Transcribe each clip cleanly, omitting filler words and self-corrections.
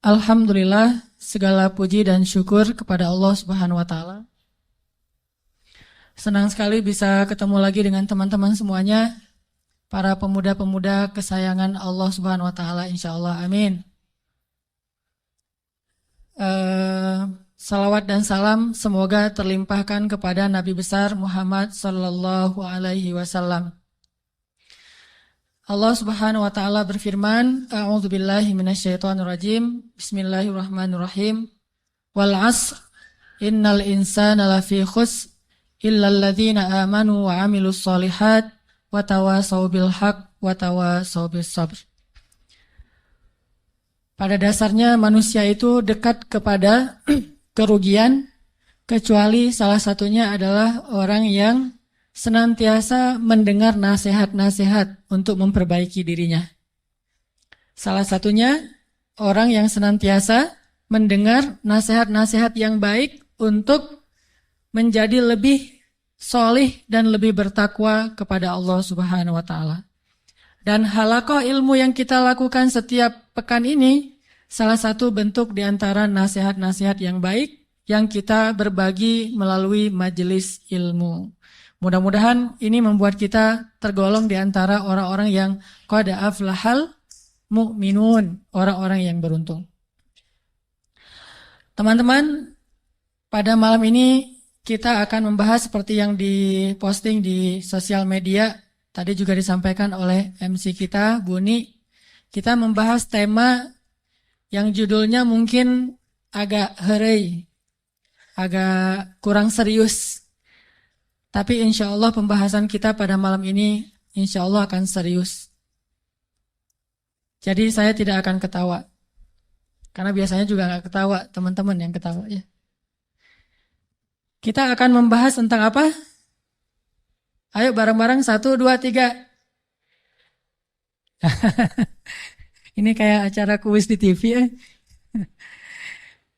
Alhamdulillah, segala puji dan syukur kepada Allah Subhanahu wa taala. Senang sekali bisa ketemu lagi dengan teman-teman semuanya, para pemuda-pemuda kesayangan Allah Subhanahu wa taala insyaallah. Amin. Salawat dan salam semoga terlimpahkan kepada Nabi besar Muhammad sallallahu alaihi wasallam. Allah Subhanahu wa taala berfirman, A'udzubillahi minasyaitonirrajim. Bismillahirrahmanirrahim. Wal 'ashr innal insana lafi khusr illal ladzina amanu wa 'amilus shalihat wa tawashaw bil haqq wa tawashaw bis sabr. Pada dasarnya manusia itu dekat kepada kerugian kecuali salah satunya adalah orang yang senantiasa mendengar nasihat-nasihat untuk memperbaiki dirinya. Salah satunya orang yang senantiasa mendengar nasihat-nasihat yang baik untuk menjadi lebih solih dan lebih bertakwa kepada Allah Subhanahu wa taala. Dan halaqah ilmu yang kita lakukan setiap pekan ini salah satu bentuk di antara nasihat-nasihat yang baik yang kita berbagi melalui majelis ilmu. Mudah-mudahan ini membuat kita tergolong di antara orang-orang yang qad aflahal mu'minun, orang-orang yang beruntung. Teman-teman, pada malam ini kita akan membahas seperti yang diposting di sosial media, tadi juga disampaikan oleh MC kita, Buni. Kita membahas tema yang judulnya mungkin agak heureuy, agak kurang serius. Tapi insya Allah pembahasan kita pada malam ini insya Allah akan serius. Jadi saya tidak akan ketawa. Karena biasanya juga nggak ketawa, teman-teman yang ketawa ya. Kita akan membahas tentang apa? Ayo bareng-bareng 1, 2, 3. Ini kayak acara kuis di TV ya.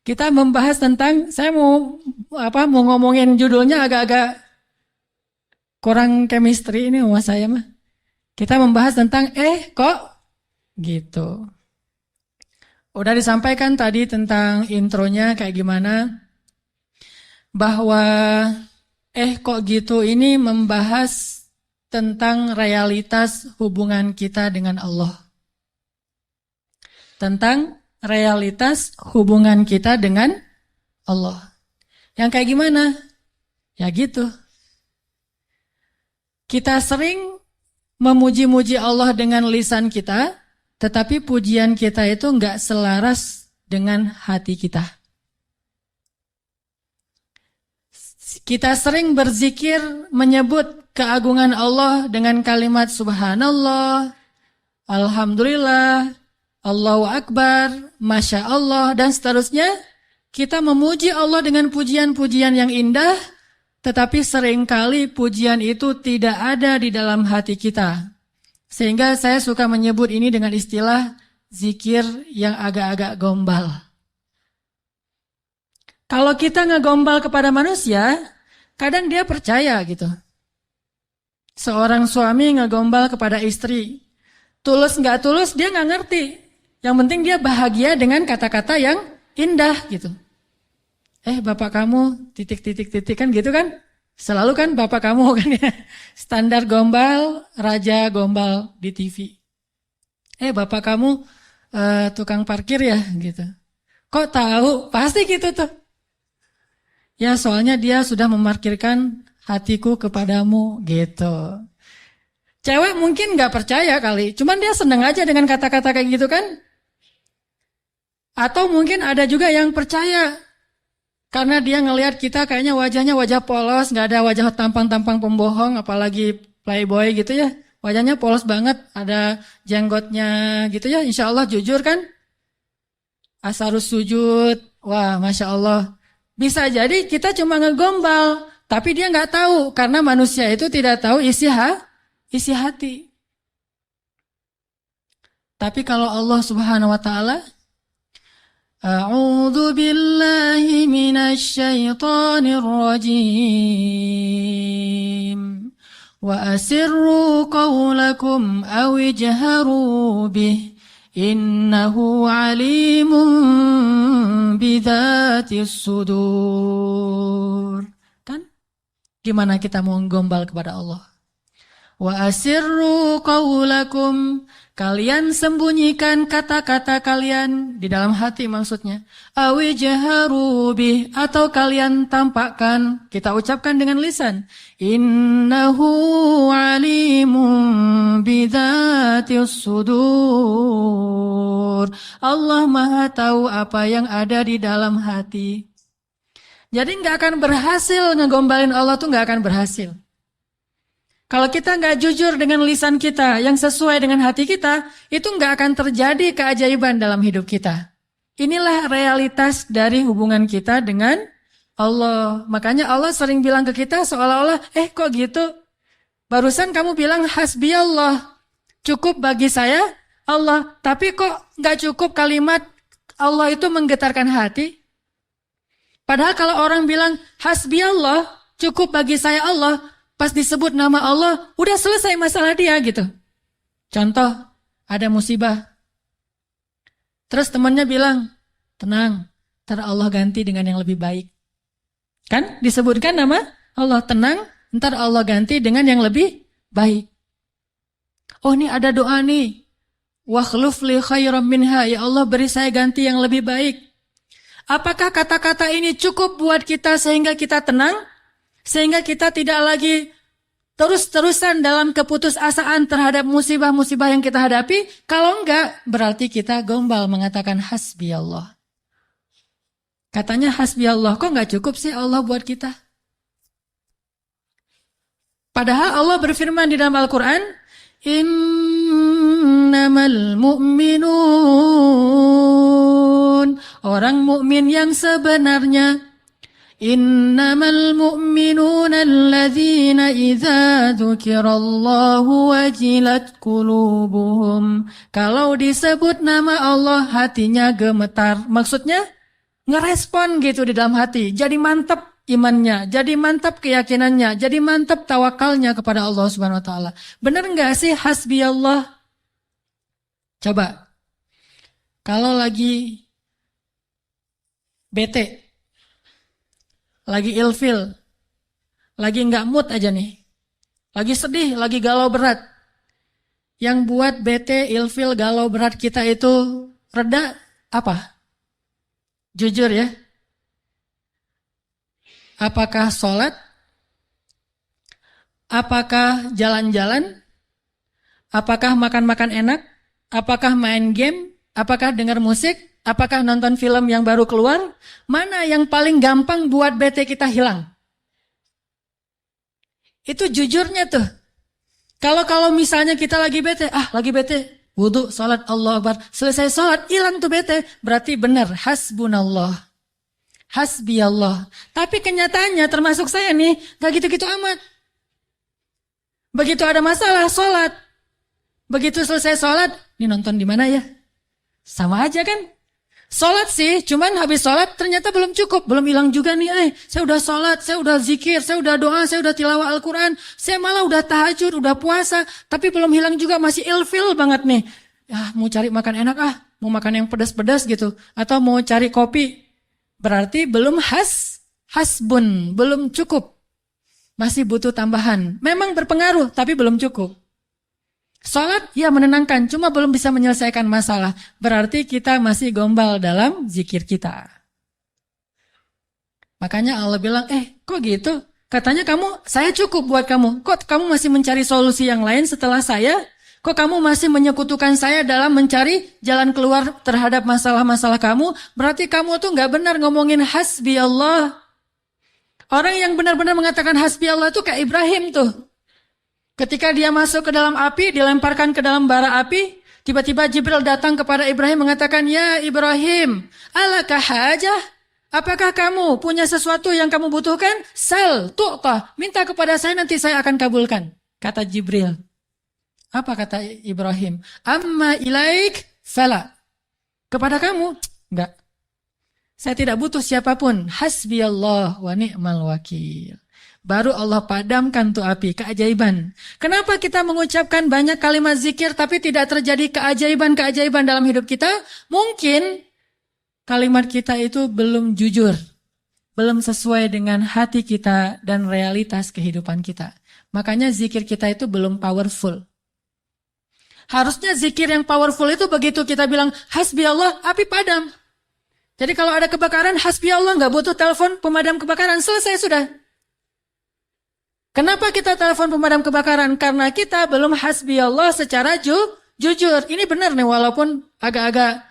Kita membahas tentang, saya mau ngomongin judulnya agak-agak kurang chemistry ini sama saya mah. Kita membahas tentang kok gitu. Udah disampaikan tadi tentang intronya kayak gimana. Bahwa kok gitu ini membahas tentang realitas hubungan kita dengan Allah. Tentang realitas hubungan kita dengan Allah. Yang kayak gimana? Ya gitu. Kita sering memuji-muji Allah dengan lisan kita, tetapi pujian kita itu enggak selaras dengan hati kita. Kita sering berzikir menyebut keagungan Allah dengan kalimat subhanallah, alhamdulillah, Allahu Akbar, Masya Allah, dan seterusnya. Kita memuji Allah dengan pujian-pujian yang indah, tetapi seringkali pujian itu tidak ada di dalam hati kita. Sehingga saya suka menyebut ini dengan istilah zikir yang agak-agak gombal. Kalau kita ngegombal kepada manusia, kadang dia percaya gitu. Seorang suami ngegombal kepada istri, tulus nggak tulus dia nggak ngerti. Yang penting dia bahagia dengan kata-kata yang indah gitu. Bapak kamu titik kan gitu kan? Selalu kan bapak kamu kan ya. Standar gombal, raja gombal di TV. Bapak kamu tukang parkir ya gitu. Kok tahu? Pasti gitu tuh. Ya soalnya dia sudah memarkirkan hatiku kepadamu gitu. Cewek mungkin gak percaya kali. Cuman dia seneng aja dengan kata-kata kayak gitu kan. Atau mungkin ada juga yang percaya. Karena dia ngelihat kita kayaknya wajahnya wajah polos, gak ada wajah tampang-tampang pembohong, apalagi playboy gitu ya. Wajahnya polos banget, ada jenggotnya gitu ya, insya Allah jujur kan. Asarus sujud, wah Masya Allah. Bisa jadi kita cuma ngegombal, tapi dia gak tahu, karena manusia itu tidak tahu isi hati. Tapi kalau Allah Subhanahu wa ta'ala, A'udzu billahi minasy syaithanir rajim. Wa asirru qawlakum aw ijharu bih Innahu alimun bidzatis sudur. Kan? Gimana kita mau gombal kepada Allah? Wa asirru qaulakum, kalian sembunyikan kata-kata kalian di dalam hati maksudnya. Awi jaharu bih, atau kalian tampakkan, kita ucapkan dengan lisan. Innahu alimun bidzatis sudur. Allah Maha tahu apa yang ada di dalam hati. Jadi nggak akan berhasil ngegombalin Allah tuh nggak akan berhasil. Kalau kita nggak jujur dengan lisan kita yang sesuai dengan hati kita, itu nggak akan terjadi keajaiban dalam hidup kita. Inilah realitas dari hubungan kita dengan Allah. Makanya Allah sering bilang ke kita seolah-olah, kok gitu? Barusan kamu bilang hasbi Allah, cukup bagi saya Allah. Tapi kok nggak cukup kalimat Allah itu menggetarkan hati? Padahal kalau orang bilang hasbi Allah, cukup bagi saya Allah, pas disebut nama Allah, udah selesai masalah dia gitu. Contoh, ada musibah. Terus temannya bilang, tenang, ntar Allah ganti dengan yang lebih baik. Kan disebutkan nama Allah, tenang, ntar Allah ganti dengan yang lebih baik. Oh ini ada doa nih. Wakhluf li khairam minha, ya Allah beri saya ganti yang lebih baik. Apakah kata-kata ini cukup buat kita sehingga kita tenang? Sehingga kita tidak lagi terus-terusan dalam keputusasaan terhadap musibah-musibah yang kita hadapi. Kalau enggak, berarti kita gombal mengatakan hasbi Allah. Katanya hasbi Allah, kok enggak cukup sih Allah buat kita? Padahal Allah berfirman di dalam Al-Quran, innamal mu'minun, orang mukmin yang sebenarnya, innamal mu'minuna alladzina idza dzukirallahu wajilat qulubuhum. Kalau disebut nama Allah hatinya gemetar. Maksudnya ngerespon gitu di dalam hati. Jadi mantap imannya, jadi mantap keyakinannya, jadi mantap tawakalnya kepada Allah Subhanahu wa taala. Benar enggak sih hasbi Allah? Coba. Kalau lagi bete, lagi ilfil, lagi nggak mood aja nih, lagi sedih, lagi galau berat. Yang buat bete, ilfil, galau berat kita itu reda apa? Jujur ya. Apakah sholat? Apakah jalan-jalan? Apakah makan-makan enak? Apakah main game? Apakah dengar musik? Apakah nonton film yang baru keluar? Mana yang paling gampang buat bete kita hilang? Itu jujurnya tuh. Kalau misalnya kita lagi bete, wudu, sholat, Allah Akbar. Selesai sholat, hilang tuh bete. Berarti benar, hasbunallah. Hasbi Allah. Tapi kenyataannya termasuk saya nih, gak gitu-gitu amat. Begitu ada masalah, sholat. Begitu selesai sholat, ini nonton di mana ya? Sama aja kan? Sholat sih, cuman habis sholat ternyata belum cukup, belum hilang juga nih. Saya udah sholat, saya udah zikir, saya udah doa, saya udah tilawah Al-Quran, saya malah udah tahajud, udah puasa, tapi belum hilang juga, masih ilfil banget nih. Mau cari makan enak mau makan yang pedas-pedas gitu, atau mau cari kopi, berarti belum hasbun, belum cukup, masih butuh tambahan. Memang berpengaruh, tapi belum cukup. Sholat ya menenangkan, cuma belum bisa menyelesaikan masalah. Berarti kita masih gombal dalam zikir kita. Makanya Allah bilang, kok gitu? Katanya saya cukup buat kamu. Kok kamu masih mencari solusi yang lain setelah saya? Kok kamu masih menyekutukan saya dalam mencari jalan keluar terhadap masalah-masalah kamu? Berarti kamu tuh gak benar ngomongin hasbi Allah. Orang yang benar-benar mengatakan hasbi Allah tuh kayak Ibrahim tuh. Ketika dia masuk ke dalam api, dilemparkan ke dalam bara api, tiba-tiba Jibril datang kepada Ibrahim mengatakan, ya Ibrahim, alaka hajah? Apakah kamu punya sesuatu yang kamu butuhkan? Sal, tu'ta, minta kepada saya nanti saya akan kabulkan. Kata Jibril. Apa kata Ibrahim? Amma ilaik fala. Kepada kamu? Enggak. Saya tidak butuh siapapun. Hasbi Allah wa ni'mal wakil. baru Allah padamkan tuh api. Keajaiban. Kenapa kita mengucapkan banyak kalimat zikir tapi tidak terjadi keajaiban-keajaiban dalam hidup kita? Mungkin kalimat kita itu belum jujur, belum sesuai dengan hati kita dan realitas kehidupan kita. Makanya zikir kita itu belum powerful. Harusnya zikir yang powerful itu begitu kita bilang hasbi Allah, api padam. Jadi kalau ada kebakaran, hasbi Allah, nggak butuh telepon pemadam kebakaran, selesai sudah. Kenapa kita telepon pemadam kebakaran? Karena kita belum hasbi Allah secara jujur. Ini benar nih, walaupun agak-agak,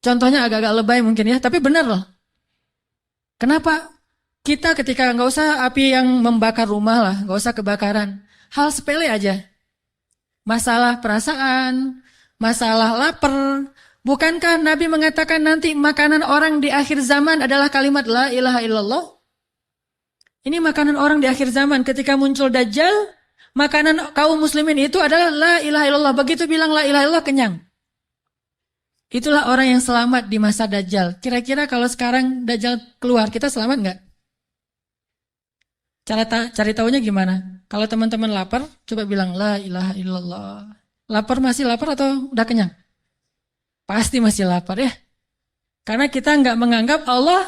contohnya agak-agak lebay mungkin ya, tapi benar loh. Kenapa? Kita ketika nggak usah api yang membakar rumah lah, nggak usah kebakaran. Hal sepele aja. Masalah perasaan, masalah lapar. Bukankah Nabi mengatakan nanti makanan orang di akhir zaman adalah kalimat la ilaha illallah? Ini makanan orang di akhir zaman. Ketika muncul Dajjal, makanan kaum muslimin itu adalah la ilaha illallah. Begitu bilang la ilaha illallah, kenyang. Itulah orang yang selamat di masa Dajjal. Kira-kira kalau sekarang Dajjal keluar, kita selamat nggak? Cari tahunya gimana? Kalau teman-teman lapar, coba bilang la ilaha illallah. Lapar masih lapar atau udah kenyang? Pasti masih lapar ya. Karena kita nggak menganggap Allah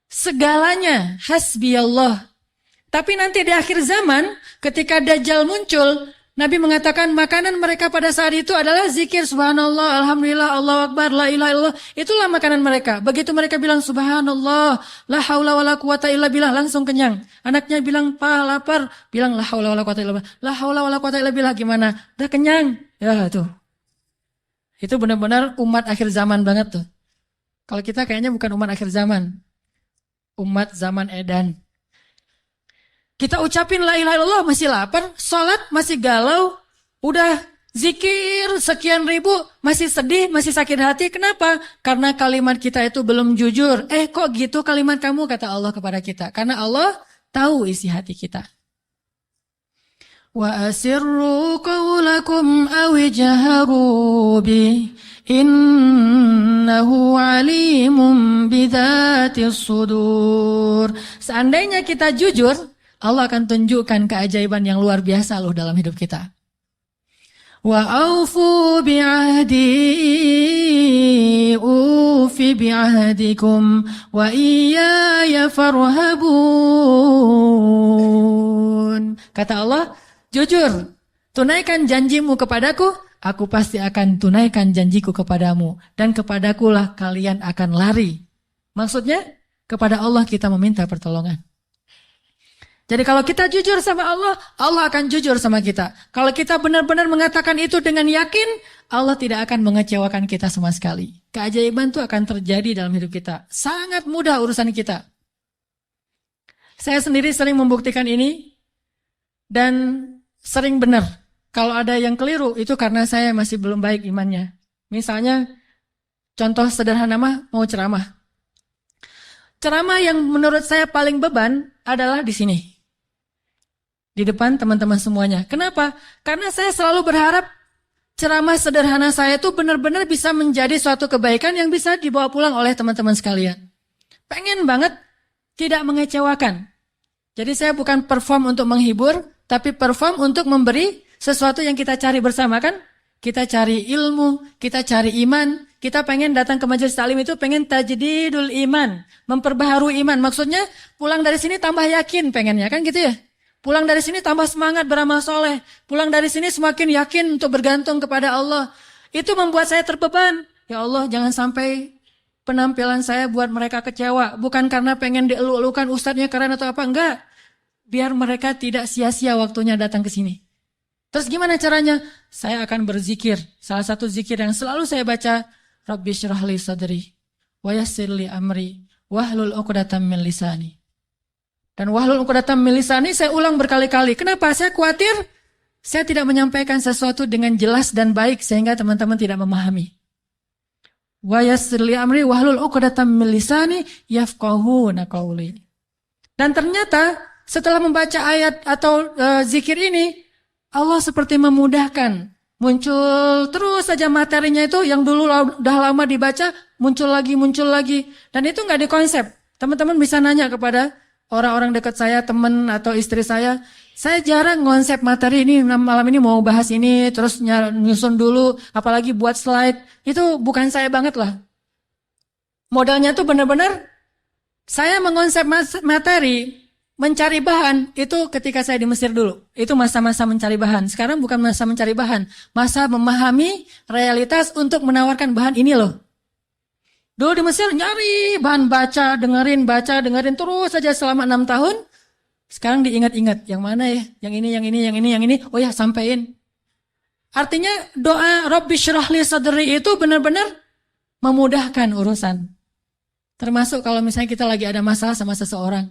segalanya, hasbi Allah. Tapi nanti di akhir zaman, ketika Dajjal muncul, Nabi mengatakan makanan mereka pada saat itu adalah zikir subhanallah, alhamdulillah, Allahu akbar, la ilaha illallah. Itulah makanan mereka. Begitu mereka bilang subhanallah, la haula wala quwata illa billah, langsung kenyang. Anaknya bilang, "Pa, lapar." Bilang la haula wala quwata illa billah. La haula wala quwata illa billah gimana? Udah kenyang. Ya tuh. Itu benar-benar umat akhir zaman banget tuh. Kalau kita kayaknya bukan umat akhir zaman. Umat zaman edan. Kita ucapin la ilaha illallah masih lapar, sholat masih galau, udah zikir sekian ribu masih sedih, masih sakit hati. Kenapa? Karena kalimat kita itu belum jujur. Kok gitu kalimat kamu, kata Allah kepada kita. Karena Allah tahu isi hati kita. Wa asirru qawlakum aw jaharu bi innahu alimun bidzatis sudur. Seandainya kita jujur, Allah akan tunjukkan keajaiban yang luar biasa loh dalam hidup kita. Wa aufu bi'ahdi ufi bi'ahdikum wa iyaya farhabun. Kata Allah, jujur, tunaikan janjimu kepadaku, aku pasti akan tunaikan janjiku kepadamu. Dan kepadakulah kalian akan lari. Maksudnya, kepada Allah kita meminta pertolongan. Jadi kalau kita jujur sama Allah, Allah akan jujur sama kita. Kalau kita benar-benar mengatakan itu dengan yakin, Allah tidak akan mengecewakan kita sama sekali. Keajaiban itu akan terjadi dalam hidup kita. Sangat mudah urusan kita. Saya sendiri sering membuktikan ini dan sering benar. Kalau ada yang keliru, itu karena saya masih belum baik imannya. Misalnya, contoh sederhana mau ceramah. Ceramah yang menurut saya paling beban adalah di sini. Di depan teman-teman semuanya. Kenapa? Karena saya selalu berharap ceramah sederhana saya itu benar-benar bisa menjadi suatu kebaikan yang bisa dibawa pulang oleh teman-teman sekalian. Pengen banget tidak mengecewakan. Jadi saya bukan perform untuk menghibur, tapi perform untuk memberi sesuatu yang kita cari bersama kan? Kita cari ilmu, kita cari iman, kita pengen datang ke majelis taklim itu pengen tajdidul iman, memperbaharui iman. Maksudnya pulang dari sini tambah yakin pengennya kan gitu ya? Pulang dari sini tambah semangat beramal soleh. Pulang dari sini semakin yakin untuk bergantung kepada Allah. Itu membuat saya terbeban. Ya Allah, jangan sampai penampilan saya buat mereka kecewa. Bukan karena pengen dielu-elukan ustadznya keren atau apa. Enggak. Biar mereka tidak sia-sia waktunya datang ke sini. Terus gimana caranya? Saya akan berzikir. Salah satu zikir yang selalu saya baca. Rabbi syrah li sadri. Wa yassir li amri. Wahlul uqdatam min lisani. Dan wahlul uqdatam min lisani saya ulang berkali-kali. Kenapa? Saya khawatir saya tidak menyampaikan sesuatu dengan jelas dan baik sehingga teman-teman tidak memahami. Wa yassir li amri wahlul uqdatam min lisani yafqahuna qawli. Dan ternyata setelah membaca ayat atau zikir ini, Allah seperti memudahkan. Muncul terus saja materinya itu yang dulu udah lama dibaca, muncul lagi. Dan itu nggak dikonsep. Teman-teman bisa nanya kepada orang-orang dekat saya, teman atau istri saya jarang konsep materi ini, malam ini mau bahas ini, terus nyusun dulu, apalagi buat slide. Itu bukan saya banget lah. Modalnya tuh benar-benar saya mengonsep materi, mencari bahan, itu ketika saya di Mesir dulu. Itu masa-masa mencari bahan. Sekarang bukan masa mencari bahan, masa memahami realitas untuk menawarkan bahan ini loh. Dulu di Mesir nyari bahan, baca, dengerin terus saja selama 6 tahun. Sekarang diingat-ingat, yang mana ya? Yang ini. Oh ya, sampein. Artinya doa Rabbi syrah li sadri itu benar-benar memudahkan urusan. Termasuk kalau misalnya kita lagi ada masalah sama seseorang.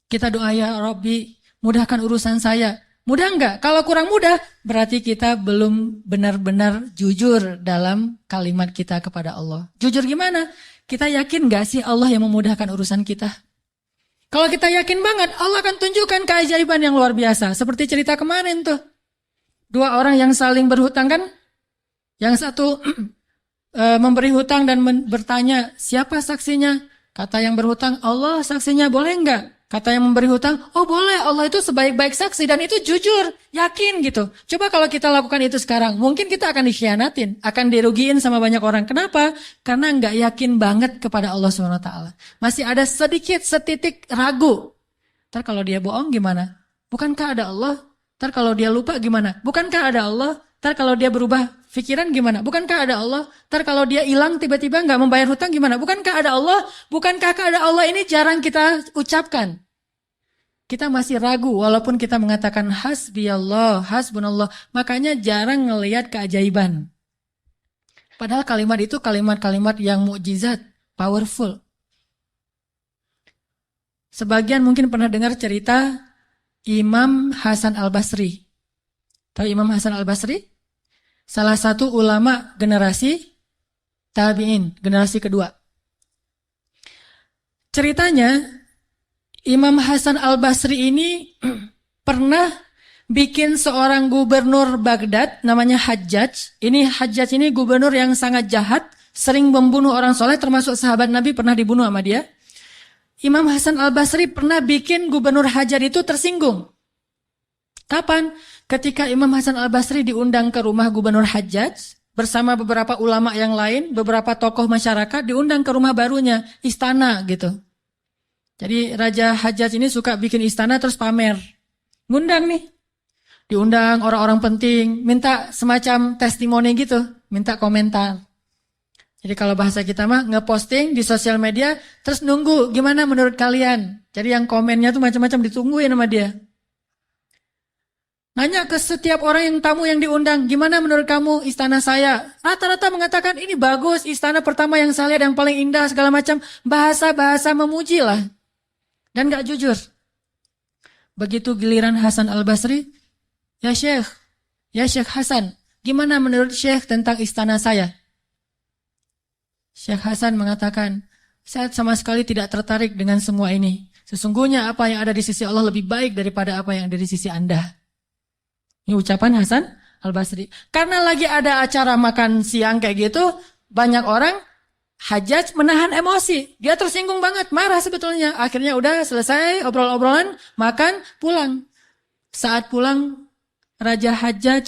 Kita doa, ya Rabbi, mudahkan urusan saya. Mudah enggak? Kalau kurang mudah, berarti kita belum benar-benar jujur dalam kalimat kita kepada Allah. Jujur gimana? Kita yakin enggak sih Allah yang memudahkan urusan kita? Kalau kita yakin banget, Allah akan tunjukkan keajaiban yang luar biasa. Seperti cerita kemarin tuh. 2 orang yang saling berhutang kan? Yang satu memberi hutang dan bertanya, siapa saksinya? Kata yang berhutang, Allah saksinya, boleh enggak? Kata yang memberi hutang, oh boleh, Allah itu sebaik-baik saksi dan itu jujur, yakin gitu. Coba kalau kita lakukan itu sekarang, mungkin kita akan dikhianatin, akan dirugiin sama banyak orang. Kenapa? Karena enggak yakin banget kepada Allah SWT. Masih ada setitik ragu. Ntar kalau dia bohong gimana? Bukankah ada Allah? Ntar kalau dia lupa gimana? Bukankah ada Allah? Ntar kalau dia berubah pikiran gimana? Bukankah ada Allah? Ntar kalau dia hilang tiba-tiba nggak membayar hutang gimana? Bukankah ada Allah? Bukankah ada Allah ini jarang kita ucapkan? Kita masih ragu walaupun kita mengatakan hasbiyallah, hasbunallah. Makanya jarang ngelihat keajaiban. Padahal kalimat itu kalimat-kalimat yang mukjizat, powerful. Sebagian mungkin pernah dengar cerita Imam Hasan Al-Basri. Tahu Imam Hasan Al-Basri? Salah satu ulama generasi tabi'in, generasi kedua. Ceritanya, Imam Hasan Al-Basri ini pernah bikin seorang gubernur Baghdad, namanya Hajjaj. Hajjaj ini gubernur yang sangat jahat, sering membunuh orang soleh, termasuk sahabat Nabi pernah dibunuh sama dia. Imam Hasan Al-Basri pernah bikin gubernur Hajjaj itu tersinggung. Kapan? Ketika Imam Hasan Al-Basri diundang ke rumah gubernur Hajjaj bersama beberapa ulama yang lain, beberapa tokoh masyarakat diundang ke rumah barunya, istana gitu. Jadi Raja Hajjaj ini suka bikin istana terus pamer. Ngundang nih. Diundang orang-orang penting, minta semacam testimoni gitu, minta komentar. Jadi kalau bahasa kita mah ngeposting di sosial media terus nunggu gimana menurut kalian. Jadi yang komennya tuh macam-macam ditungguin sama dia. Nanya ke setiap orang yang tamu yang diundang, gimana menurut kamu istana saya? Rata-rata mengatakan ini bagus, istana pertama yang saya lihat yang paling indah segala macam. Bahasa-bahasa memuji lah. Dan gak jujur. Begitu giliran Hasan Al-Basri, ya Syekh Hasan, gimana menurut Syekh tentang istana saya? Syekh Hasan mengatakan, saya sama sekali tidak tertarik dengan semua ini. Sesungguhnya apa yang ada di sisi Allah lebih baik daripada apa yang ada di sisi Anda. Ini ucapan Hasan Al-Basri. Karena lagi ada acara makan siang kayak gitu, banyak orang Hajjaj menahan emosi. Dia tersinggung banget, marah sebetulnya. Akhirnya udah selesai obrol-obrolan, makan, pulang. Saat pulang, Raja Hajjaj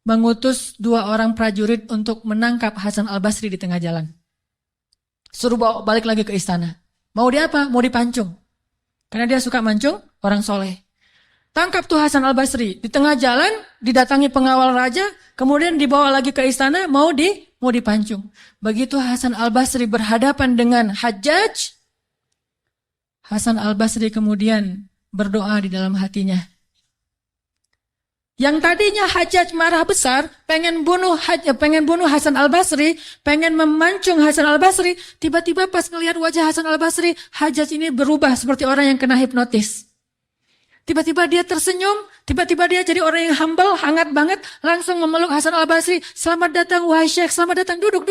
mengutus 2 orang prajurit untuk menangkap Hasan Al-Basri di tengah jalan. Suruh bawa balik lagi ke istana. Mau dia apa? Mau dipancung. Karena dia suka mancung orang soleh. Tangkap tuh Hasan Al-Basri. Di tengah jalan, didatangi pengawal raja, kemudian dibawa lagi ke istana, mau dipancung. Begitu Hasan Al-Basri berhadapan dengan Hajjaj, Hasan Al-Basri kemudian berdoa di dalam hatinya. Yang tadinya Hajjaj marah besar, pengen bunuh Hasan Al-Basri, pengen memancung Hasan Al-Basri, tiba-tiba pas ngelihat wajah Hasan Al-Basri, Hajjaj ini berubah seperti orang yang kena hipnotis. Tiba-tiba dia tersenyum, tiba-tiba dia jadi orang yang humble, hangat banget, langsung memeluk Hasan Al-Basri. Selamat datang wahai Syekh, selamat datang, duduk.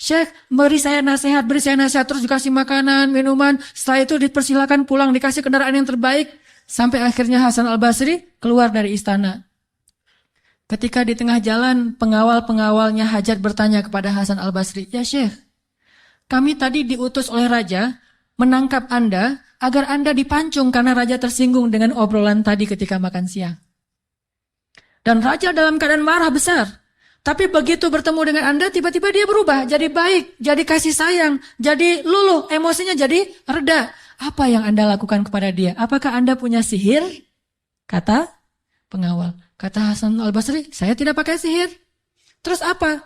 Syekh, beri saya nasihat, terus dikasih makanan, minuman. Setelah itu dipersilakan pulang, dikasih kendaraan yang terbaik. Sampai akhirnya Hasan Al-Basri keluar dari istana. Ketika di tengah jalan, pengawal-pengawalnya Hajjaj bertanya kepada Hasan Al-Basri, ya Syekh, kami tadi diutus oleh raja menangkap Anda agar Anda dipancung karena raja tersinggung dengan obrolan tadi ketika makan siang. Dan raja dalam keadaan marah besar. Tapi begitu bertemu dengan Anda, tiba-tiba dia berubah, jadi baik, jadi kasih sayang, jadi luluh, emosinya jadi reda. Apa yang Anda lakukan kepada dia? Apakah Anda punya sihir? Kata pengawal. Kata Hasan Al-Basri, saya tidak pakai sihir. Terus apa?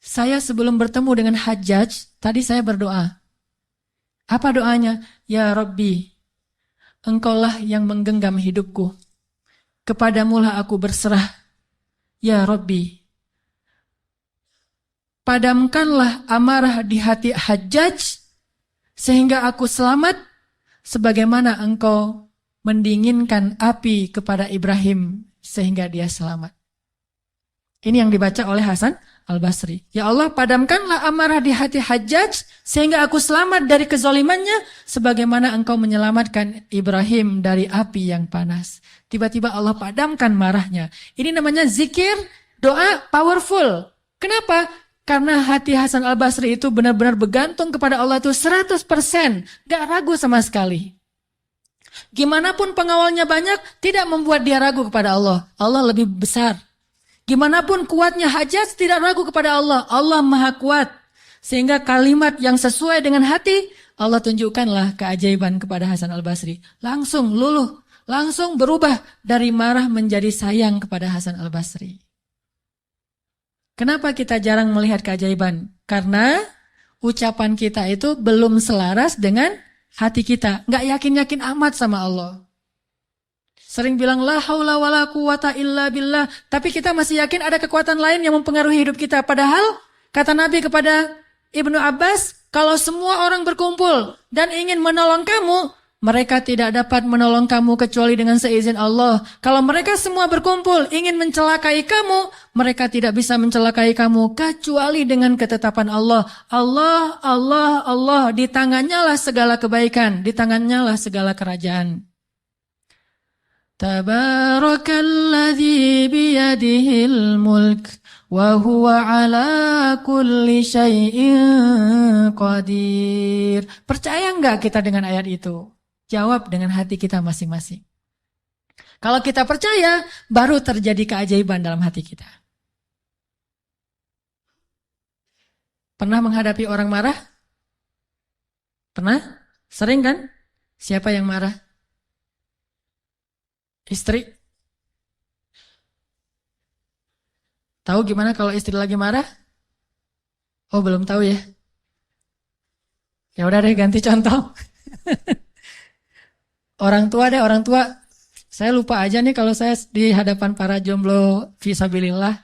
Saya sebelum bertemu dengan Hajjaj, tadi saya berdoa. Apa doanya? Ya Rabbi, Engkaulah yang menggenggam hidupku. Kepadamulah aku berserah. Ya Rabbi, padamkanlah amarah di hati Hajjaj, sehingga aku selamat, sebagaimana Engkau mendinginkan api kepada Ibrahim, sehingga dia selamat. Ini yang dibaca oleh Hasan Al-Basri. Ya Allah, padamkanlah amarah di hati Hajjaj, sehingga aku selamat dari kezalimannya, sebagaimana Engkau menyelamatkan Ibrahim dari api yang panas. Tiba-tiba Allah padamkan marahnya. Ini namanya zikir, doa powerful. Kenapa? Karena hati Hasan Al-Basri itu benar-benar bergantung kepada Allah itu 100%. Gak ragu sama sekali. Gimana pun pengawalnya banyak, tidak membuat dia ragu kepada Allah. Allah lebih besar. Gimana pun kuatnya Hajjaj, tidak ragu kepada Allah. Allah maha kuat. Sehingga kalimat yang sesuai dengan hati, Allah tunjukkanlah keajaiban kepada Hasan Al-Basri. Langsung luluh, langsung berubah dari marah menjadi sayang kepada Hasan Al-Basri. Kenapa kita jarang melihat keajaiban? Karena ucapan kita itu belum selaras dengan hati kita. Nggak yakin-yakin amat sama Allah. Sering bilang la haula wala quwata illa billah, tapi kita masih yakin ada kekuatan lain yang mempengaruhi hidup kita. Padahal kata Nabi kepada Ibnu Abbas, kalau semua orang berkumpul dan ingin menolong kamu, mereka tidak dapat menolong kamu kecuali dengan seizin Allah. Kalau mereka semua berkumpul ingin mencelakai kamu, mereka tidak bisa mencelakai kamu kecuali dengan ketetapan Allah. Allah, Allah, Allah, di tangannya lah segala kebaikan, di tangannya lah segala kerajaan. Tabarakalladzi biyadihil mulk wa huwa ala kulli syai'in qadir. Percaya enggak kita dengan ayat itu? Jawab dengan hati kita masing-masing. Kalau kita percaya, baru terjadi keajaiban dalam hati kita. Pernah menghadapi orang marah? Pernah? Sering kan? Siapa yang marah? Istri. Tahu gimana kalau istri lagi marah? Oh, belum tahu ya. Ya udah deh, ganti contoh. Orang tua deh, orang tua. Saya lupa aja nih kalau saya di hadapan para jomblo fisabilillah.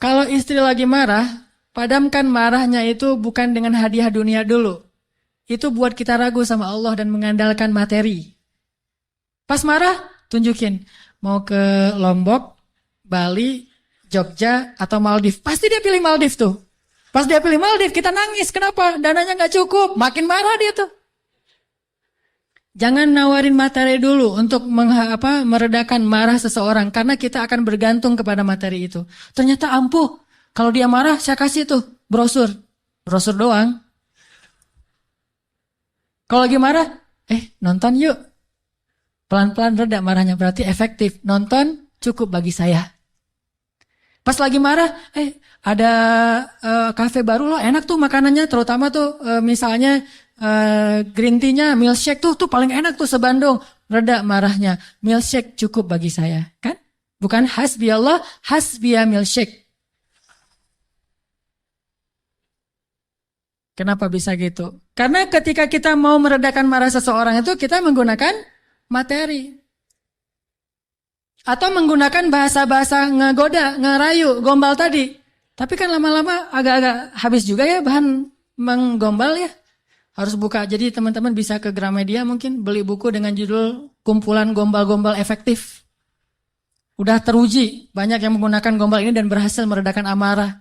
Kalau istri lagi marah, padamkan marahnya itu bukan dengan hadiah dunia dulu. Itu buat kita ragu sama Allah dan mengandalkan materi. Pas marah, tunjukin. Mau ke Lombok, Bali, Jogja, atau Maldives. Pasti dia pilih Maldives tuh. Pas dia pilih Maldives, kita nangis. Kenapa? Dananya gak cukup. Makin marah dia tuh. Jangan nawarin materi dulu untuk meredakan marah seseorang. Karena kita akan bergantung kepada materi itu. Ternyata ampuh. Kalau dia marah, saya kasih tuh brosur. Brosur doang. Kalau lagi marah, nonton yuk. Pelan-pelan reda marahnya, berarti efektif. Nonton cukup bagi saya. Pas lagi marah, ada kafe baru loh, enak tuh makanannya, terutama tuh misalnya green tea-nya, milkshake tuh paling enak tuh se-Bandung. Reda marahnya, milkshake cukup bagi saya, kan? Bukan hasbi Allah, hasbiya milkshake. Kenapa bisa gitu? Karena ketika kita mau meredakan marah seseorang itu, kita menggunakan materi. Atau menggunakan bahasa-bahasa ngegoda, ngerayu, gombal tadi. Tapi kan lama-lama agak-agak habis juga ya bahan menggombal ya. Harus buka. Jadi teman-teman bisa ke Gramedia mungkin beli buku dengan judul Kumpulan Gombal-Gombal Efektif. Udah teruji. Banyak yang menggunakan gombal ini dan berhasil meredakan amarah.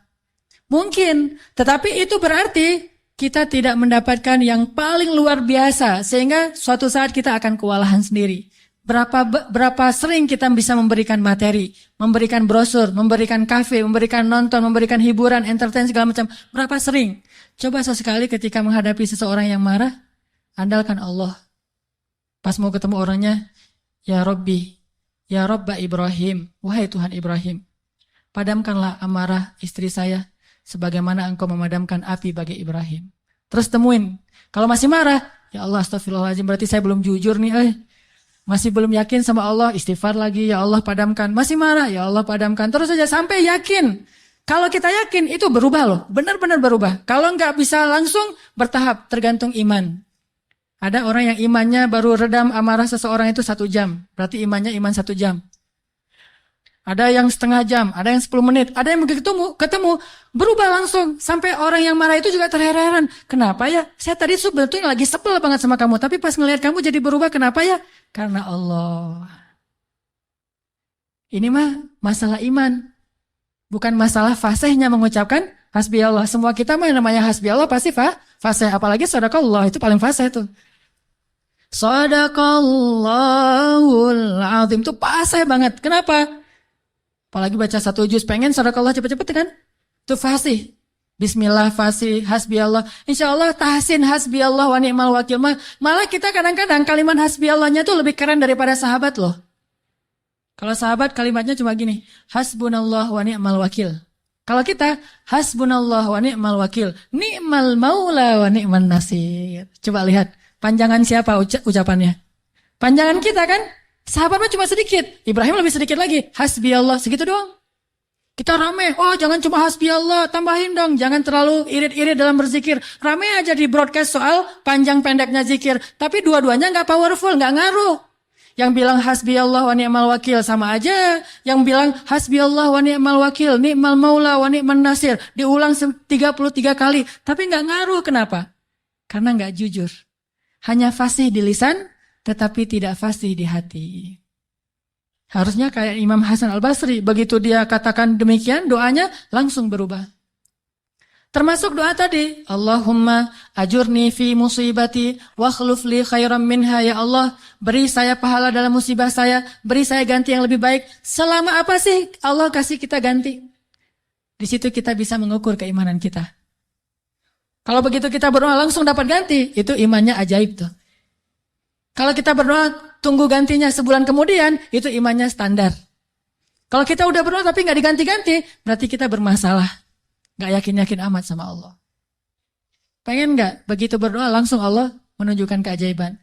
Mungkin. Tetapi itu berarti kita tidak mendapatkan yang paling luar biasa. Sehingga suatu saat kita akan kewalahan sendiri. Berapa sering kita bisa memberikan materi, memberikan brosur, memberikan kafe, memberikan nonton, memberikan hiburan, entertain segala macam. Berapa sering? Coba sesekali ketika menghadapi seseorang yang marah, andalkan Allah. Pas mau ketemu orangnya, ya Rabbi, ya Rabba Ibrahim, wahai Tuhan Ibrahim, padamkanlah amarah istri saya, sebagaimana engkau memadamkan api bagi Ibrahim. Terus temuin, kalau masih marah, ya Allah astagfirullahaladzim, berarti saya belum jujur nih, masih belum yakin sama Allah, istighfar lagi, ya Allah padamkan. Masih marah, ya Allah padamkan. Terus saja sampai yakin. Kalau kita yakin, itu berubah loh, benar-benar berubah. Kalau nggak bisa langsung, bertahap, tergantung iman. Ada orang yang imannya baru redam amarah seseorang itu 1 jam. Berarti imannya iman 1 jam. Ada yang setengah jam, ada yang 10 menit, ada yang ketemu, berubah langsung. Sampai orang yang marah itu juga terheran-heran. Kenapa ya? Saya tadi sebetulnya lagi sebel banget sama kamu, tapi pas ngelihat kamu jadi berubah, kenapa ya? Karena Allah. Ini mah masalah iman. Bukan masalah fasihnya mengucapkan hasbi Allah. Semua kita mah namanya hasbi Allah pasti fasih. Apalagi sadaqallah, itu paling fasih itu. Sadaqallahul azim, itu fasih banget. Kenapa? Apalagi baca 1 juz, pengen sadaqallah cepet-cepet kan? Itu fasih. Bismillah fasih, hasbi Allah. Insya Allah tahsin hasbi Allah wa ni'mal wakil. Malah kita kadang-kadang kalimat hasbi Allahnya tuh lebih keren daripada sahabat loh. Kalau sahabat kalimatnya cuma gini, hasbunallah wa ni'mal wakil. Kalau kita, hasbunallah wa ni'mal wakil. Ni'mal maula wa ni'man nasir. Coba lihat, panjangan siapa ucapannya? Panjangan kita kan? Sahabatnya cuma sedikit, Ibrahim lebih sedikit lagi. Hasbi Allah, segitu doang. Kita rame, oh jangan cuma hasbi Allah, tambahin dong. Jangan terlalu irit-irit dalam berzikir. Rame aja di broadcast soal panjang pendeknya zikir. Tapi dua-duanya gak powerful, gak ngaruh. Yang bilang hasbi Allah wa ni'mal wakil sama aja. Yang bilang hasbi Allah wa ni'mal wakil, ni'mal maula wa ni'man nasir. Diulang 33 kali. Tapi gak ngaruh, kenapa? Karena gak jujur. Hanya fasih di lisan, tetapi tidak fasih di hati. Harusnya kayak Imam Hasan Al-Basri, begitu dia katakan demikian, doanya langsung berubah. Termasuk doa tadi, Allahumma ajurni fi musibati wa akhluf li khairan minha, ya Allah, beri saya pahala dalam musibah saya, beri saya ganti yang lebih baik. Selama apa sih Allah kasih kita ganti? Di situ kita bisa mengukur keimanan kita. Kalau begitu kita berdoa langsung dapat ganti, itu imannya ajaib tuh. Kalau kita berdoa tunggu gantinya sebulan kemudian, itu imannya standar. Kalau kita udah berdoa tapi nggak diganti-ganti, berarti kita bermasalah. Nggak yakin-yakin amat sama Allah. Pengen nggak begitu berdoa langsung Allah menunjukkan keajaiban?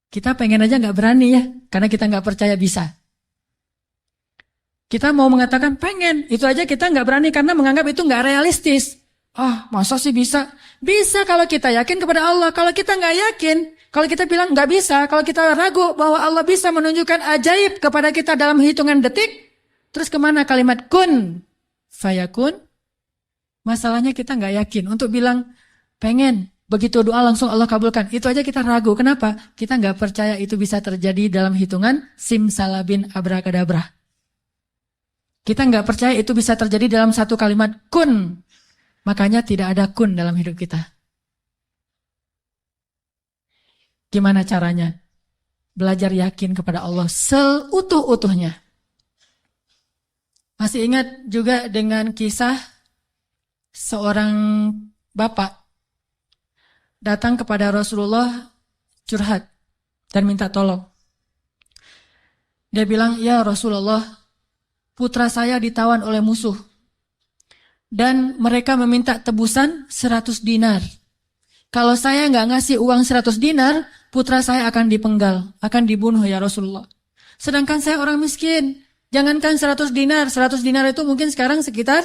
Kita pengen aja nggak berani ya, karena kita nggak percaya bisa. Kita mau mengatakan pengen, itu aja kita nggak berani karena menganggap itu nggak realistis. Masa sih bisa? Bisa kalau kita yakin kepada Allah. Kalau kita nggak yakin, kalau kita bilang nggak bisa, kalau kita ragu bahwa Allah bisa menunjukkan ajaib kepada kita dalam hitungan detik, terus kemana kalimat kun fayakun? Masalahnya kita nggak yakin untuk bilang pengen, begitu doa langsung Allah kabulkan. Itu aja kita ragu. Kenapa? Kita nggak percaya itu bisa terjadi dalam hitungan simsalabin abrakadabra. Kita nggak percaya itu bisa terjadi dalam satu kalimat kun. Makanya tidak ada kun dalam hidup kita. Gimana caranya? Belajar yakin kepada Allah seutuh-utuhnya. Masih ingat juga dengan kisah seorang bapak datang kepada Rasulullah curhat dan minta tolong. Dia bilang, ya Rasulullah, putra saya ditawan oleh musuh. Dan mereka meminta tebusan 100 dinar. Kalau saya nggak ngasih uang 100 dinar, putra saya akan dipenggal, akan dibunuh ya Rasulullah. Sedangkan saya orang miskin. Jangankan 100 dinar, 100 dinar itu mungkin sekarang sekitar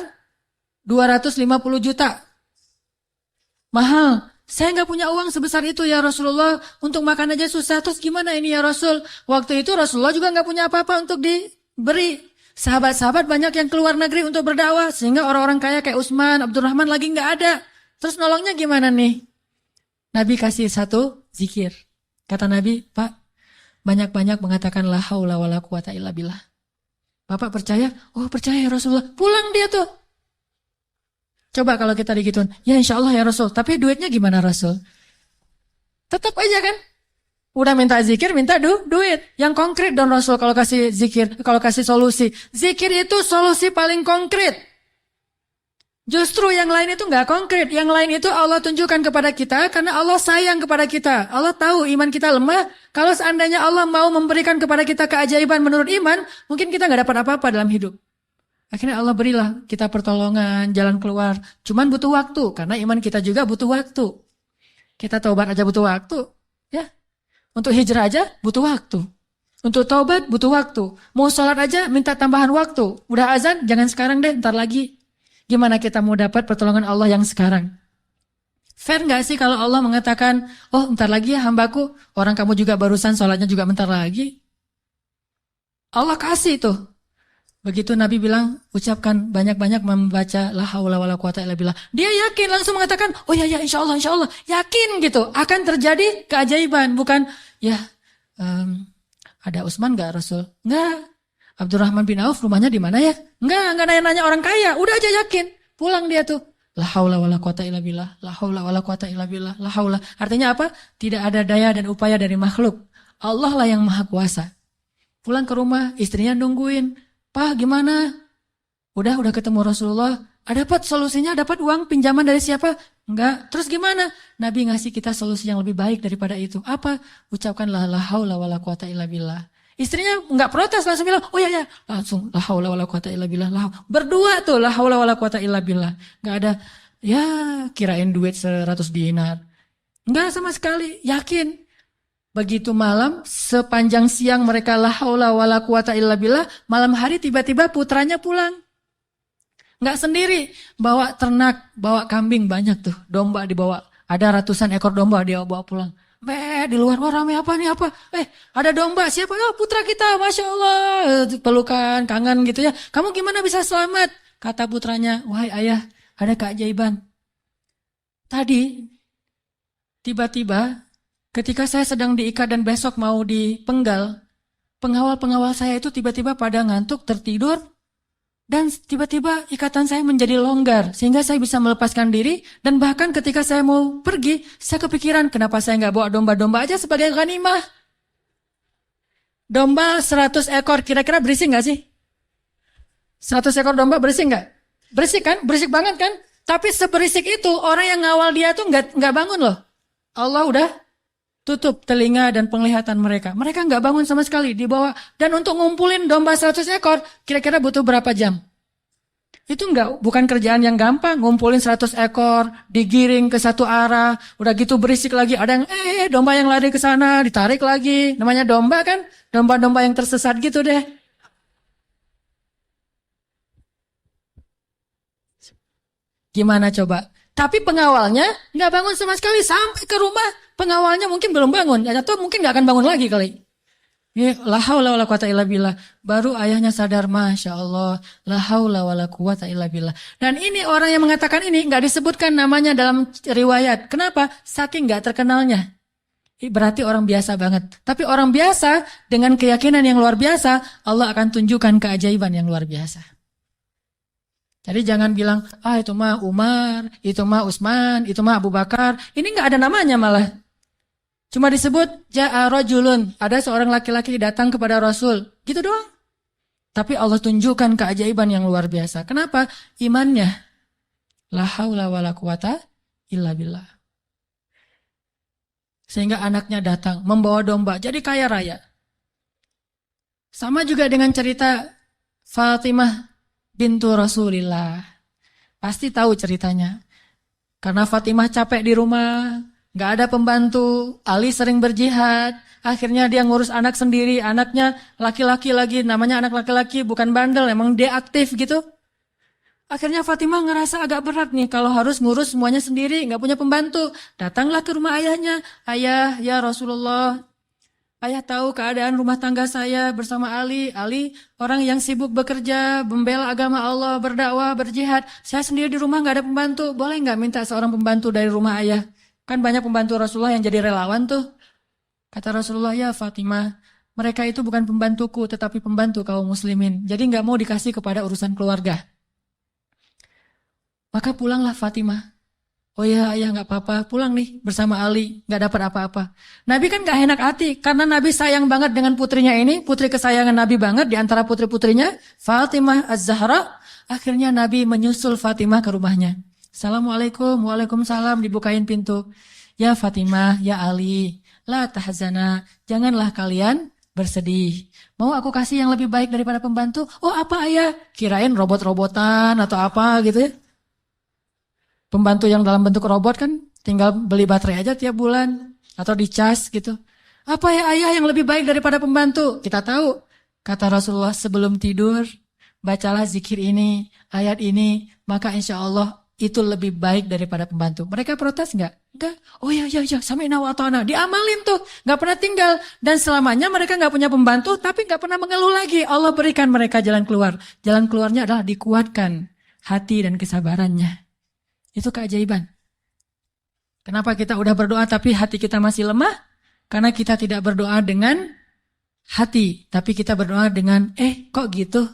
250 juta. Mahal. Saya nggak punya uang sebesar itu ya Rasulullah. Untuk makan aja susah. Terus gimana ini ya Rasul? Waktu itu Rasulullah juga nggak punya apa-apa untuk diberi. Sahabat-sahabat banyak yang keluar negeri untuk berdakwah. Sehingga orang-orang kaya kayak Utsman, Abdurrahman lagi nggak ada. Terus nolongnya gimana nih? Nabi kasih satu zikir. Kata Nabi, Pak, banyak-banyak mengatakan la haula wala quwata illa billah. Bapak percaya? Oh percaya ya Rasulullah. Pulang dia tuh. Coba kalau kita digituin, ya insya Allah ya Rasul. Tapi duitnya gimana Rasul? Tetap aja kan? Udah minta zikir, minta duit. Yang konkret dong Rasul kalau kasih zikir, kalau kasih solusi. Zikir itu solusi paling konkret. Justru yang lain itu nggak konkret. Yang lain itu Allah tunjukkan kepada kita karena Allah sayang kepada kita. Allah tahu iman kita lemah. Kalau seandainya Allah mau memberikan kepada kita keajaiban menurut iman, mungkin kita nggak dapat apa-apa dalam hidup. Akhirnya Allah berilah kita pertolongan, jalan keluar. Cuman butuh waktu, karena iman kita juga butuh waktu. Kita taubat aja butuh waktu. Ya, untuk hijrah aja butuh waktu. Untuk taubat butuh waktu. Mau sholat aja minta tambahan waktu. Udah azan, jangan sekarang deh, ntar lagi. Gimana kita mau dapat pertolongan Allah yang sekarang? Fair nggak sih kalau Allah mengatakan, oh ntar lagi ya hambaku, orang kamu juga barusan sholatnya juga bentar lagi. Allah kasih tuh. Begitu Nabi bilang, ucapkan banyak-banyak membaca la haula wala quwata illa billah. Dia yakin langsung mengatakan, oh ya insya Allah, yakin gitu. Akan terjadi keajaiban, bukan ya ada Utsman nggak Rasul? Nggak. Abdurrahman bin Auf rumahnya di mana ya? Enggak nanya-nanya orang kaya, udah aja yakin. Pulang dia tuh. La haula wala quwata illa billah, la haula wala quwata illa billah, la haula. Artinya apa? Tidak ada daya dan upaya dari makhluk. Allah lah yang maha kuasa. Pulang ke rumah, istrinya nungguin. Pak, gimana? Udah ketemu Rasulullah. Dapat solusinya, dapat uang pinjaman dari siapa? Enggak. Terus gimana? Nabi ngasih kita solusi yang lebih baik daripada itu. Apa? Ucapkanlah la haula wala quwata illa billah. Istrinya enggak protes, langsung bilang, oh ya, langsung la haula wala quwata illa billah. Berdua tuh la haula wala quwata illa billah. Enggak ada, ya kirain duit 100 dinar. Enggak sama sekali, yakin. Begitu malam, sepanjang siang mereka la haula wala quwata illa billah, malam hari tiba-tiba putranya pulang. Enggak sendiri, bawa ternak, bawa kambing banyak tuh, domba dibawa. Ada ratusan ekor domba dia bawa pulang. Di luar, wah rame apa nih apa? Ada domba, siapa? Oh putra kita, Masya Allah. Pelukan, kangen gitu ya. Kamu gimana bisa selamat? Kata putranya, wahai ayah, ada keajaiban. Tadi, tiba-tiba, ketika saya sedang diikat dan besok mau dipenggal, pengawal-pengawal saya itu tiba-tiba pada ngantuk, tertidur, dan tiba-tiba ikatan saya menjadi longgar, sehingga saya bisa melepaskan diri, dan bahkan ketika saya mau pergi, saya kepikiran, kenapa saya nggak bawa domba-domba aja sebagai ghanimah? Domba 100 ekor, kira-kira berisik nggak sih? 100 ekor domba berisik nggak? Berisik kan? Berisik banget kan? Tapi seberisik itu, orang yang ngawal dia tuh nggak bangun loh. Allah udah tutup telinga dan penglihatan mereka. Mereka nggak bangun sama sekali, dibawa. Dan untuk ngumpulin domba 100 ekor, kira-kira butuh berapa jam? Itu bukan kerjaan yang gampang. Ngumpulin 100 ekor, digiring ke satu arah, udah gitu berisik lagi. Ada yang, domba yang lari ke sana, ditarik lagi. Namanya domba kan? Domba-domba yang tersesat gitu deh. Gimana coba? Tapi pengawalnya nggak bangun sama sekali sampai ke rumah. Pengawalnya mungkin belum bangun, atau mungkin nggak akan bangun lagi kali. La haula wala quwata illa billah. Baru ayahnya sadar, Masya Allah, la haula wala quwata illa billah. Dan ini orang yang mengatakan ini nggak disebutkan namanya dalam riwayat. Kenapa? Saking nggak terkenalnya. Berarti orang biasa banget. Tapi orang biasa dengan keyakinan yang luar biasa, Allah akan tunjukkan keajaiban yang luar biasa. Jadi jangan bilang, itu mah Umar, itu mah Utsman, itu mah Abu Bakar. Ini nggak ada namanya malah. Cuma disebut ja'a rajulun, ada seorang laki-laki datang kepada Rasul, gitu doang. Tapi Allah tunjukkan keajaiban yang luar biasa. Kenapa? Imannya. La haula wala quwata illa billah. Sehingga anaknya datang membawa domba, jadi kaya raya. Sama juga dengan cerita Fatimah bintu Rasulillah. Pasti tahu ceritanya. Karena Fatimah capek di rumah, gak ada pembantu, Ali sering berjihad, akhirnya dia ngurus anak sendiri, anaknya laki-laki lagi, namanya anak laki-laki, bukan bandel, emang dia aktif gitu. Akhirnya Fatimah ngerasa agak berat nih, kalau harus ngurus semuanya sendiri, gak punya pembantu. Datanglah ke rumah ayahnya, ayah, ya Rasulullah, ayah tahu keadaan rumah tangga saya bersama Ali. Ali orang yang sibuk bekerja, membela agama Allah, berdakwah, berjihad. Saya sendiri di rumah gak ada pembantu, boleh gak minta seorang pembantu dari rumah ayah? Kan banyak pembantu Rasulullah yang jadi relawan tuh. Kata Rasulullah, ya Fatimah, mereka itu bukan pembantuku, tetapi pembantu kaum muslimin. Jadi gak mau dikasih kepada urusan keluarga. Maka pulanglah Fatimah. Oh ya ayah nggak apa-apa, pulang nih bersama Ali, nggak dapat apa-apa. Nabi kan nggak enak hati, karena Nabi sayang banget dengan putrinya ini, putri kesayangan Nabi banget di antara putri-putrinya, Fatimah Az-Zahra. Akhirnya Nabi menyusul Fatimah ke rumahnya. Assalamualaikum, waalaikumsalam, dibukain pintu. Ya Fatimah, ya Ali, la tahzana, janganlah kalian bersedih. Mau aku kasih yang lebih baik daripada pembantu? Oh apa ayah? Kirain robot-robotan atau apa gitu ya. Pembantu yang dalam bentuk robot kan tinggal beli baterai aja tiap bulan atau dicas gitu. Apa ya ayah yang lebih baik daripada pembantu? Kita tahu, kata Rasulullah sebelum tidur, bacalah zikir ini, ayat ini, maka insya Allah itu lebih baik daripada pembantu. Mereka protes nggak? Enggak. Oh ya, sami'na wa ata'na. Diamalin tuh, nggak pernah tinggal. Dan selamanya mereka nggak punya pembantu, tapi nggak pernah mengeluh lagi. Allah berikan mereka jalan keluar. Jalan keluarnya adalah dikuatkan hati dan kesabarannya. Itu keajaiban. Kenapa kita udah berdoa tapi hati kita masih lemah? Karena kita tidak berdoa dengan hati, tapi kita berdoa dengan kok gitu?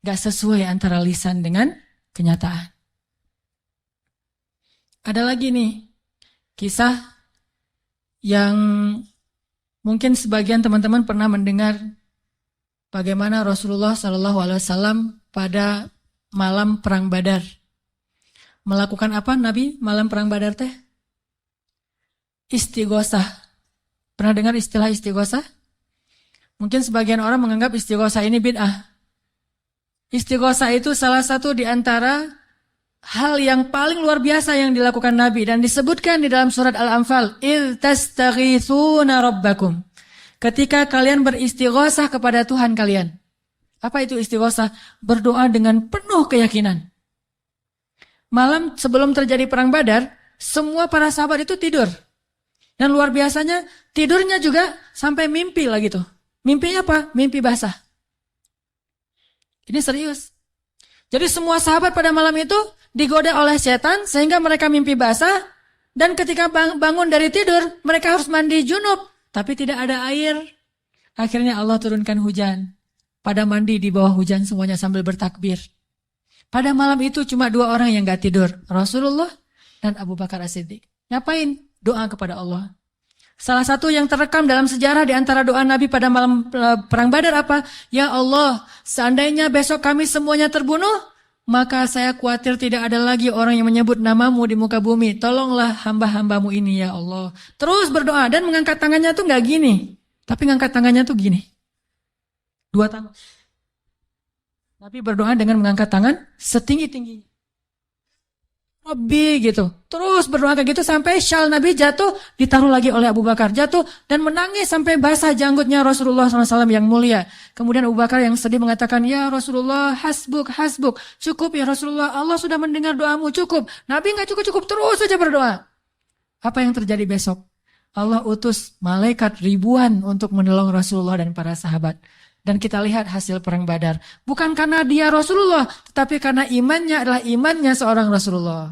Gak sesuai antara lisan dengan kenyataan. Ada lagi nih, kisah yang mungkin sebagian teman-teman pernah mendengar bagaimana Rasulullah SAW pada malam Perang Badar. Melakukan apa Nabi malam Perang Badar teh? Istighosah. Pernah dengar istilah istighosah? Mungkin sebagian orang menganggap istighosah ini bid'ah. Istighosah itu salah satu di antara hal yang paling luar biasa yang dilakukan Nabi. Dan disebutkan di dalam surat Al-Anfal. إِذْ تَسْتَغِيثُونَ رَبَّكُمْ. Ketika kalian beristighosah kepada Tuhan kalian. Apa itu istighosah? Berdoa dengan penuh keyakinan. Malam sebelum terjadi Perang Badar, semua para sahabat itu tidur. Dan luar biasanya, tidurnya juga sampai mimpi lah gitu. Mimpinya apa? Mimpi basah. Ini serius. Jadi semua sahabat pada malam itu digoda oleh setan sehingga mereka mimpi basah. Dan ketika bangun dari tidur, mereka harus mandi junub. Tapi tidak ada air. Akhirnya Allah turunkan hujan. Pada mandi di bawah hujan semuanya sambil bertakbir. Pada malam itu cuma 2 orang yang gak tidur. Rasulullah dan Abu Bakar As-Siddiq. Ngapain? Doa kepada Allah. Salah satu yang terekam dalam sejarah di antara doa Nabi pada malam Perang Badar apa? Ya Allah, seandainya besok kami semuanya terbunuh, maka saya khawatir tidak ada lagi orang yang menyebut namamu di muka bumi. Tolonglah hamba-hambamu ini ya Allah. Terus berdoa dan mengangkat tangannya tuh gak gini. Tapi ngangkat tangannya tuh gini. 2 tangan. Nabi berdoa dengan mengangkat tangan setinggi-tingginya. Rabbi gitu. Terus berdoa kayak gitu sampai syal Nabi jatuh, ditaruh lagi oleh Abu Bakar. Jatuh dan menangis sampai basah janggutnya Rasulullah SAW yang mulia. Kemudian Abu Bakar yang sedih mengatakan, ya Rasulullah hasbuk. Cukup ya Rasulullah, Allah sudah mendengar doamu, cukup. Nabi gak cukup, terus saja berdoa. Apa yang terjadi besok? Allah utus malaikat ribuan untuk menolong Rasulullah dan para sahabat. Dan kita lihat hasil Perang Badar. Bukan karena dia Rasulullah, tetapi karena imannya adalah imannya seorang Rasulullah.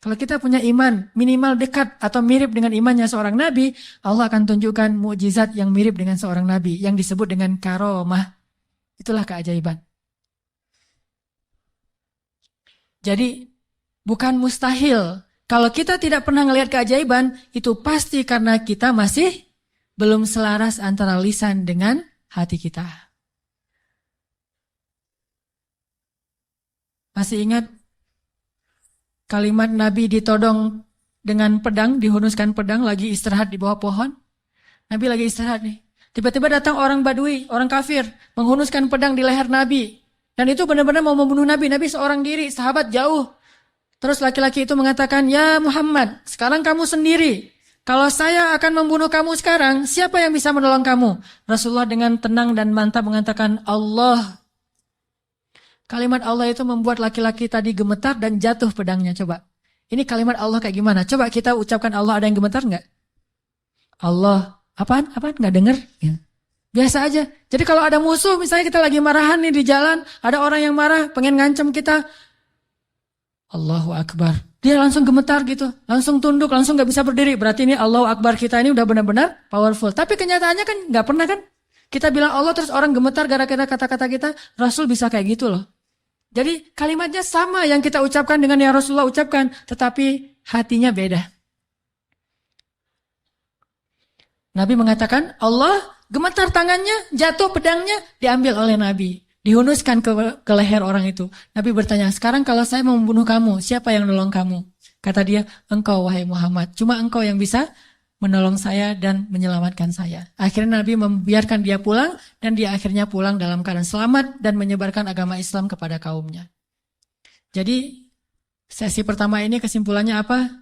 Kalau kita punya iman minimal dekat atau mirip dengan imannya seorang Nabi, Allah akan tunjukkan mukjizat yang mirip dengan seorang Nabi, yang disebut dengan karomah. Itulah keajaiban. Jadi, bukan mustahil. Kalau kita tidak pernah melihat keajaiban, itu pasti karena kita masih belum selaras antara lisan dengan hati kita. Masih ingat kalimat Nabi ditodong dengan pedang, dihunuskan pedang, lagi istirahat di bawah pohon? Nabi lagi istirahat nih. Tiba-tiba datang orang Badui, orang kafir, menghunuskan pedang di leher Nabi. Dan itu benar-benar mau membunuh Nabi. Nabi seorang diri, sahabat jauh. Terus laki-laki itu mengatakan, ya Muhammad, sekarang kamu sendiri. Kalau saya akan membunuh kamu sekarang, siapa yang bisa menolong kamu? Rasulullah dengan tenang dan mantap mengatakan, Allah. Kalimat Allah itu membuat laki-laki tadi gemetar dan jatuh pedangnya. Coba. Ini kalimat Allah kayak gimana? Coba kita ucapkan Allah, ada yang gemetar nggak? Allah. Apaan? Nggak dengar? Ya. Biasa aja. Jadi kalau ada musuh, misalnya kita lagi marahan nih di jalan, ada orang yang marah, pengen ngancam kita. Allahu Akbar. Dia langsung gemetar gitu, langsung tunduk, langsung gak bisa berdiri. Berarti ini Allahu Akbar kita ini udah benar-benar powerful. Tapi kenyataannya kan gak pernah kan. Kita bilang Allah terus orang gemetar gara-gara kata-kata kita. Rasul bisa kayak gitu loh. Jadi kalimatnya sama yang kita ucapkan dengan yang Rasulullah ucapkan, tetapi hatinya beda. Nabi mengatakan, Allah gemetar tangannya, jatuh pedangnya, diambil oleh Nabi. Dihunuskan ke leher orang itu. Nabi bertanya, sekarang kalau saya mau membunuh kamu, siapa yang nolong kamu? Kata dia, engkau wahai Muhammad. Cuma engkau yang bisa menolong saya dan menyelamatkan saya. Akhirnya Nabi membiarkan dia pulang, dan dia akhirnya pulang dalam keadaan selamat dan menyebarkan agama Islam kepada kaumnya. Jadi, sesi pertama ini kesimpulannya apa?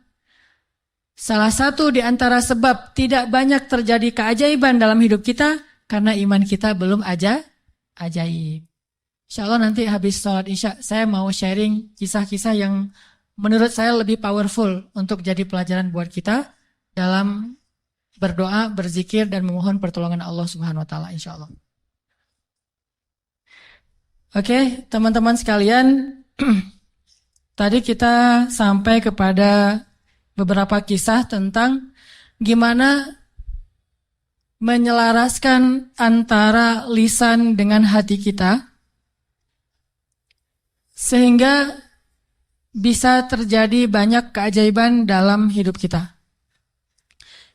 Salah satu di antara sebab tidak banyak terjadi keajaiban dalam hidup kita, karena iman kita belum ajaib. Insya Allah nanti habis sholat isya, saya mau sharing kisah-kisah yang menurut saya lebih powerful untuk jadi pelajaran buat kita dalam berdoa, berzikir, dan memohon pertolongan Allah Subhanahu wa Ta'ala, insya Allah. Oke, teman-teman sekalian, tadi kita sampai kepada beberapa kisah tentang gimana menyelaraskan antara lisan dengan hati kita, sehingga bisa terjadi banyak keajaiban dalam hidup kita.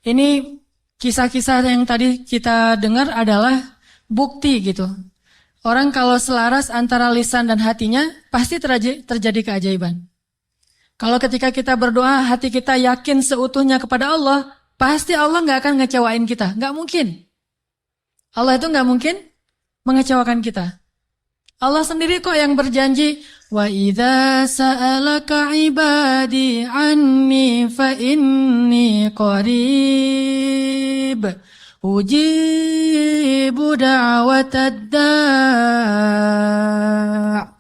Ini kisah-kisah yang tadi kita dengar adalah bukti gitu. Orang kalau selaras antara lisan dan hatinya, pasti terjadi keajaiban. Kalau ketika kita berdoa, hati kita yakin seutuhnya kepada Allah, pasti Allah nggak akan ngecewain kita. Nggak mungkin. Allah itu nggak mungkin mengecewakan kita. Allah sendiri kok yang berjanji, wa idza sa'alaka ibadi anni fa inni qarib ujibu da'watad da'.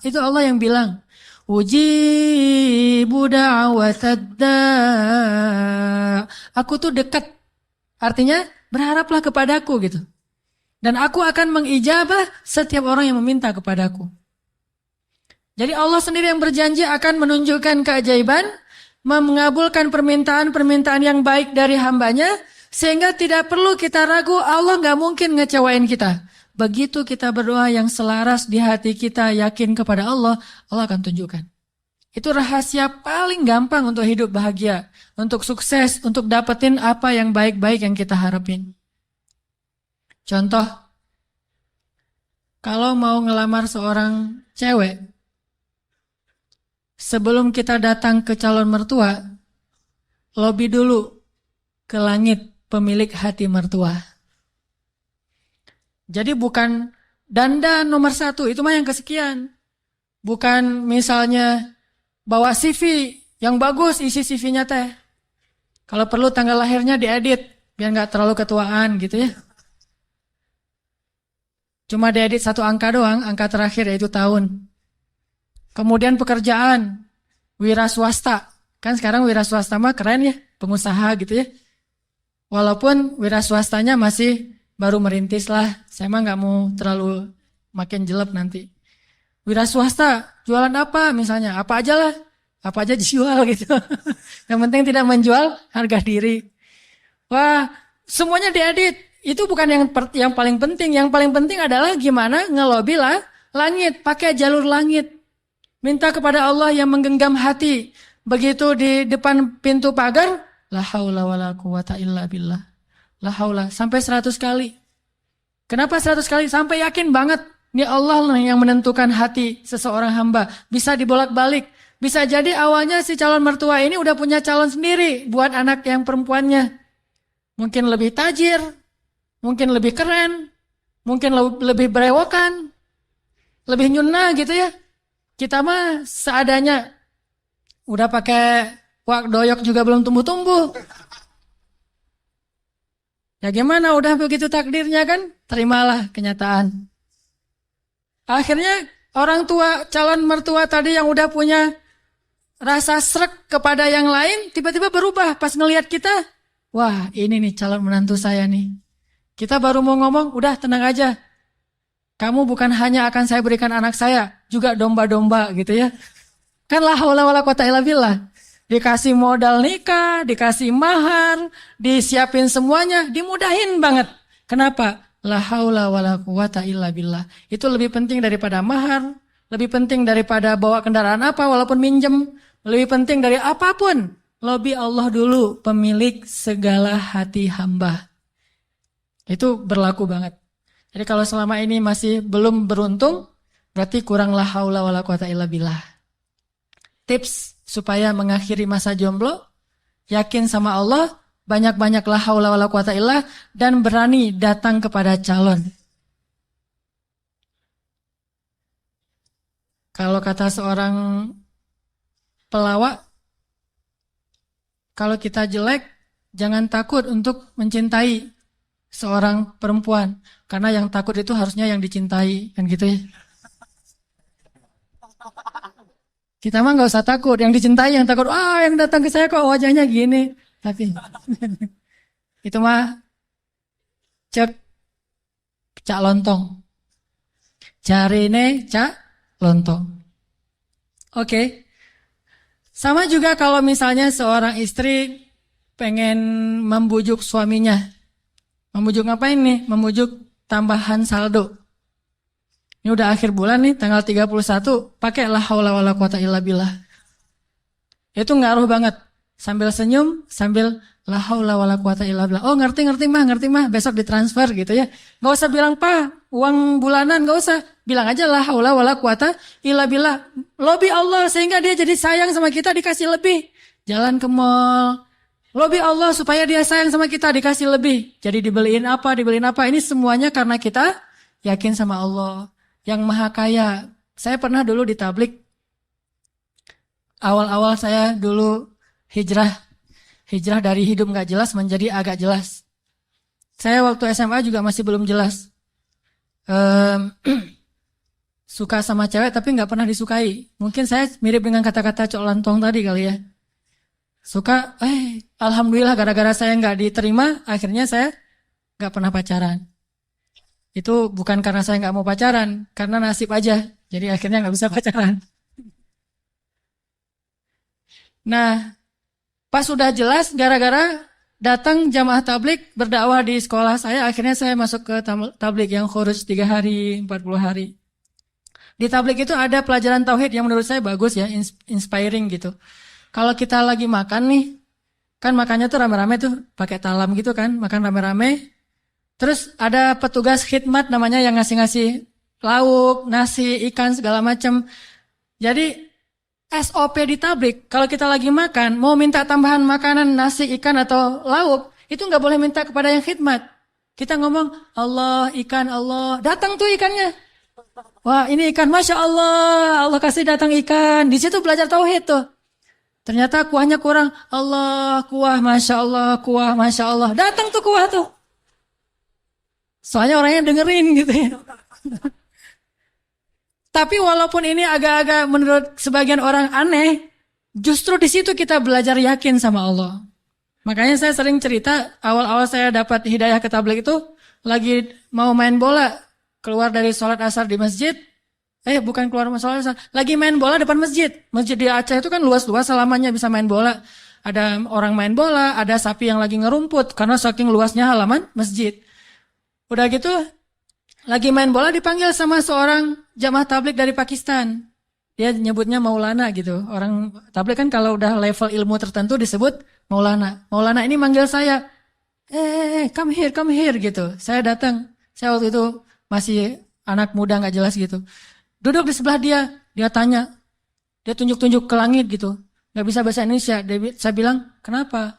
Itu Allah yang bilang, ujibu da'watad da'. Aku tuh dekat. Artinya berharaplah kepadaku gitu. Dan aku akan mengijabah setiap orang yang meminta kepadaku. Jadi Allah sendiri yang berjanji akan menunjukkan keajaiban, mengabulkan permintaan-permintaan yang baik dari hambanya, sehingga tidak perlu kita ragu, Allah nggak mungkin ngecewain kita. Begitu kita berdoa yang selaras di hati kita, yakin kepada Allah, Allah akan tunjukkan. Itu rahasia paling gampang untuk hidup bahagia, untuk sukses, untuk dapetin apa yang baik-baik yang kita harapin. Contoh, kalau mau ngelamar seorang cewek, sebelum kita datang ke calon mertua, lobi dulu ke langit pemilik hati mertua. Jadi bukan dandan nomor 1, itu mah yang kesekian. Bukan misalnya bawa CV yang bagus, isi CV-nya teh. Kalau perlu tanggal lahirnya diedit, biar nggak terlalu ketuaan gitu ya. Cuma diedit 1 angka doang, angka terakhir yaitu tahun. Kemudian pekerjaan, wira swasta. Kan sekarang wira swasta mah keren ya, pengusaha gitu ya. Walaupun wira swastanya masih baru merintis lah. Saya mah nggak mau terlalu makin jelek nanti. Wira swasta, jualan apa misalnya? Apa aja lah. Apa aja dijual gitu. Yang penting tidak menjual harga diri. Wah, semuanya diedit. Itu bukan yang paling penting. Yang paling penting adalah gimana ngelobi lah langit, pakai jalur langit. Minta kepada Allah yang menggenggam hati. Begitu di depan pintu pagar, la haula wala quwata illa billah. La haula, sampai 100 kali. Kenapa 100 kali? Sampai yakin banget. Ini Allah yang menentukan hati seseorang hamba. Bisa dibolak-balik. Bisa jadi awalnya si calon mertua ini udah punya calon sendiri buat anak yang perempuannya. Mungkin lebih tajir. Mungkin lebih keren, mungkin lebih berewokan, lebih nyuna gitu ya. Kita mah seadanya, udah pakai wak doyok juga belum tumbuh-tumbuh. Ya gimana, udah begitu takdirnya kan, terimalah kenyataan. Akhirnya orang tua, calon mertua tadi yang udah punya rasa srek kepada yang lain, tiba-tiba berubah pas ngelihat kita. Wah, ini nih calon menantu saya nih. Kita baru mau ngomong, udah tenang aja. Kamu bukan hanya akan saya berikan anak saya, juga domba-domba gitu ya. Kan la haula wala quwata illa billah. Dikasih modal nikah, dikasih mahar, disiapin semuanya, dimudahin banget. Kenapa? La haula wala quwata illa billah. Itu lebih penting daripada mahar, lebih penting daripada bawa kendaraan apa walaupun minjem, lebih penting dari apapun, lebih Allah dulu, pemilik segala hati hamba. Itu berlaku banget. Jadi kalau selama ini masih belum beruntung, berarti kuranglah haula wala quwata illa billah. Tips supaya mengakhiri masa jomblo, yakin sama Allah, banyak-banyaklah haula wala quwata illah, dan berani datang kepada calon. Kalau kata seorang pelawak, kalau kita jelek, jangan takut untuk mencintai seorang perempuan. Karena yang takut itu harusnya yang dicintai, kan gitu ya. Kita mah nggak usah takut, yang dicintai yang takut. Yang datang ke saya kok wajahnya gini. Tapi itu mah cak lontong. Jarine cak lontong. Oke. Sama juga kalau misalnya seorang istri pengen membujuk suaminya. Membujuk ngapain nih? Membujuk tambahan saldo. Ini udah akhir bulan nih, tanggal 31, pakailah haula wala quwata illa billah. Itu ngaruh banget. Sambil senyum, sambil la haula wala quwata illa billah. Oh, ngerti mah, besok ditransfer gitu ya. Gak usah bilang, "Pak, uang bulanan," gak usah. Bilang aja la haula wala quwata illa billah. Lobby Allah sehingga dia jadi sayang sama kita, dikasih lebih. Jalan ke mall. Lobby Allah supaya dia sayang sama kita, dikasih lebih. Jadi dibeliin apa. Ini semuanya karena kita yakin sama Allah yang maha kaya. Saya pernah dulu di tablik. Awal-awal saya dulu hijrah dari hidup gak jelas menjadi agak jelas. Saya waktu SMA juga masih belum jelas. Suka sama cewek tapi gak pernah disukai. Mungkin saya mirip dengan kata-kata Cok Lantong tadi kali ya. Suka, alhamdulillah gara-gara saya gak diterima, akhirnya saya gak pernah pacaran. Itu bukan karena saya gak mau pacaran, karena nasib aja. Jadi akhirnya gak bisa pacaran. Nah, pas sudah jelas gara-gara datang jamaah tablik berdakwah di sekolah saya, akhirnya saya masuk ke tablik yang khuruj 3 hari, 40 hari. Di tablik itu ada pelajaran tauhid yang menurut saya bagus ya, inspiring gitu. Kalau kita lagi makan nih, kan makannya tuh rame-rame tuh, pakai talam gitu kan, makan rame-rame. Terus ada petugas khidmat namanya yang ngasih-ngasih lauk, nasi, ikan, segala macam. Jadi SOP di tablik, kalau kita lagi makan, mau minta tambahan makanan, nasi, ikan, atau lauk, itu nggak boleh minta kepada yang khidmat. Kita ngomong, Allah, ikan, Allah. Datang tuh ikannya. Wah, ini ikan, Masya Allah. Allah kasih datang ikan. Di situ belajar tauhid tuh. Ternyata kuahnya kurang. Allah, kuah, Masya Allah, kuah, Masya Allah. Datang tuh kuah tuh. Soalnya orangnya dengerin gitu ya. Tapi walaupun ini agak-agak menurut sebagian orang aneh, justru di situ kita belajar yakin sama Allah. Makanya saya sering cerita, awal-awal saya dapat hidayah ke tabligh itu, lagi mau main bola, keluar dari sholat asar di masjid, bukan keluar sholat asar, lagi main bola depan masjid. Masjid di Aceh itu kan luas-luas, selamanya bisa main bola. Ada orang main bola, ada sapi yang lagi ngerumput, karena saking luasnya halaman masjid. Udah gitu, lagi main bola dipanggil sama seorang jamaah tabligh dari Pakistan. Dia nyebutnya Maulana gitu. Orang tabligh kan kalau udah level ilmu tertentu disebut Maulana. Maulana ini manggil saya, come here gitu. Saya datang. Saya waktu itu masih anak muda gak jelas gitu. Duduk di sebelah dia tanya. Dia tunjuk-tunjuk ke langit gitu. Gak bisa bahasa Indonesia. Saya bilang, kenapa?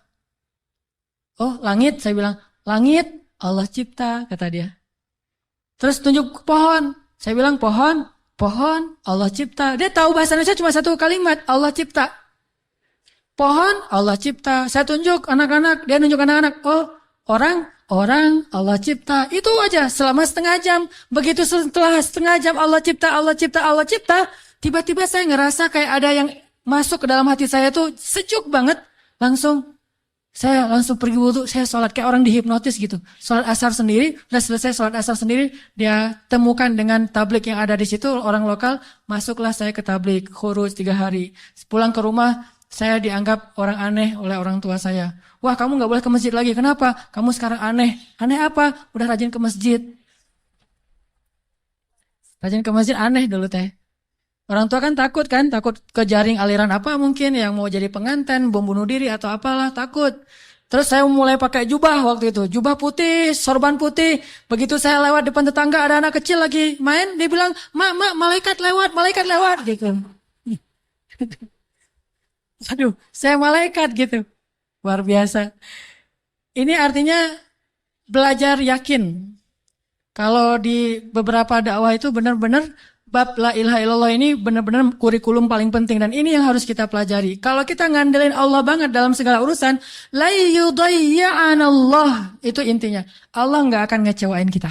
Oh, langit. Saya bilang, langit Allah cipta, kata dia. Terus tunjuk ke pohon. Saya bilang pohon Allah cipta. Dia tahu bahasa Indonesia cuma satu kalimat, Allah cipta. Pohon Allah cipta. Saya tunjuk anak-anak, dia nunjuk anak-anak. Oh, orang Allah cipta. Itu aja selama setengah jam. Begitu setelah setengah jam Allah cipta. Tiba-tiba saya ngerasa kayak ada yang masuk ke dalam hati saya tuh sejuk banget. Saya langsung pergi wudhu, saya sholat kayak orang dihipnotis gitu. Sholat asar sendiri, udah selesai sholat asar sendiri, dia temukan dengan tabligh yang ada di situ, orang lokal, masuklah saya ke tabligh, khuruj 3 hari. Pulang ke rumah, saya dianggap orang aneh oleh orang tua saya. Wah, kamu gak boleh ke masjid lagi, kenapa? Kamu sekarang aneh. Aneh apa? Udah rajin ke masjid. Rajin ke masjid aneh dulu teh. Orang tua kan, takut ke jaring aliran apa mungkin yang mau jadi pengantin, bom bunuh diri atau apalah, takut. Terus saya mulai pakai jubah waktu itu, jubah putih, sorban putih. Begitu saya lewat depan tetangga, ada anak kecil lagi main, dia bilang, mak, malaikat lewat, gitu. Aduh, saya malaikat gitu. Luar biasa. Ini artinya belajar yakin. Kalau di beberapa dakwah itu benar-benar bab la ilaha illallah ini benar-benar kurikulum paling penting dan ini yang harus kita pelajari. Kalau kita ngandelin Allah banget dalam segala urusan, la yudayya'anallah, itu intinya. Allah nggak akan ngecewain kita.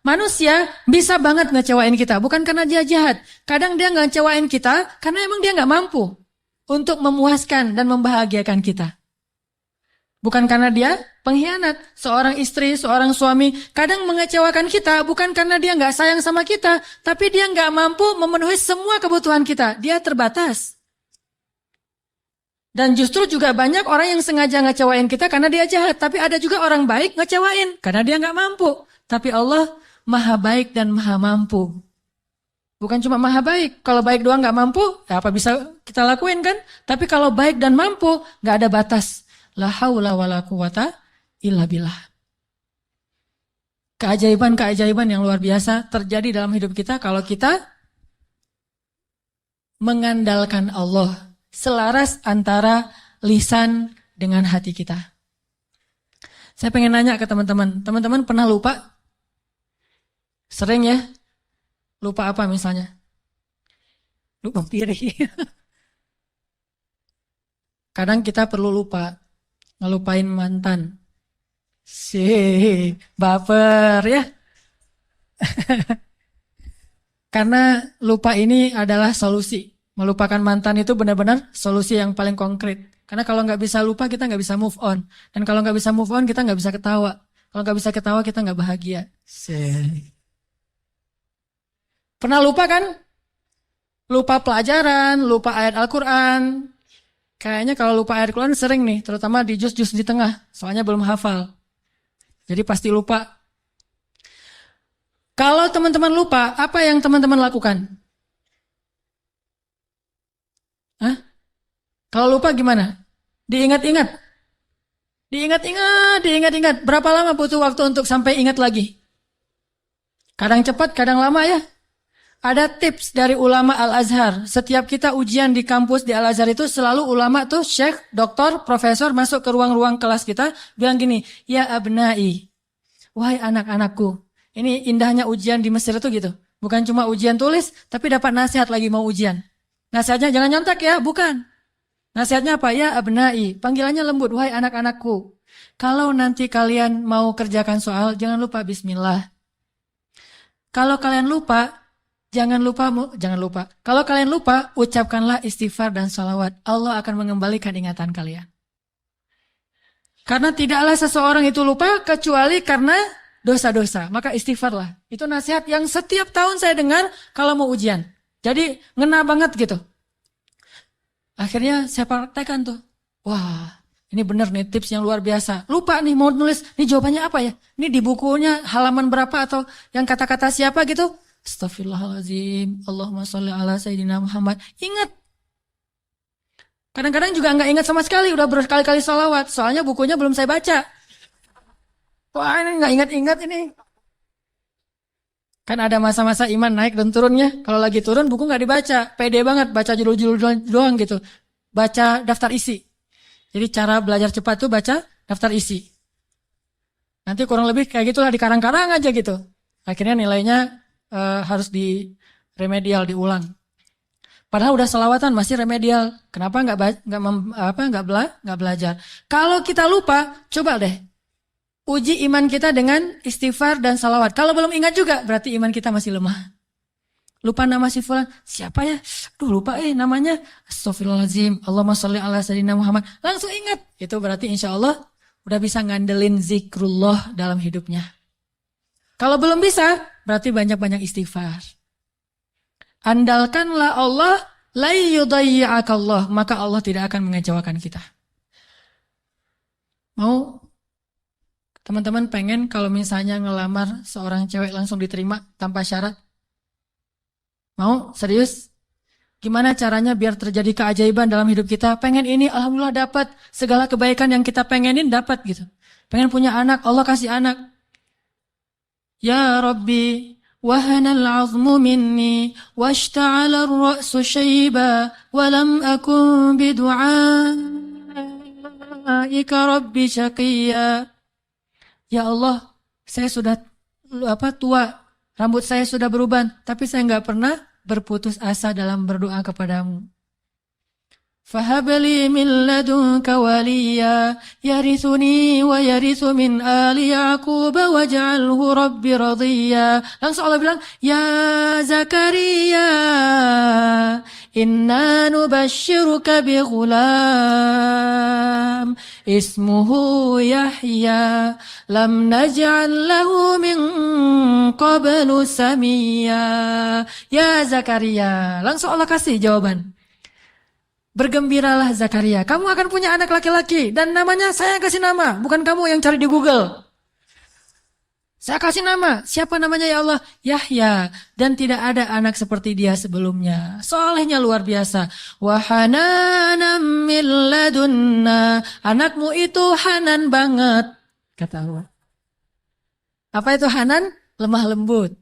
Manusia bisa banget ngecewain kita, bukan karena dia jahat. Kadang dia nggak ngecewain kita karena emang dia nggak mampu untuk memuaskan dan membahagiakan kita. Bukan karena dia pengkhianat. Seorang istri, seorang suami kadang mengecewakan kita bukan karena dia nggak sayang sama kita, tapi dia nggak mampu memenuhi semua kebutuhan kita. Dia terbatas. Dan justru juga banyak orang yang sengaja ngecewain kita karena dia jahat. Tapi ada juga orang baik ngecewain karena dia nggak mampu. Tapi Allah maha baik dan maha mampu. Bukan cuma maha baik. Kalau baik doang nggak mampu, ya apa bisa kita lakuin kan? Tapi kalau baik dan mampu, nggak ada batas. La haula wala quwata illa billah. Keajaiban-keajaiban yang luar biasa terjadi dalam hidup kita kalau kita mengandalkan Allah, selaras antara lisan dengan hati kita. Saya pengen nanya ke teman-teman. Teman-teman pernah lupa? Sering ya? Lupa apa misalnya? Lupa piring. Kadang kita perlu lupa. Ngelupain mantan. Baper ya. Karena lupa ini adalah solusi. Melupakan mantan itu benar-benar solusi yang paling konkret. Karena kalau nggak bisa lupa, kita nggak bisa move on. Dan kalau nggak bisa move on, kita nggak bisa ketawa. Kalau nggak bisa ketawa, kita nggak bahagia. Pernah lupa kan? Lupa pelajaran, lupa ayat Al-Quran. Kayaknya kalau lupa ayat Al-Quran sering nih, terutama di juz-juz di tengah. Soalnya belum hafal. Jadi pasti lupa. Kalau teman-teman lupa, apa yang teman-teman lakukan? Hah? Kalau lupa gimana? Diingat-ingat. Diingat-ingat. Berapa lama butuh waktu untuk sampai ingat lagi? Kadang cepat, kadang lama ya. Ada tips dari ulama Al-Azhar. Setiap kita ujian di kampus di Al-Azhar itu selalu ulama tuh syekh, doktor, profesor masuk ke ruang-ruang kelas kita bilang gini, ya abnai, wahai anak-anakku. Ini indahnya ujian di Mesir itu gitu. Bukan cuma ujian tulis, tapi dapat nasihat lagi mau ujian. Nasihatnya jangan nyontek ya, bukan. Nasihatnya apa? Ya abnai, panggilannya lembut, wahai anak-anakku. Kalau nanti kalian mau kerjakan soal, jangan lupa bismillah. Kalau kalian lupa, jangan lupa. Kalau kalian lupa, ucapkanlah istighfar dan salawat. Allah akan mengembalikan ingatan kalian. Karena tidaklah seseorang itu lupa kecuali karena dosa-dosa. Maka istighfarlah. Itu nasihat yang setiap tahun saya dengar kalau mau ujian. Jadi ngena banget gitu. Akhirnya saya praktekkan tuh. Wah, ini bener nih tips yang luar biasa. Lupa nih mau nulis, ini jawabannya apa ya? Ini di bukunya halaman berapa atau yang kata-kata siapa gitu? Astaghfirullahaladzim, Allahumma sholli ala Sayyidina Muhammad. Ingat. Kadang-kadang juga nggak ingat sama sekali, udah berkali-kali sholawat. Soalnya bukunya belum saya baca. Wah, ini nggak ingat-ingat ini. Kan ada masa-masa iman naik dan turunnya. Kalau lagi turun, buku nggak dibaca. Pede banget, baca judul-judul doang gitu. Baca daftar isi. Jadi cara belajar cepat tuh baca daftar isi. Nanti kurang lebih kayak gitulah, dikarang-karang aja gitu. Akhirnya nilainya harus di remedial, diulang. Padahal udah selawatan masih remedial. Kenapa nggak belajar? Kalau kita lupa, coba deh uji iman kita dengan istighfar dan salawat. Kalau belum ingat juga, berarti iman kita masih lemah. Lupa nama si fulan, siapa ya? Duh lupa namanya. Astaghfirullahaladzim, Allahumma sholli ala Sayyidina Muhammad. Langsung ingat. Itu berarti insya Allah udah bisa ngandelin zikrullah dalam hidupnya. Kalau belum bisa, berarti banyak-banyak istighfar. Andalkanlah Allah, la yudayyi'akallah, maka Allah tidak akan mengecewakan kita. Mau teman-teman pengen kalau misalnya ngelamar seorang cewek langsung diterima tanpa syarat? Mau? Serius? Gimana caranya biar terjadi keajaiban dalam hidup kita? Pengen ini, alhamdulillah dapat. Segala kebaikan yang kita pengenin dapat gitu. Pengen punya anak, Allah kasih anak. Ya Rabbi, wahanal azmu minni, washta'ala ar-ra'su syaiba, walam akun bidu'aika Rabbi syaqiyya. Ya Allah, saya sudah tua, rambut saya sudah beruban, tapi saya nggak pernah berputus asa dalam berdoa kepadamu. Fahabli min ladunka waliya yarithuni wa yarithu min ali Yaqub waj'alhu rabbi radhiya. Langsung Allah bilang, ya Zakaria, inna nubashshiruka bi ghulam ismuhu Yahya lam naj'al lahu min qablu samiyya. Ya Zakaria, langsung Allah kasih jawaban. Bergembiralah Zakaria, kamu akan punya anak laki-laki dan namanya saya kasih nama, bukan kamu yang cari di Google. Saya kasih nama, siapa namanya ya Allah? Yahya, dan tidak ada anak seperti dia sebelumnya. Solehnya luar biasa. Wa hananan min ladunna, anakmu itu hanan banget, kata Allah. Apa itu hanan? Lemah lembut.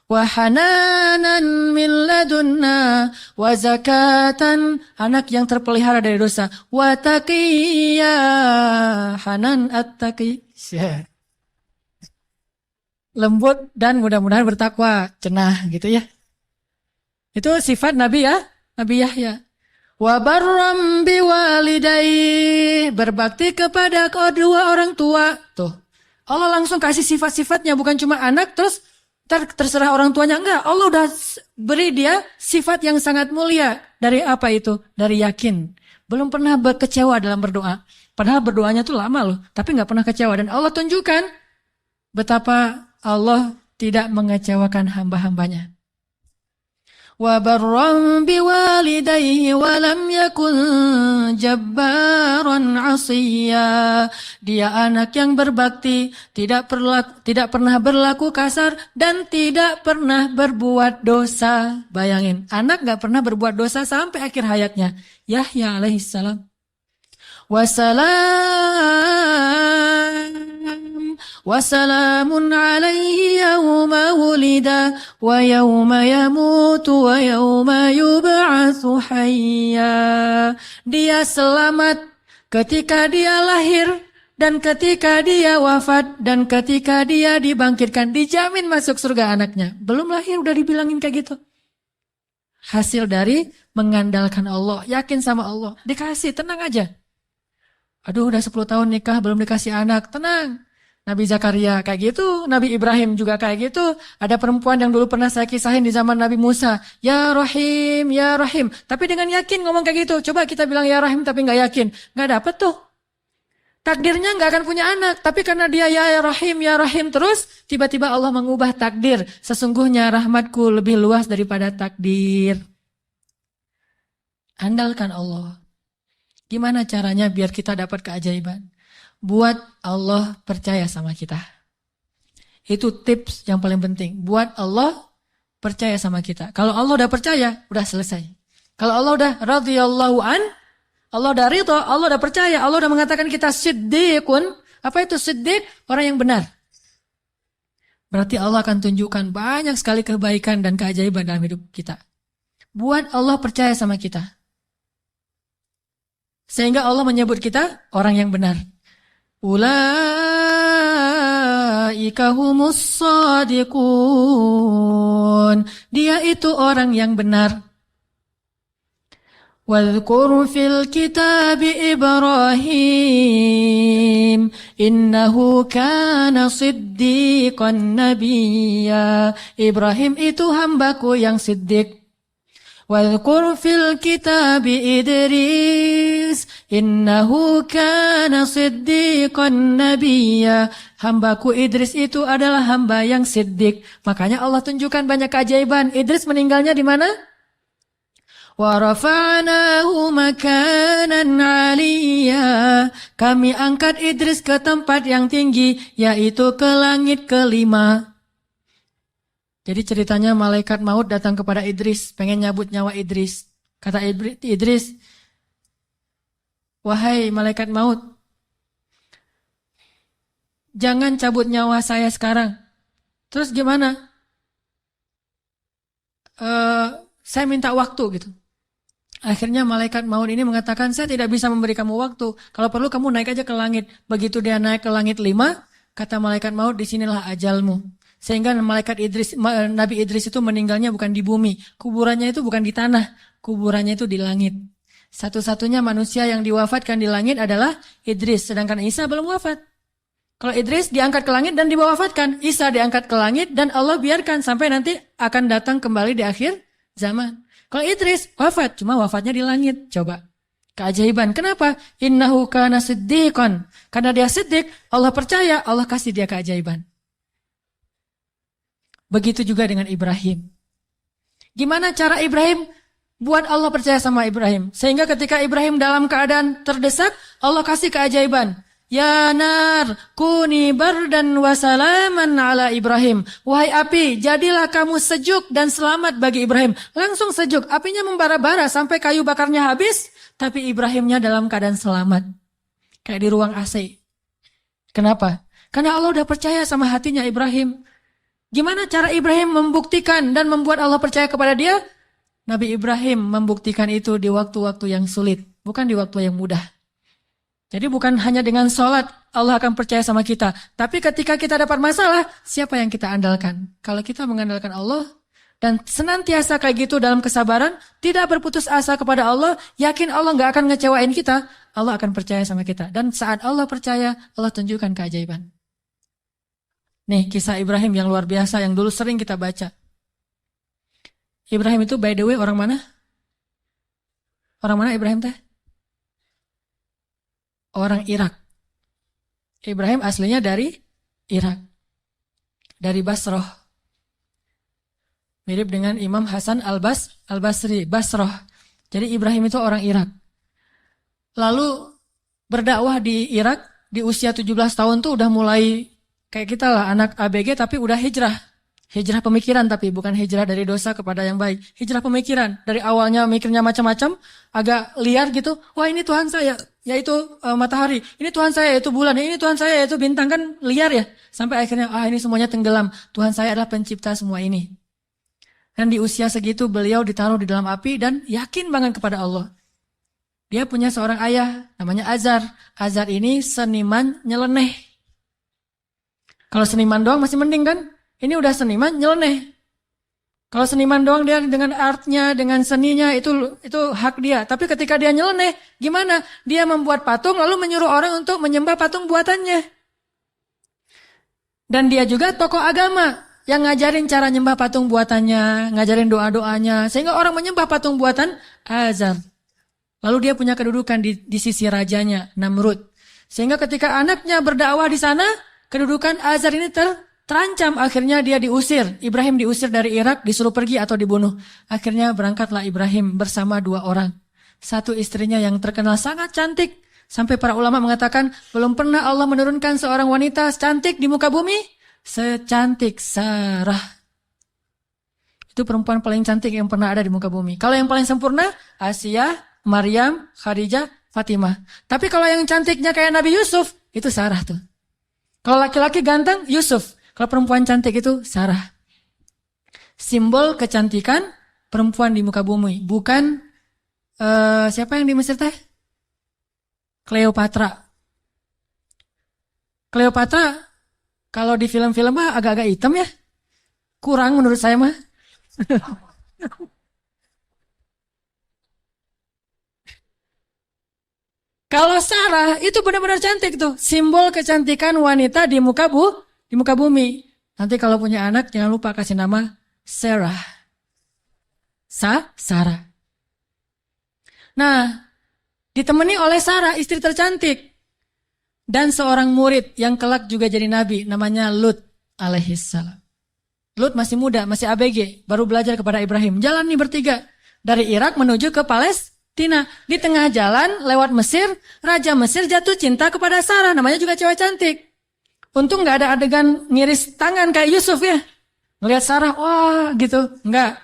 Wa hananan min ladunna wa zakatan, anak yang terpelihara dari dosa. Wa taqiyya, hanan at-taqi, lembut dan mudah-mudahan bertakwa, cenah gitu ya. Itu sifat Nabi ya, Nabi Yahya. Wa barram biwalidayhi, berbakti kepada kedua orang tua. Tuh, Allah langsung kasih sifat-sifatnya, bukan cuma anak terus terserah orang tuanya, enggak. Allah udah beri dia sifat yang sangat mulia. Dari apa itu? Dari yakin. Belum pernah kecewa dalam berdoa. Padahal berdoanya tuh lama loh, tapi enggak pernah kecewa. Dan Allah tunjukkan betapa Allah tidak mengecewakan hamba-hambanya. Wa barram biwalidayhi wa lam yakun jabbaran 'asiyya. Dia anak yang berbakti, tidak pernah berlaku kasar dan tidak pernah berbuat dosa. Bayangin, anak enggak pernah berbuat dosa sampai akhir hayatnya. Yahya alaihissalam. Wasalamun alaihi yawma wulida wa yawma yamutu wa yawma yub'atsu hayya. Dia selamat ketika dia lahir dan ketika dia wafat dan ketika dia dibangkitkan. Dijamin masuk surga anaknya. Belum lahir udah dibilangin kayak gitu. Hasil dari mengandalkan Allah, yakin sama Allah. Dikasih, tenang aja. Aduh udah 10 tahun nikah belum dikasih anak, tenang. Nabi Zakaria kayak gitu, Nabi Ibrahim juga kayak gitu. Ada perempuan yang dulu pernah saya kisahin di zaman Nabi Musa, ya Rahim, ya Rahim. Tapi dengan yakin ngomong kayak gitu. Coba kita bilang ya Rahim tapi gak yakin, gak dapet tuh. Takdirnya gak akan punya anak, tapi karena dia ya Rahim terus, tiba-tiba Allah mengubah takdir. Sesungguhnya rahmatku lebih luas daripada takdir. Andalkan Allah. Gimana caranya biar kita dapat keajaiban? Buat Allah percaya sama kita. Itu tips yang paling penting. Buat Allah percaya sama kita. Kalau Allah udah percaya, udah selesai. Kalau Allah udah radhiyallahu an, Allah udah ridha, Allah udah percaya, Allah udah mengatakan kita siddiqun. Apa itu siddiq? Orang yang benar. Berarti Allah akan tunjukkan banyak sekali kebaikan dan keajaiban dalam hidup kita. Buat Allah percaya sama kita. Sehingga Allah menyebut kita orang yang benar. Ulaika humus shadiqun. Dia itu orang yang benar. Wadhkur fil kitabi Ibrahim innahu kana siddiqan nabiyya. Ibrahim itu hambaku yang siddiq. Wadhkur fil kitabi Idris innahu kana siddiqan nabiyya. Hambaku Idris itu adalah hamba yang siddiq. Makanya Allah tunjukkan banyak keajaiban. Idris meninggalnya di mana? Wa rafa'nahu makanan 'aliyya. Kami angkat Idris ke tempat yang tinggi, yaitu ke langit kelima. Jadi ceritanya malaikat maut datang kepada Idris, pengen nyabut nyawa Idris. Kata Idris, wahai malaikat maut, jangan cabut nyawa saya sekarang. Terus gimana? Saya minta waktu gitu. Akhirnya malaikat maut ini mengatakan, saya tidak bisa memberi kamu waktu. Kalau perlu kamu naik aja ke langit. Begitu dia naik ke langit 5, kata malaikat maut, disinilah ajalmu. Sehingga Nabi Idris itu meninggalnya bukan di bumi. Kuburannya itu bukan di tanah. Kuburannya itu di langit. Satu-satunya manusia yang diwafatkan di langit adalah Idris. Sedangkan Isa belum wafat. Kalau Idris diangkat ke langit dan diwafatkan. Isa diangkat ke langit dan Allah biarkan sampai nanti akan datang kembali di akhir zaman. Kalau Idris wafat, cuma wafatnya di langit. Coba. Keajaiban. Kenapa? Innahu kana siddiqan. Karena dia siddiq, Allah percaya, Allah kasih dia keajaiban. Begitu juga dengan Ibrahim. Gimana cara Ibrahim buat Allah percaya sama Ibrahim? Sehingga ketika Ibrahim dalam keadaan terdesak, Allah kasih keajaiban. Ya nar, kuni bardan wa salaman ala Ibrahim. Wahai api, jadilah kamu sejuk dan selamat bagi Ibrahim. Langsung sejuk, apinya membara-bara sampai kayu bakarnya habis, tapi Ibrahimnya dalam keadaan selamat. Kayak di ruang AC. Kenapa? Karena Allah udah percaya sama hatinya Ibrahim. Gimana cara Ibrahim membuktikan dan membuat Allah percaya kepada dia? Nabi Ibrahim membuktikan itu di waktu-waktu yang sulit, bukan di waktu yang mudah. Jadi bukan hanya dengan sholat Allah akan percaya sama kita. Tapi ketika kita dapat masalah, siapa yang kita andalkan? Kalau kita mengandalkan Allah dan senantiasa kayak gitu dalam kesabaran, tidak berputus asa kepada Allah, yakin Allah gak akan ngecewain kita, Allah akan percaya sama kita. Dan saat Allah percaya, Allah tunjukkan keajaiban. Nih kisah Ibrahim yang luar biasa yang dulu sering kita baca. Ibrahim itu by the way orang mana? Orang mana Ibrahim teh? Orang Irak. Ibrahim aslinya dari Irak. Dari Basroh. Mirip dengan Imam Hasan al-Basri, Basroh. Jadi Ibrahim itu orang Irak. Lalu berdakwah di Irak di usia 17 tahun tuh udah mulai kayak kita lah, anak ABG tapi udah hijrah. Hijrah pemikiran tapi bukan hijrah dari dosa kepada yang baik. Hijrah pemikiran. Dari awalnya mikirnya macam-macam, agak liar gitu. Wah ini Tuhan saya, yaitu matahari. Ini Tuhan saya, yaitu bulan. Ini Tuhan saya, yaitu bintang. Kan liar ya. Sampai akhirnya, ini semuanya tenggelam. Tuhan saya adalah pencipta semua ini. Dan di usia segitu beliau ditaruh di dalam api dan yakin banget kepada Allah. Dia punya seorang ayah, namanya Azar. Azar ini seniman nyeleneh. Kalau seniman doang masih mending kan? Ini udah seniman nyeleneh. Kalau seniman doang dia dengan artnya, dengan seninya itu hak dia. Tapi ketika dia nyeleneh, gimana? Dia membuat patung lalu menyuruh orang untuk menyembah patung buatannya. Dan dia juga tokoh agama yang ngajarin cara nyembah patung buatannya, ngajarin doa-doanya. Sehingga orang menyembah patung buatan Azar. Lalu dia punya kedudukan di sisi rajanya, Namrud. Sehingga ketika anaknya berdakwah di sana, kedudukan Azar ini terancam. Akhirnya dia diusir. Ibrahim diusir dari Irak, disuruh pergi atau dibunuh. Akhirnya berangkatlah Ibrahim bersama 2 orang. Satu istrinya yang terkenal sangat cantik. Sampai para ulama mengatakan, belum pernah Allah menurunkan seorang wanita cantik di muka bumi secantik Sarah. Itu perempuan paling cantik yang pernah ada di muka bumi. Kalau yang paling sempurna, Asia, Maryam, Khadijah, Fatimah. Tapi kalau yang cantiknya kayak Nabi Yusuf, itu Sarah tuh. Kalau laki-laki ganteng, Yusuf. Kalau perempuan cantik itu Sarah. Simbol kecantikan perempuan di muka bumi. Bukan siapa yang di Mesir teh? Cleopatra. Cleopatra kalau di film-film mah agak-agak hitam ya. Kurang menurut saya mah. Kalau Sarah itu benar-benar cantik tuh, simbol kecantikan wanita di muka bumi. Nanti kalau punya anak jangan lupa kasih nama Sarah. Sarah. Nah, ditemani oleh Sarah, istri tercantik. Dan seorang murid yang kelak juga jadi nabi, namanya Lut alaihissalam. Lut masih muda, masih ABG, baru belajar kepada Ibrahim. Jalan nih bertiga, dari Irak menuju ke Palestina. Di tengah jalan, lewat Mesir, Raja Mesir jatuh cinta kepada Sarah, namanya juga cewek cantik. Untung gak ada adegan ngiris tangan kayak Yusuf ya. Ngelihat Sarah, wah gitu. Enggak.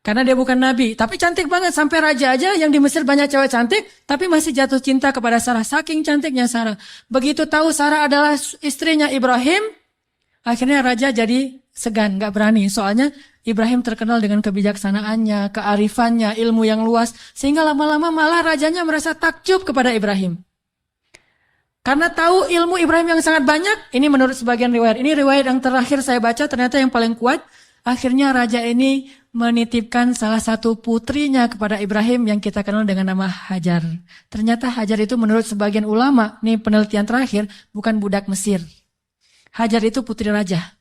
Karena dia bukan nabi. Tapi cantik banget. Sampai raja aja yang di Mesir banyak cewek cantik. Tapi masih jatuh cinta kepada Sarah. Saking cantiknya Sarah. Begitu tahu Sarah adalah istrinya Ibrahim. Akhirnya raja jadi segan. Gak berani. Soalnya Ibrahim terkenal dengan kebijaksanaannya. Kearifannya. Ilmu yang luas. Sehingga lama-lama malah rajanya merasa takjub kepada Ibrahim. Karena tahu ilmu Ibrahim yang sangat banyak. Ini menurut sebagian riwayat. Ini riwayat yang terakhir saya baca. Ternyata yang paling kuat. Akhirnya raja ini menitipkan salah satu putrinya kepada Ibrahim yang kita kenal dengan nama Hajar. Ternyata Hajar itu menurut sebagian ulama, nih penelitian terakhir, bukan budak Mesir. Hajar itu putri raja.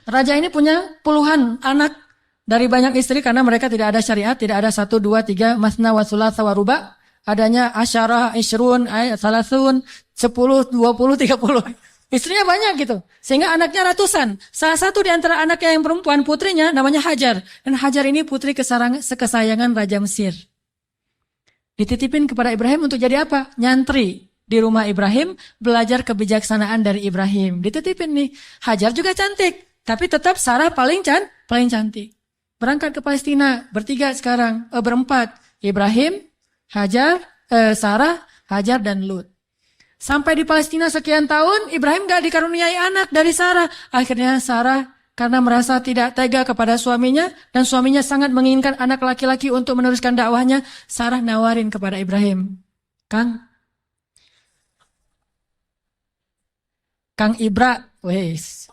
Raja ini punya puluhan anak dari banyak istri karena mereka tidak ada syariat, tidak ada 1, 2, 3, masna wa thulatsa wa ruba. Adanya asyarah, isyrun, salasun, 10, 20, 30. Istrinya banyak gitu. Sehingga anaknya ratusan. Salah satu di antara anaknya yang perempuan, putrinya namanya Hajar. Dan Hajar ini putri kesayangan Raja Mesir. Dititipin kepada Ibrahim untuk jadi apa? Nyantri di rumah Ibrahim, belajar kebijaksanaan dari Ibrahim. Dititipin nih. Hajar juga cantik. Tapi tetap Sarah paling cantik. Berangkat ke Palestina. Bertiga sekarang. Berempat. Ibrahim, Hajar, Sarah, Hajar, dan Lut. Sampai di Palestina sekian tahun, Ibrahim gak dikaruniai anak dari Sarah. Akhirnya Sarah karena merasa tidak tega kepada suaminya, dan suaminya sangat menginginkan anak laki-laki untuk meneruskan dakwahnya, Sarah nawarin kepada Ibrahim, Kang Ibra, wes,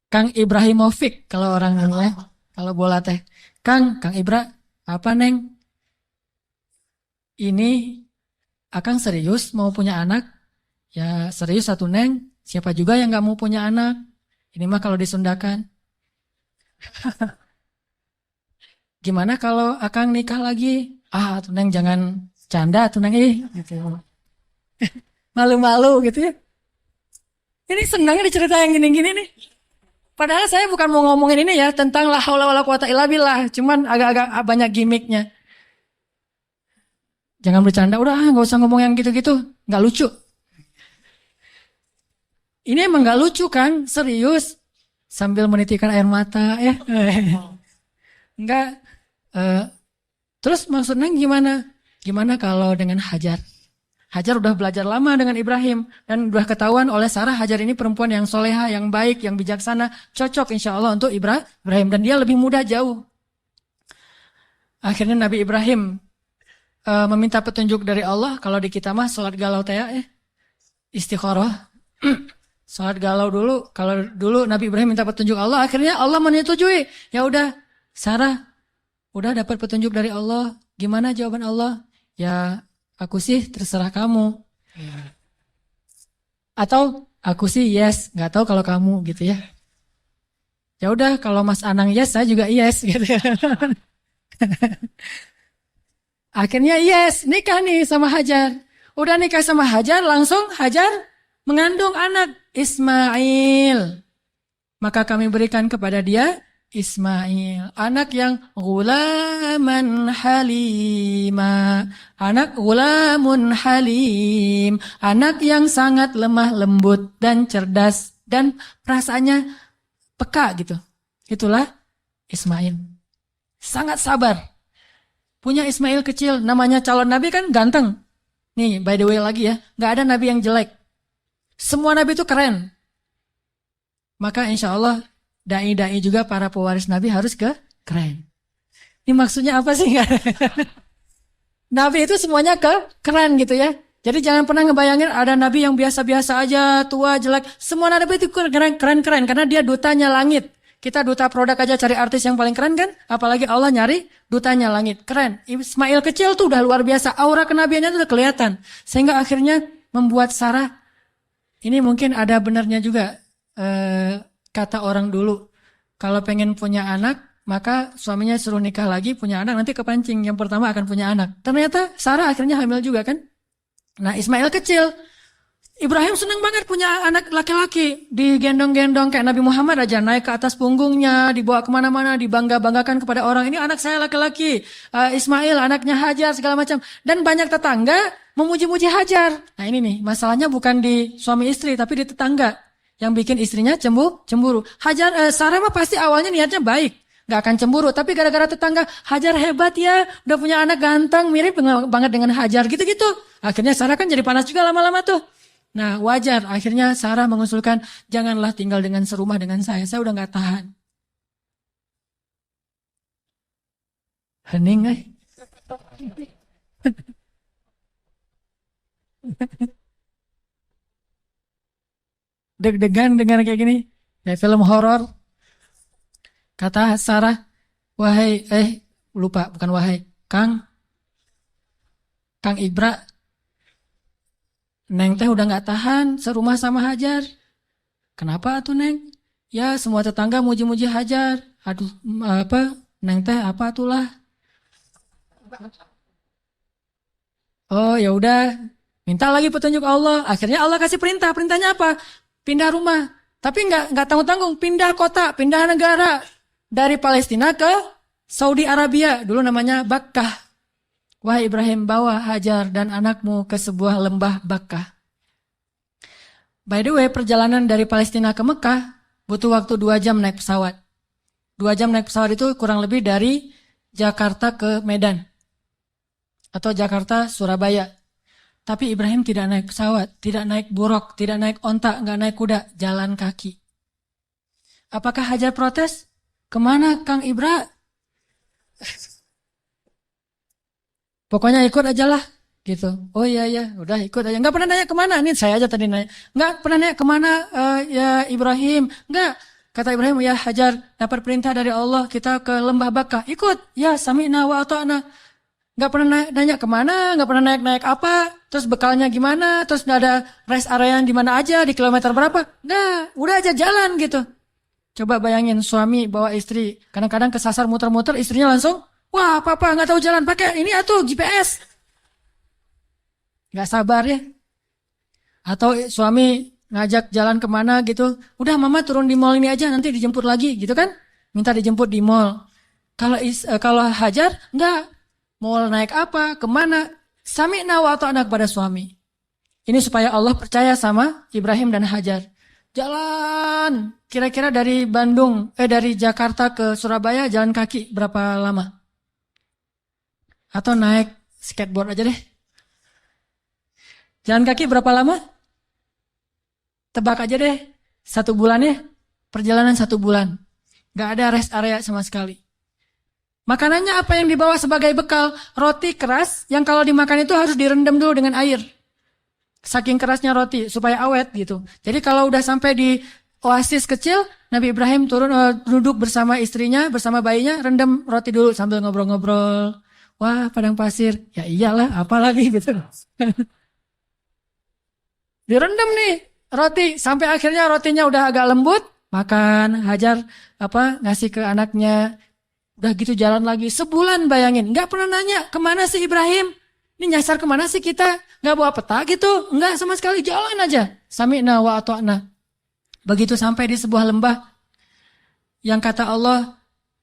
Kang Ibrahimovic kalau orang ya, kalau bola teh, Kang Ibra, apa neng? Ini Akang serius mau punya anak? Ya serius satu neng. Siapa juga yang gak mau punya anak? Ini mah kalau disundakan. Gimana kalau Akang nikah lagi? Tuh neng jangan canda tuh neng. Gitu. Malu-malu gitu ya. Ini senangnya dicerita yang gini-gini nih. Padahal saya bukan mau ngomongin ini ya. Tentang la haula wala quwata illa billah. Cuman agak-agak banyak gimmicknya. Jangan bercanda, udah gak usah ngomong yang gitu-gitu. Gak lucu. Ini emang gak lucu kan? Serius. Sambil menitikkan air mata ya. Enggak. Terus maksudnya gimana? Gimana kalau dengan Hajar? Hajar udah belajar lama dengan Ibrahim. Dan udah ketahuan oleh Sarah, Hajar ini perempuan yang soleha, yang baik, yang bijaksana. Cocok insya Allah untuk Ibrahim. Dan dia lebih muda jauh. Akhirnya Nabi Ibrahim meminta petunjuk dari Allah. Kalau di kita mah sholat galau teh istikharah. Sholat galau dulu. Kalau dulu Nabi Ibrahim minta petunjuk Allah, akhirnya Allah menyetujui. Ya udah, Sarah udah dapat petunjuk dari Allah. Gimana jawaban Allah? Ya aku sih terserah kamu. Atau aku sih yes, nggak tahu kalau kamu gitu ya. Ya udah, kalau Mas Anang yes, saya juga yes gitu ya. Akhirnya yes, nikah nih sama Hajar. Udah nikah sama Hajar, langsung Hajar mengandung anak Ismail. Maka kami berikan kepada dia Ismail. Anak yang gulaman halima. Anak gulamun halim. Anak yang sangat lemah lembut dan cerdas. Dan perasaannya peka gitu. Itulah Ismail. Sangat sabar. Punya Ismail kecil, namanya calon nabi kan ganteng. Nih, by the way lagi ya, gak ada nabi yang jelek. Semua nabi itu keren. Maka insya Allah, da'i-da'i juga para pewaris nabi harus keren. Ini maksudnya apa sih? Nabi itu semuanya keren gitu ya. Jadi jangan pernah ngebayangin ada nabi yang biasa-biasa aja, tua, jelek. Semua nabi itu keren-keren, karena dia dutanya langit. Kita duta produk aja cari artis yang paling keren kan? Apalagi Allah nyari dutanya langit. Keren. Ismail kecil tuh udah luar biasa. Aura kenabiannya tuh udah kelihatan. Sehingga akhirnya membuat Sarah. Ini mungkin ada benarnya juga. Kata orang dulu. Kalau pengen punya anak, maka suaminya suruh nikah lagi, punya anak. Nanti kepancing yang pertama akan punya anak. Ternyata Sarah akhirnya hamil juga kan? Nah Ismail kecil. Ibrahim senang banget punya anak laki-laki. Digendong-gendong kayak Nabi Muhammad aja. Naik ke atas punggungnya. Dibawa kemana-mana. Dibangga-banggakan kepada orang. Ini anak saya laki-laki. Ismail anaknya Hajar segala macam. Dan banyak tetangga memuji-muji Hajar. Nah ini nih. Masalahnya bukan di suami istri. Tapi di tetangga. yang bikin istrinya cemburu. Sarah mah pasti awalnya niatnya baik, nggak akan cemburu. Tapi gara-gara tetangga, Hajar hebat ya, udah punya anak ganteng, mirip banget dengan Hajar gitu-gitu. Akhirnya Sarah kan jadi panas juga lama-lama tuh. Nah wajar, akhirnya Sarah mengusulkan, janganlah tinggal dengan serumah dengan saya udah nggak tahan. Hening deg-degan dengan kayak gini. Kayak film horor. Kata Sarah, wahai, lupa, bukan wahai, Kang Ibra, Neng teh udah nggak tahan serumah sama Hajar. Kenapa tuh Neng? Ya semua tetangga muji-muji Hajar. Aduh, apa? Neng teh apa itulah? Oh ya udah, minta lagi petunjuk Allah. Akhirnya Allah kasih perintah. Perintahnya apa? Pindah rumah. Tapi nggak tanggung-tanggung. Pindah kota, pindah negara dari Palestina ke Saudi Arabia. Dulu namanya Bakkah. Wahai Ibrahim, bawa Hajar dan anakmu ke sebuah lembah Bakkah. By the way, perjalanan dari Palestina ke Mekah butuh waktu 2 jam naik pesawat. 2 jam naik pesawat itu kurang lebih dari Jakarta ke Medan. Atau Jakarta, Surabaya. Tapi Ibrahim tidak naik pesawat, tidak naik buruk, tidak naik onta, nggak naik kuda, jalan kaki. Apakah Hajar protes? Kemana Kang Ibra? Pokoknya ikut aja lah, gitu. Oh iya, udah ikut aja. Nggak pernah nanya kemana, nih saya aja tadi nanya. Nggak pernah nanya kemana ya Ibrahim. Nggak, kata Ibrahim, ya Hajar dapat perintah dari Allah, kita ke lembah Bakkah. Ikut, ya sami'na wa ata'na. Nggak pernah nanya kemana, nggak pernah naik apa, terus bekalnya gimana, terus ada rest area di mana aja, di kilometer berapa. Nah, udah aja jalan gitu. Coba bayangin suami bawa istri, kadang-kadang kesasar muter-muter, istrinya langsung, wah papa nggak tahu jalan, pakai ini atuh GPS. Nggak sabar ya. Atau suami ngajak jalan kemana gitu, udah mama turun di mall ini aja, nanti dijemput lagi gitu kan, minta dijemput di mall. Kalau Hajar, enggak. Mau naik apa, kemana, sami'na wa ata'na kepada suami. Ini supaya Allah percaya sama Ibrahim dan Hajar. Jalan, kira-kira dari dari Jakarta ke Surabaya jalan kaki berapa lama? Atau naik skateboard aja deh. Jalan kaki berapa lama? Tebak aja deh, 1 bulan ya. Perjalanan 1 bulan. Gak ada rest area sama sekali. Makanannya apa yang dibawa sebagai bekal? Roti keras yang kalau dimakan itu harus direndam dulu dengan air. Saking kerasnya roti supaya awet gitu. Jadi kalau udah sampai di oasis kecil, Nabi Ibrahim turun duduk bersama istrinya, bersama bayinya, rendam roti dulu sambil ngobrol-ngobrol. Wah, padang pasir. Ya iyalah, apalagi gitu. Direndam nih roti sampai akhirnya rotinya udah agak lembut, makan. Hajar ngasih ke anaknya. Udah gitu jalan lagi, sebulan bayangin. Nggak pernah nanya, kemana sih Ibrahim? Ini nyasar kemana sih kita? Nggak bawa peta gitu? Nggak sama sekali, jalan aja. Sami'na wa ata'na. Begitu sampai di sebuah lembah, yang kata Allah,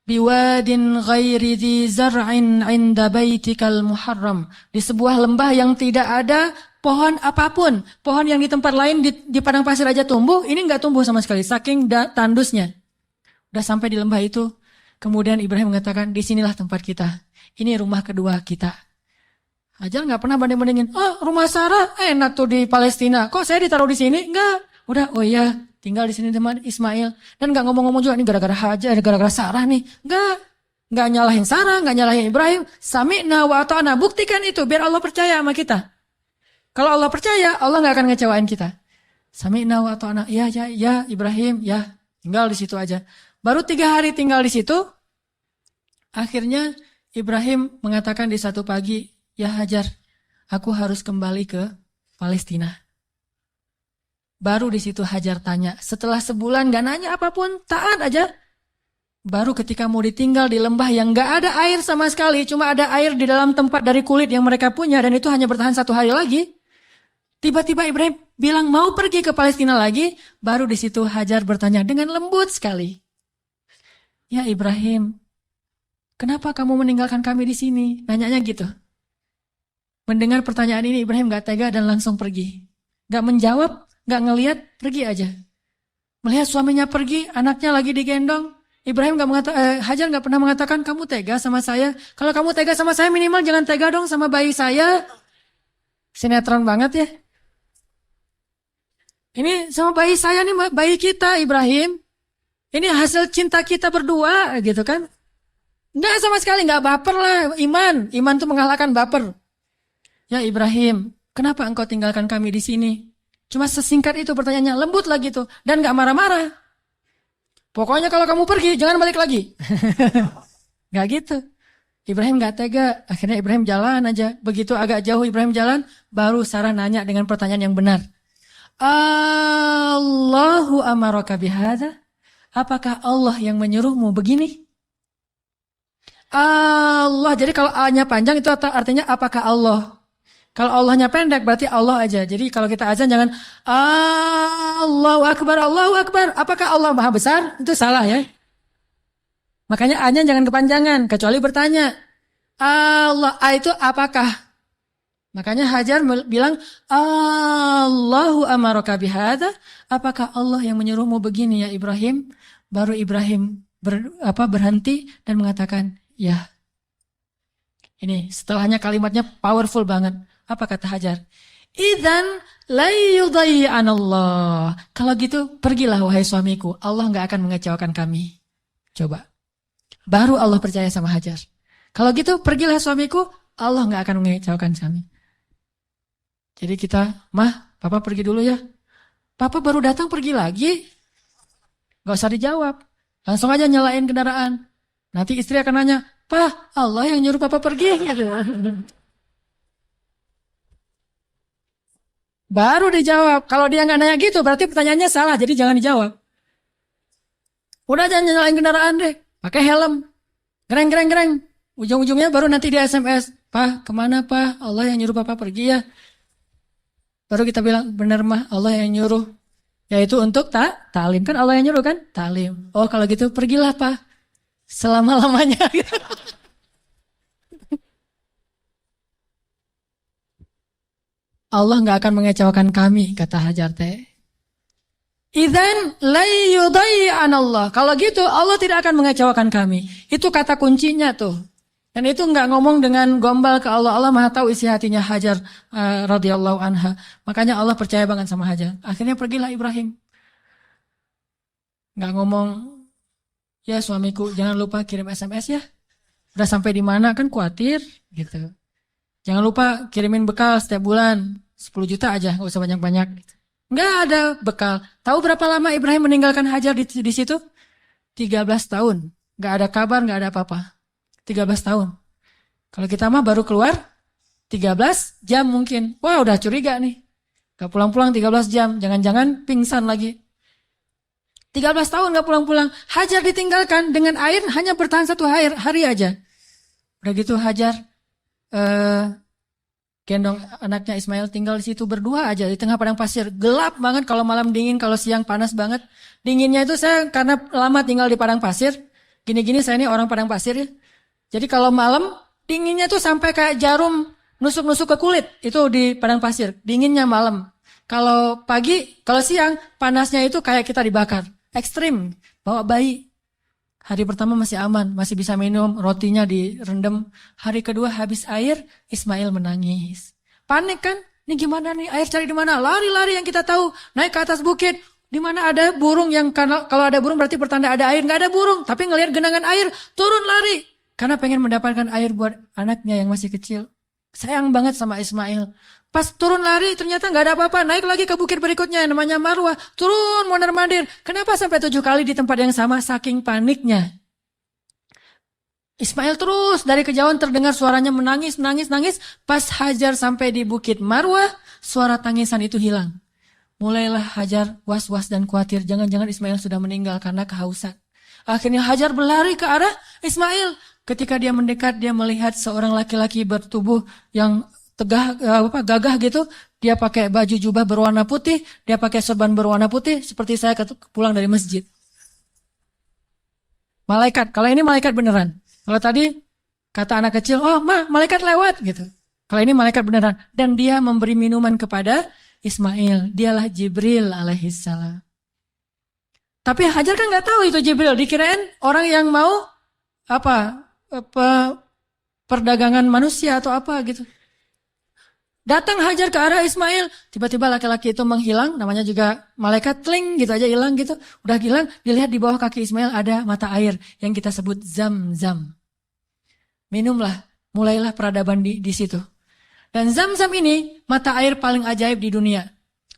biwadin ghairi dhi zar'in 'inda baitikal muharram. Di sebuah lembah yang tidak ada pohon apapun. Pohon yang di tempat lain di padang pasir aja tumbuh, ini nggak tumbuh sama sekali, saking tandusnya. Udah sampai di lembah itu, kemudian Ibrahim mengatakan, disinilah tempat kita. Ini rumah kedua kita. Hajar nggak pernah banding-bandingin. Oh, rumah Sarah enak tuh di Palestina. Kok saya ditaruh di sini? Enggak. Udah, oh iya, tinggal di sini teman Ismail. Dan nggak ngomong-ngomong juga, ini gara-gara Hajar, gara-gara Sarah nih. Nggak nyalahin Sarah, nggak nyalahin Ibrahim. Sami'na wa ata'na. Buktikan itu, biar Allah percaya sama kita. Kalau Allah percaya, Allah nggak akan ngecewain kita. Sami'na wa ata'na. Ya Ibrahim, ya. Tinggal di situ aja. Baru 3 hari tinggal di situ, akhirnya Ibrahim mengatakan di satu pagi, ya Hajar, aku harus kembali ke Palestina. Baru di situ Hajar tanya, setelah sebulan gak nanya apapun, taat aja. Baru ketika mau ditinggal di lembah yang gak ada air sama sekali, cuma ada air di dalam tempat dari kulit yang mereka punya, dan itu hanya bertahan 1 hari lagi. Tiba-tiba Ibrahim bilang mau pergi ke Palestina lagi, baru di situ Hajar bertanya dengan lembut sekali. Ya Ibrahim, kenapa kamu meninggalkan kami di sini? Nanyanya gitu. Mendengar pertanyaan ini Ibrahim gak tega dan langsung pergi. Gak menjawab, gak ngeliat, pergi aja. Melihat suaminya pergi, anaknya lagi digendong. Ibrahim Hajar nggak pernah mengatakan kamu tega sama saya. Kalau kamu tega sama saya minimal jangan tega dong sama bayi saya. Sinetron banget ya. Ini sama bayi saya nih, bayi kita Ibrahim. Ini hasil cinta kita berdua gitu kan. Enggak sama sekali, enggak baper lah. Iman tuh mengalahkan baper. Ya Ibrahim, kenapa engkau tinggalkan kami di sini? Cuma sesingkat itu pertanyaannya, lembut lagi tuh. Dan enggak marah-marah. Pokoknya kalau kamu pergi, jangan balik lagi. Enggak gitu. Ibrahim enggak tega. Akhirnya Ibrahim jalan aja. Begitu agak jauh Ibrahim jalan, baru Sarah nanya dengan pertanyaan yang benar. Allahu amaraka bihadza? Apakah Allah yang menyuruhmu begini? Allah. Jadi kalau A-nya panjang itu artinya apakah Allah? Kalau Allahnya pendek berarti Allah aja. Jadi kalau kita azan jangan Allahu Akbar, Allahu Akbar. Apakah Allah Maha Besar? Itu salah ya. Makanya A-nya jangan kepanjangan. Kecuali bertanya. Allah. A itu apakah? Makanya Hajar bilang, Allahu amaraka bihadza? Apakah Allah yang menyuruhmu begini ya Ibrahim? Baru Ibrahim berhenti dan mengatakan, ya. Ini setelahnya kalimatnya powerful banget. Apa kata Hajar? Idzan la yudayyi'an Allah. Kalau gitu pergilah wahai suamiku. Allah nggak akan mengecewakan kami. Coba. Baru Allah percaya sama Hajar. Kalau gitu pergilah suamiku. Allah nggak akan mengecewakan kami. Jadi kita, Mah, Papa pergi dulu ya. Papa baru datang pergi lagi. Gak usah dijawab. Langsung aja nyalain kendaraan. Nanti istri akan nanya, Pak, Allah yang nyuruh Papa pergi. Baru dijawab. Kalau dia nggak nanya gitu, berarti pertanyaannya salah. Jadi jangan dijawab. Udah jangan nyalain kendaraan deh. Pakai helm. Gereng. Ujung-ujungnya baru nanti dia SMS. Pak, kemana Pak? Allah yang nyuruh Papa pergi ya. Baru kita bilang, benar Mah, Allah yang nyuruh. Yaitu untuk ta'lim. Kan Allah yang nyuruh kan? Ta'lim. Oh kalau gitu pergilah Pak. Selama-lamanya. Allah nggak akan mengecewakan kami, kata Hajar teh. Idzan la yudayyi'an Allah. Kalau gitu Allah tidak akan mengecewakan kami. Itu kata kuncinya tuh. Dan itu nggak ngomong dengan gombal ke Allah. Allah Maha tahu isi hatinya Hajar radhiyallahu anha. Makanya Allah percaya banget sama Hajar. Akhirnya pergilah Ibrahim. Nggak ngomong, ya suamiku jangan lupa kirim SMS ya. Udah sampai di mana kan khawatir gitu. Jangan lupa kirimin bekal setiap bulan 10 juta aja, nggak usah banyak-banyak. Nggak ada bekal. Tahu berapa lama Ibrahim meninggalkan Hajar di situ? 13 tahun. Nggak ada kabar, nggak ada apa-apa. 13 tahun. Kalau kita mah baru keluar 13 jam mungkin. Wah udah curiga nih. Gak pulang-pulang 13 jam. Jangan-jangan pingsan lagi. 13 tahun gak pulang-pulang. Hajar ditinggalkan dengan air hanya bertahan 1 hari aja. Udah gitu Hajar gendong anaknya Ismail tinggal di situ berdua aja di tengah padang pasir. Gelap banget kalau malam dingin, kalau siang panas banget. Dinginnya itu saya karena lama tinggal di padang pasir. Gini-gini saya ini orang padang pasir ya. Jadi kalau malam dinginnya tuh sampai kayak jarum nusuk-nusuk ke kulit. Itu di padang pasir. Dinginnya malam. Kalau pagi, kalau siang panasnya itu kayak kita dibakar. Ekstrim. Bawa bayi. Hari pertama masih aman. Masih bisa minum. Rotinya direndam. Hari kedua habis air. Ismail menangis. Panik kan? Ini gimana nih? Air cari di mana? Lari-lari yang kita tahu. Naik ke atas bukit. Di mana ada burung yang kalau ada burung berarti pertanda ada air. Nggak ada burung. Tapi ngelihat genangan air. Turun lari. Karena pengen mendapatkan air buat anaknya yang masih kecil. Sayang banget sama Ismail. Pas turun lari ternyata nggak ada apa-apa. Naik lagi ke bukit berikutnya namanya Marwah. Turun mondar-mandir. Kenapa sampai 7 kali di tempat yang sama? Saking paniknya. Ismail terus dari kejauhan terdengar suaranya menangis. Pas Hajar sampai di bukit Marwah, suara tangisan itu hilang. Mulailah Hajar was-was dan khawatir. Jangan-jangan Ismail sudah meninggal karena kehausan. Akhirnya Hajar berlari ke arah Ismail. Ketika dia mendekat, dia melihat seorang laki-laki bertubuh yang gagah gitu. Dia pakai baju jubah berwarna putih, dia pakai sorban berwarna putih, seperti saya pulang dari masjid. Malaikat, kalau ini malaikat beneran. Kalau tadi kata anak kecil, oh ma, malaikat lewat gitu. Kalau ini malaikat beneran. Dan dia memberi minuman kepada Ismail. Dialah Jibril alaihissalam. Tapi Hajar kan nggak tahu itu Jibril. Dikirain orang yang mau perdagangan manusia atau apa gitu. Datang Hajar ke arah Ismail. Tiba-tiba laki-laki itu menghilang. Namanya juga malaikat, tling gitu aja hilang gitu. Udah hilang, dilihat di bawah kaki Ismail ada mata air yang kita sebut Zam-Zam. Minumlah, mulailah peradaban di situ. Dan Zam-Zam ini mata air paling ajaib di dunia.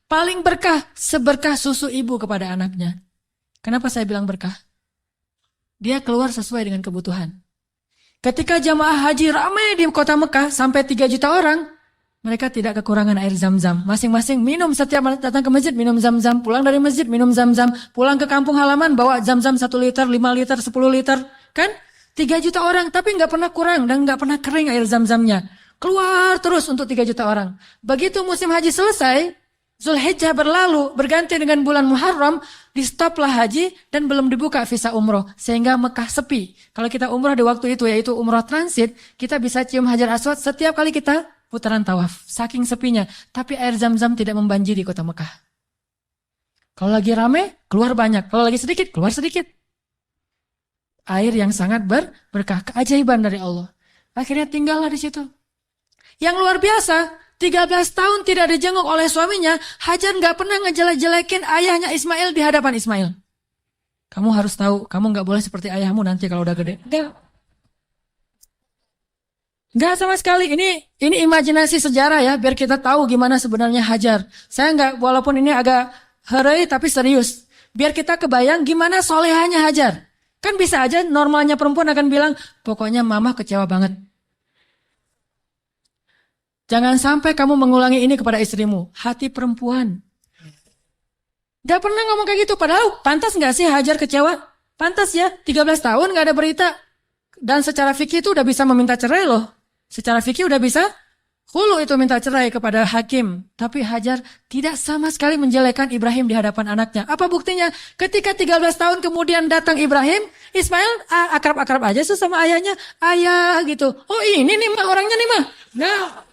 Paling berkah, seberkah susu ibu kepada anaknya. Kenapa saya bilang berkah? Dia keluar sesuai dengan kebutuhan. Ketika jamaah haji ramai di kota Mekah sampai 3 juta orang, mereka tidak kekurangan air Zam-Zam. Masing-masing minum setiap datang ke masjid, minum Zam-Zam. Pulang dari masjid, minum Zam-Zam. Pulang ke kampung halaman, bawa Zam-Zam 1 liter, 5 liter, 10 liter. Kan? 3 juta orang, tapi nggak pernah kurang dan nggak pernah kering air Zam-Zamnya. Keluar terus untuk 3 juta orang. Begitu musim haji selesai, Zulhijjah berlalu, berganti dengan bulan Muharram, di stoplah haji dan belum dibuka visa umroh. Sehingga Mekah sepi. Kalau kita umroh di waktu itu, yaitu umroh transit, kita bisa cium Hajar Aswad setiap kali kita putaran tawaf. Saking sepinya. Tapi air Zam-Zam tidak membanjiri kota Mekah. Kalau lagi rame, keluar banyak. Kalau lagi sedikit, keluar sedikit. Air yang sangat berkah. Keajaiban dari Allah. Akhirnya tinggallah di situ. Yang luar biasa, 13 tahun tidak dijenguk oleh suaminya, Hajar nggak pernah ngejelek-jelekin ayahnya Ismail di hadapan Ismail. Kamu harus tahu, kamu nggak boleh seperti ayahmu nanti kalau udah gede. Nggak sama sekali. Ini imajinasi sejarah ya, biar kita tahu gimana sebenarnya Hajar. Saya nggak, walaupun ini agak herai tapi serius. Biar kita kebayang gimana solehanya Hajar. Kan bisa aja normalnya perempuan akan bilang, pokoknya mama kecewa banget. Jangan sampai kamu mengulangi ini kepada istrimu. Hati perempuan. Gak pernah ngomong kayak gitu. Padahal pantas gak sih Hajar kecewa? Pantas ya. 13 tahun gak ada berita. Dan secara fikih itu udah bisa meminta cerai loh. Secara fikih udah bisa hulu itu minta cerai kepada hakim. Tapi Hajar tidak sama sekali menjelekkan Ibrahim di hadapan anaknya. Apa buktinya? Ketika 13 tahun kemudian datang Ibrahim, Ismail akrab-akrab aja sama ayahnya. Ayah gitu. Oh ini nih mah orangnya nih mah. Nah.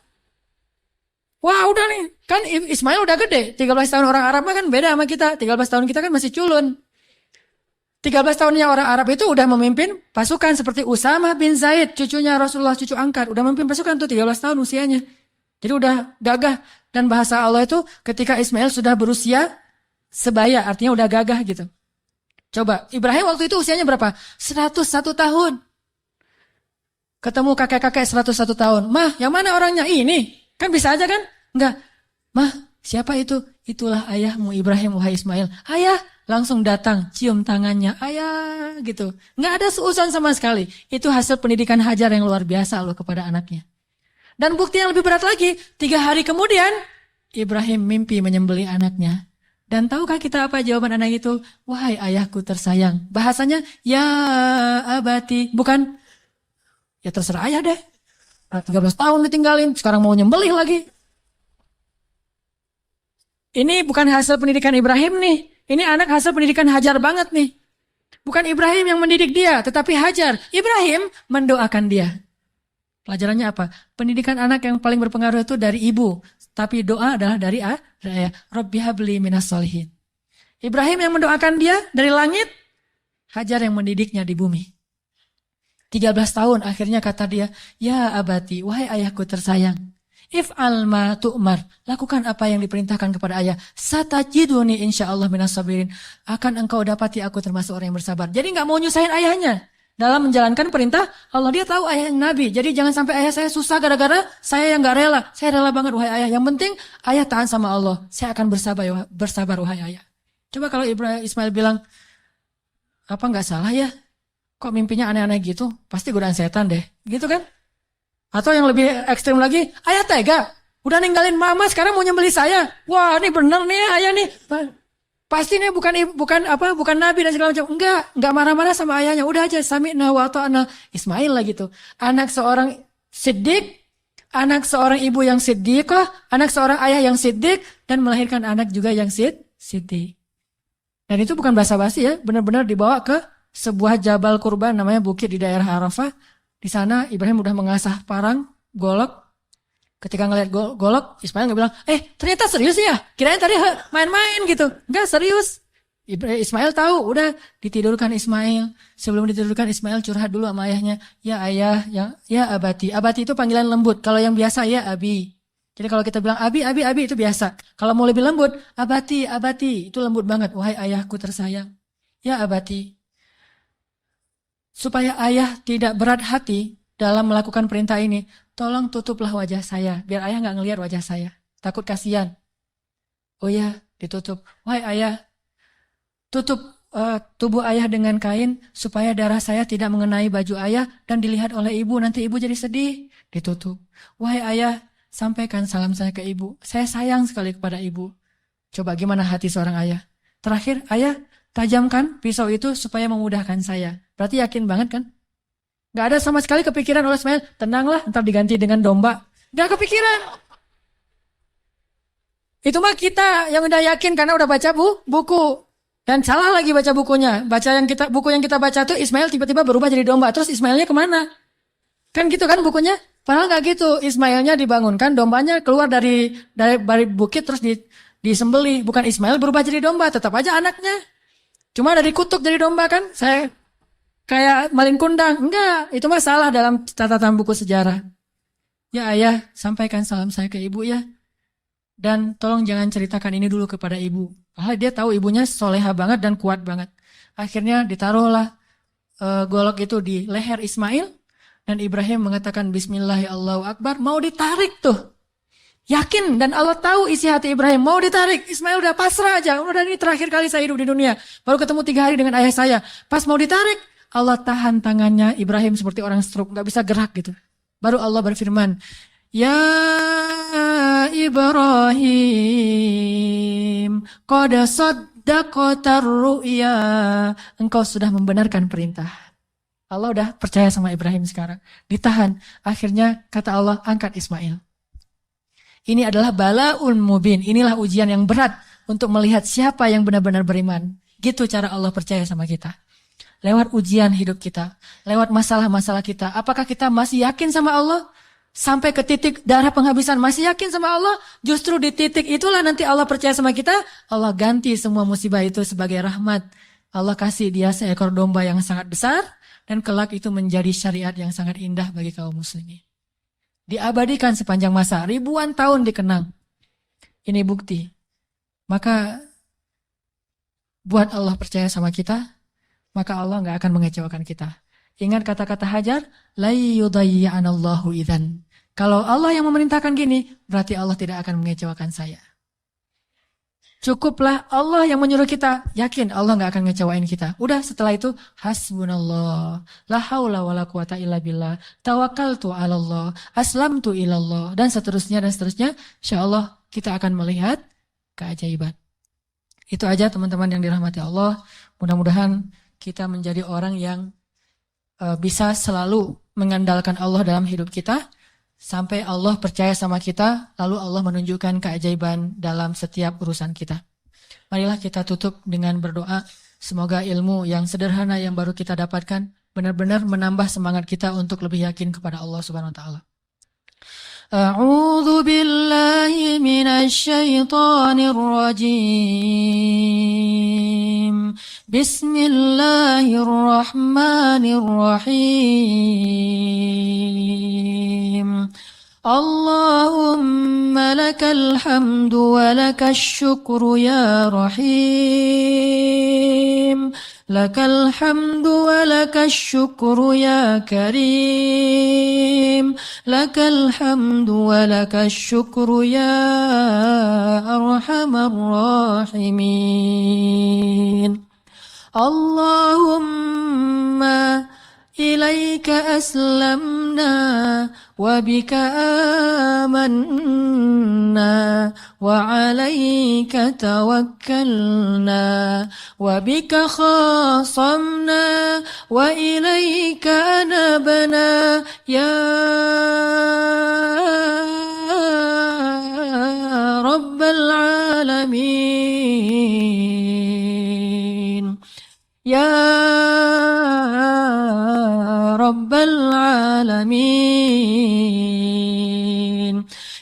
Wah udah nih, kan Ismail udah gede, 13 tahun orang Arab kan beda sama kita, 13 tahun kita kan masih culun. 13 tahunnya orang Arab itu udah memimpin pasukan seperti Usamah bin Zaid, cucunya Rasulullah, cucu angkat, udah memimpin pasukan tuh 13 tahun usianya. Jadi udah gagah, dan bahasa Allah itu ketika Ismail sudah berusia sebaya, artinya udah gagah gitu. Coba, Ibrahim waktu itu usianya berapa? 101 tahun. Ketemu kakek-kakek 101 tahun, mah yang mana orangnya? Ini, kan bisa aja kan? Enggak, mah siapa itu? Itulah ayahmu Ibrahim, wahai Ismail. Ayah, langsung datang, cium tangannya, ayah gitu. Enggak ada seuson sama sekali. Itu hasil pendidikan Hajar yang luar biasa loh kepada anaknya. Dan bukti yang lebih berat lagi, 3 hari kemudian, Ibrahim mimpi menyembelih anaknya. Dan tahukah kita apa jawaban anak itu? Wahai ayahku tersayang. Bahasanya, ya abati. Bukan, ya terserah ayah deh. 13 tahun ditinggalin, sekarang mau nyembelih lagi. Ini bukan hasil pendidikan Ibrahim nih. Ini anak hasil pendidikan Hajar banget nih. Bukan Ibrahim yang mendidik dia, tetapi Hajar. Ibrahim mendoakan dia. Pelajarannya apa? Pendidikan anak yang paling berpengaruh itu dari ibu. Tapi doa adalah dari ayah. Rabbi habli minas solihin. Ibrahim yang mendoakan dia dari langit. Hajar yang mendidiknya di bumi. 13 tahun akhirnya kata dia, ya abati, wahai ayahku tersayang. If'al ma tu'mar, lakukan apa yang diperintahkan kepada ayah. Satajiduni insyaallah minas sabirin. Akan engkau dapati aku termasuk orang yang bersabar. Jadi gak mau nyusahin ayahnya dalam menjalankan perintah Allah. Dia tahu ayah yang nabi. Jadi jangan sampai ayah saya susah gara-gara saya yang gak rela. Saya rela banget wahai ayah. Yang penting ayah tahan sama Allah. Saya akan bersabar wahai ayah. Coba kalau Ismail bilang, apa gak salah ya? Kok mimpinya aneh-aneh gitu? Pasti godaan setan deh. Gitu kan? Atau yang lebih ekstrim lagi, ayah tega. Udah ninggalin mama, sekarang mau nyembelih saya. Wah, ini bener nih ayah nih. Pasti nih bukan nabi dan segala macam. Enggak marah-marah sama ayahnya. Udah aja sami'na wa ata'na. Ismail lah gitu. Anak seorang siddiq, anak seorang ibu yang siddiqah, anak seorang ayah yang siddiq, dan melahirkan anak juga yang siddiq. Dan itu bukan basa-basi ya, benar-benar dibawa ke sebuah jabal kurban namanya bukit di daerah Arafah. Di sana Ibrahim udah mengasah parang, golok. Ketika ngelihat golok, Ismail nggak bilang, ternyata serius ya? Kirain tadi main-main gitu. Enggak, serius. Ismail tahu, udah ditidurkan Ismail. Sebelum ditidurkan Ismail curhat dulu sama ayahnya. Ya ayah, ya abati. Abati itu panggilan lembut. Kalau yang biasa ya abi. Jadi kalau kita bilang abi itu biasa. Kalau mau lebih lembut, abati, itu lembut banget. Wahai ayahku tersayang. Ya abati. Supaya ayah tidak berat hati dalam melakukan perintah ini, tolong tutuplah wajah saya, biar ayah nggak ngelihat wajah saya. Takut kasihan. Oh ya, ditutup. Wahai ayah, tutup tubuh ayah dengan kain supaya darah saya tidak mengenai baju ayah dan dilihat oleh ibu. Nanti ibu jadi sedih. Ditutup. Wahai ayah, sampaikan salam saya ke ibu. Saya sayang sekali kepada ibu. Coba gimana hati seorang ayah? Terakhir, ayah, tajamkan pisau itu supaya memudahkan saya. Berarti yakin banget kan? Gak ada sama sekali kepikiran oleh Ismail, tenanglah, ntar diganti dengan domba. Gak kepikiran. Itu mah kita yang udah yakin karena udah baca buku. Dan salah lagi baca bukunya. Buku yang kita baca tuh Ismail tiba-tiba berubah jadi domba. Terus Ismailnya kemana? Kan gitu kan bukunya? Padahal gak gitu. Ismailnya dibangunkan, dombanya keluar dari bukit terus disembelih. Bukan Ismail berubah jadi domba, tetap aja anaknya. Cuma dari kutuk jadi domba kan? Saya kayak malin kundang. Enggak, itu mah salah dalam catatan buku sejarah. Ya ayah, sampaikan salam saya ke ibu ya. Dan tolong jangan ceritakan ini dulu kepada ibu. Padahal dia tahu ibunya soleha banget dan kuat banget. Akhirnya ditaruhlah golok itu di leher Ismail. Dan Ibrahim mengatakan Bismillah ya Allahu Akbar. Mau ditarik tuh. Yakin dan Allah tahu isi hati Ibrahim. Mau ditarik. Ismail udah pasrah aja. Udah ini terakhir kali saya hidup di dunia. Baru ketemu 3 hari dengan ayah saya. Pas mau ditarik. Allah tahan tangannya Ibrahim seperti orang stroke. Gak bisa gerak gitu. Baru Allah berfirman. Ya Ibrahim, qad saddaqatar ru'ya. Engkau sudah membenarkan perintah. Allah udah percaya sama Ibrahim sekarang. Ditahan. Akhirnya kata Allah, angkat Ismail. Ini adalah bala'un mubin. Inilah ujian yang berat untuk melihat siapa yang benar-benar beriman. Gitu cara Allah percaya sama kita. Lewat ujian hidup kita. Lewat masalah-masalah kita. Apakah kita masih yakin sama Allah? Sampai ke titik darah penghabisan masih yakin sama Allah, justru di titik itulah nanti Allah percaya sama kita, Allah ganti semua musibah itu sebagai rahmat. Allah kasih dia seekor domba yang sangat besar, dan kelak itu menjadi syariat yang sangat indah bagi kaum muslimin. Diabadikan sepanjang masa, ribuan tahun dikenang. Ini bukti. Maka buat Allah percaya sama kita, maka Allah gak akan mengecewakan kita. Ingat kata-kata Hajar, la yudayyi'anallahu idzan. Kalau Allah yang memerintahkan gini, berarti Allah tidak akan mengecewakan saya. Cukuplah Allah yang menyuruh kita, yakin Allah gak akan ngecewain kita. Udah setelah itu, hasbunallah, la haula wala quwata illa billah, tawakkaltu 'alallah, aslamtu ilallah, dan seterusnya. Insyaallah kita akan melihat keajaiban. Itu aja teman-teman yang dirahmati Allah. Mudah-mudahan kita menjadi orang yang bisa selalu mengandalkan Allah dalam hidup kita sampai Allah percaya sama kita, lalu Allah menunjukkan keajaiban dalam setiap urusan kita. Marilah kita tutup dengan berdoa, semoga ilmu yang sederhana yang baru kita dapatkan benar-benar menambah semangat kita untuk lebih yakin kepada Allah Subhanahu wa taala. A'udzu billahi minasy syaithanir rajim. Bismillahirrahmanirrahim. Allahumma lakal hamdu wa lakal syukru ya rahim. Lakal hamdu wa lakal syukru ya karim. Lakal hamdu wa lakal syukru ya arhamar rahimin. Allahumma ilaika aslamna wa bika amanna wa alaika tawakkalna wa bika khasamna wa ilaika anabna ya rabbal alamin. Ya Rabbal Alamin.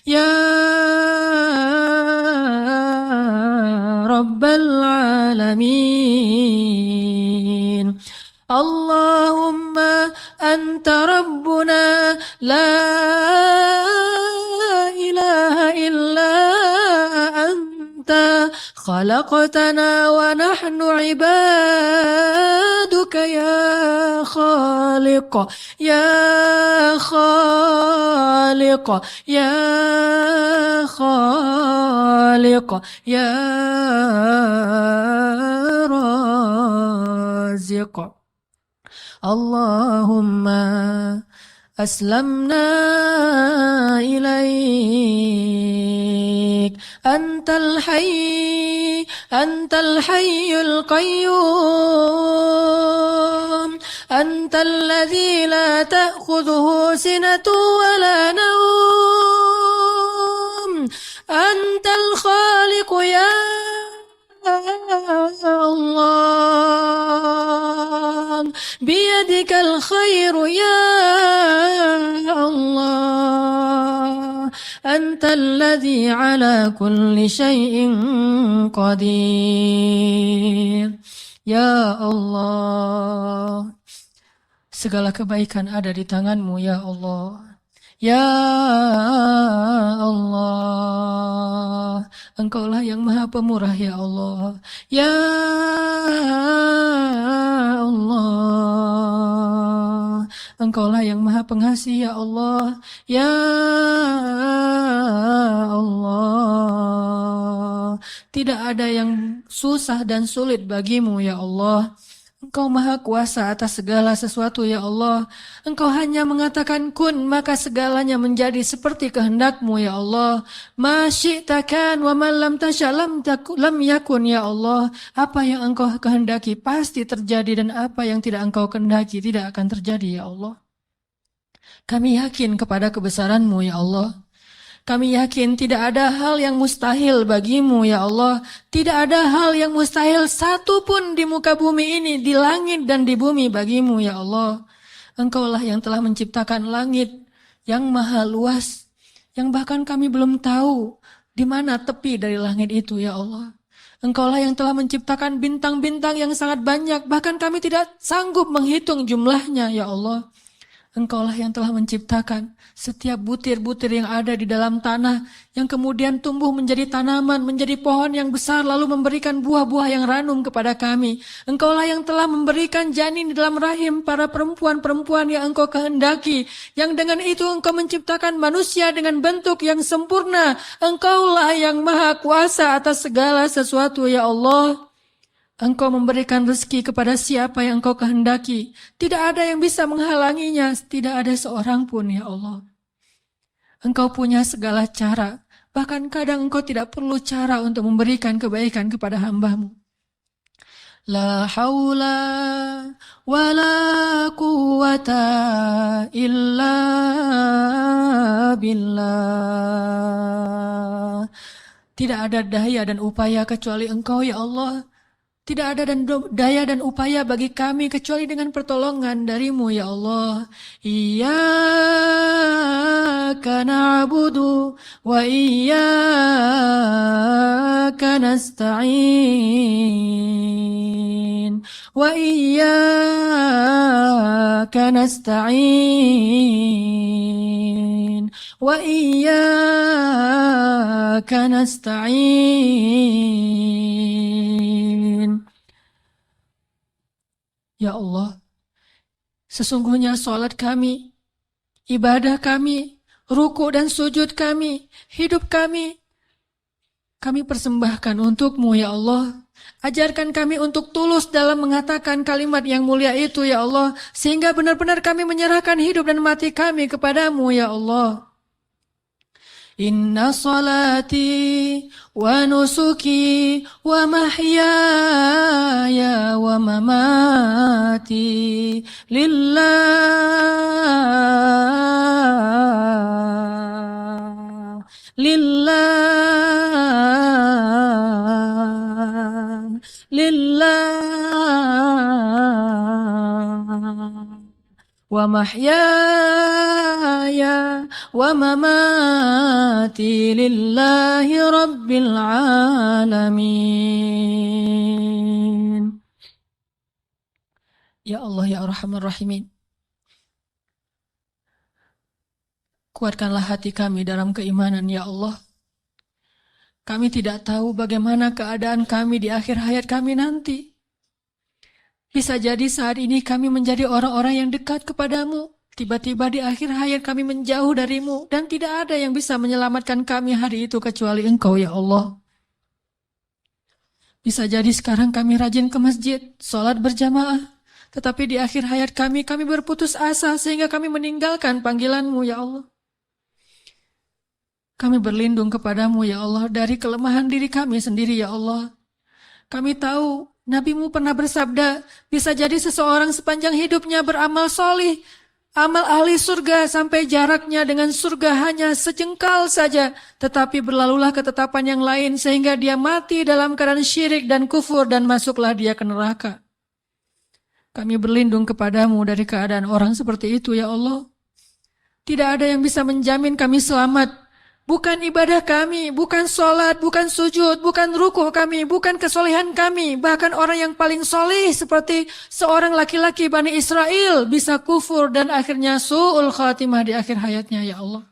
Ya Rabbal رب العالمين اللهم أنت ربنا لا إله إلا أنت خلقتنا ونحن عبادك يا خالق يا خالق يا خالق يا رازق اللهم أسلمنا إليك أنت الحي القيوم أنت الذي لا تأخذه سنة ولا نوم أنت الخالق يا الله بيدك الخير يا الله أنت الذي على كل شيء قدير Ya Allah, segala kebaikan ada di tangan-Mu ya Allah. Ya Allah, Engkaulah yang Maha Pemurah ya Allah. Ya Allah, Engkaulah yang Maha Pengasih ya Allah. Ya Allah, tidak ada yang susah dan sulit bagimu ya Allah. Engkau maha kuasa atas segala sesuatu ya Allah. Engkau hanya mengatakan kun, maka segalanya menjadi seperti kehendak-Mu ya Allah. Ma syi'ta kan wa man lam tasya lam yakun ya Allah. Apa yang Engkau kehendaki pasti terjadi dan apa yang tidak Engkau kehendaki tidak akan terjadi ya Allah. Kami yakin kepada kebesaran-Mu ya Allah. Kami yakin tidak ada hal yang mustahil bagimu ya Allah. Tidak ada hal yang mustahil satu pun di muka bumi ini, di langit dan di bumi bagimu ya Allah. Engkaulah yang telah menciptakan langit yang maha luas, yang bahkan kami belum tahu di mana tepi dari langit itu ya Allah. Engkaulah yang telah menciptakan bintang-bintang yang sangat banyak, bahkan kami tidak sanggup menghitung jumlahnya ya Allah. Engkaulah yang telah menciptakan setiap butir-butir yang ada di dalam tanah, yang kemudian tumbuh menjadi tanaman, menjadi pohon yang besar, lalu memberikan buah-buah yang ranum kepada kami. Engkaulah yang telah memberikan janin di dalam rahim para perempuan-perempuan yang Engkau kehendaki, yang dengan itu Engkau menciptakan manusia dengan bentuk yang sempurna. Engkaulah yang maha kuasa atas segala sesuatu ya Allah. Engkau memberikan rezeki kepada siapa yang Engkau kehendaki. Tidak ada yang bisa menghalanginya. Tidak ada seorang pun ya Allah. Engkau punya segala cara. Bahkan kadang Engkau tidak perlu cara untuk memberikan kebaikan kepada hamba-Mu. La haula wa la quwwata illa billah. Tidak ada daya dan upaya kecuali Engkau ya Allah. Tidak ada daya dan upaya bagi kami kecuali dengan pertolongan dari-Mu ya Allah. Iyyaka na'budu wa iyyaka nasta'in. Wa iyyaka nasta'in. Wa iyyaka nasta'in. Ya Allah, sesungguhnya salat kami, ibadah kami, ruku dan sujud kami, hidup kami persembahkan untuk-Mu ya Allah. Ajarkan kami untuk tulus dalam mengatakan kalimat yang mulia itu ya Allah, sehingga benar-benar kami menyerahkan hidup dan mati kami kepadamu ya Allah. Inna salati wa nusuki wa mahyaya wa mamati lillah wa mahyaya wa mamati lillahi rabbil alamin. Ya Allah ya Arhamar Rahimin, kuatkanlah hati kami dalam keimanan ya Allah. Kami tidak tahu bagaimana keadaan kami di akhir hayat kami nanti. Bisa jadi saat ini kami menjadi orang-orang yang dekat kepadamu. Tiba-tiba di akhir hayat kami menjauh darimu. Dan tidak ada yang bisa menyelamatkan kami hari itu kecuali Engkau ya Allah. Bisa jadi sekarang kami rajin ke masjid, sholat berjamaah. Tetapi di akhir hayat kami berputus asa sehingga kami meninggalkan panggilanmu ya Allah. Kami berlindung kepadamu ya Allah dari kelemahan diri kami sendiri ya Allah. Kami tahu Nabi-Mu pernah bersabda, bisa jadi seseorang sepanjang hidupnya beramal solih, amal ahli surga sampai jaraknya dengan surga hanya sejengkal saja. Tetapi berlalulah ketetapan yang lain sehingga dia mati dalam keadaan syirik dan kufur dan masuklah dia ke neraka. Kami berlindung kepadamu dari keadaan orang seperti itu ya Allah. Tidak ada yang bisa menjamin kami selamat. Bukan ibadah kami, bukan sholat, bukan sujud, bukan rukuh kami, bukan kesolehan kami. Bahkan orang yang paling soleh seperti seorang laki-laki Bani Israel bisa kufur dan akhirnya su'ul khatimah di akhir hayatnya ya Allah.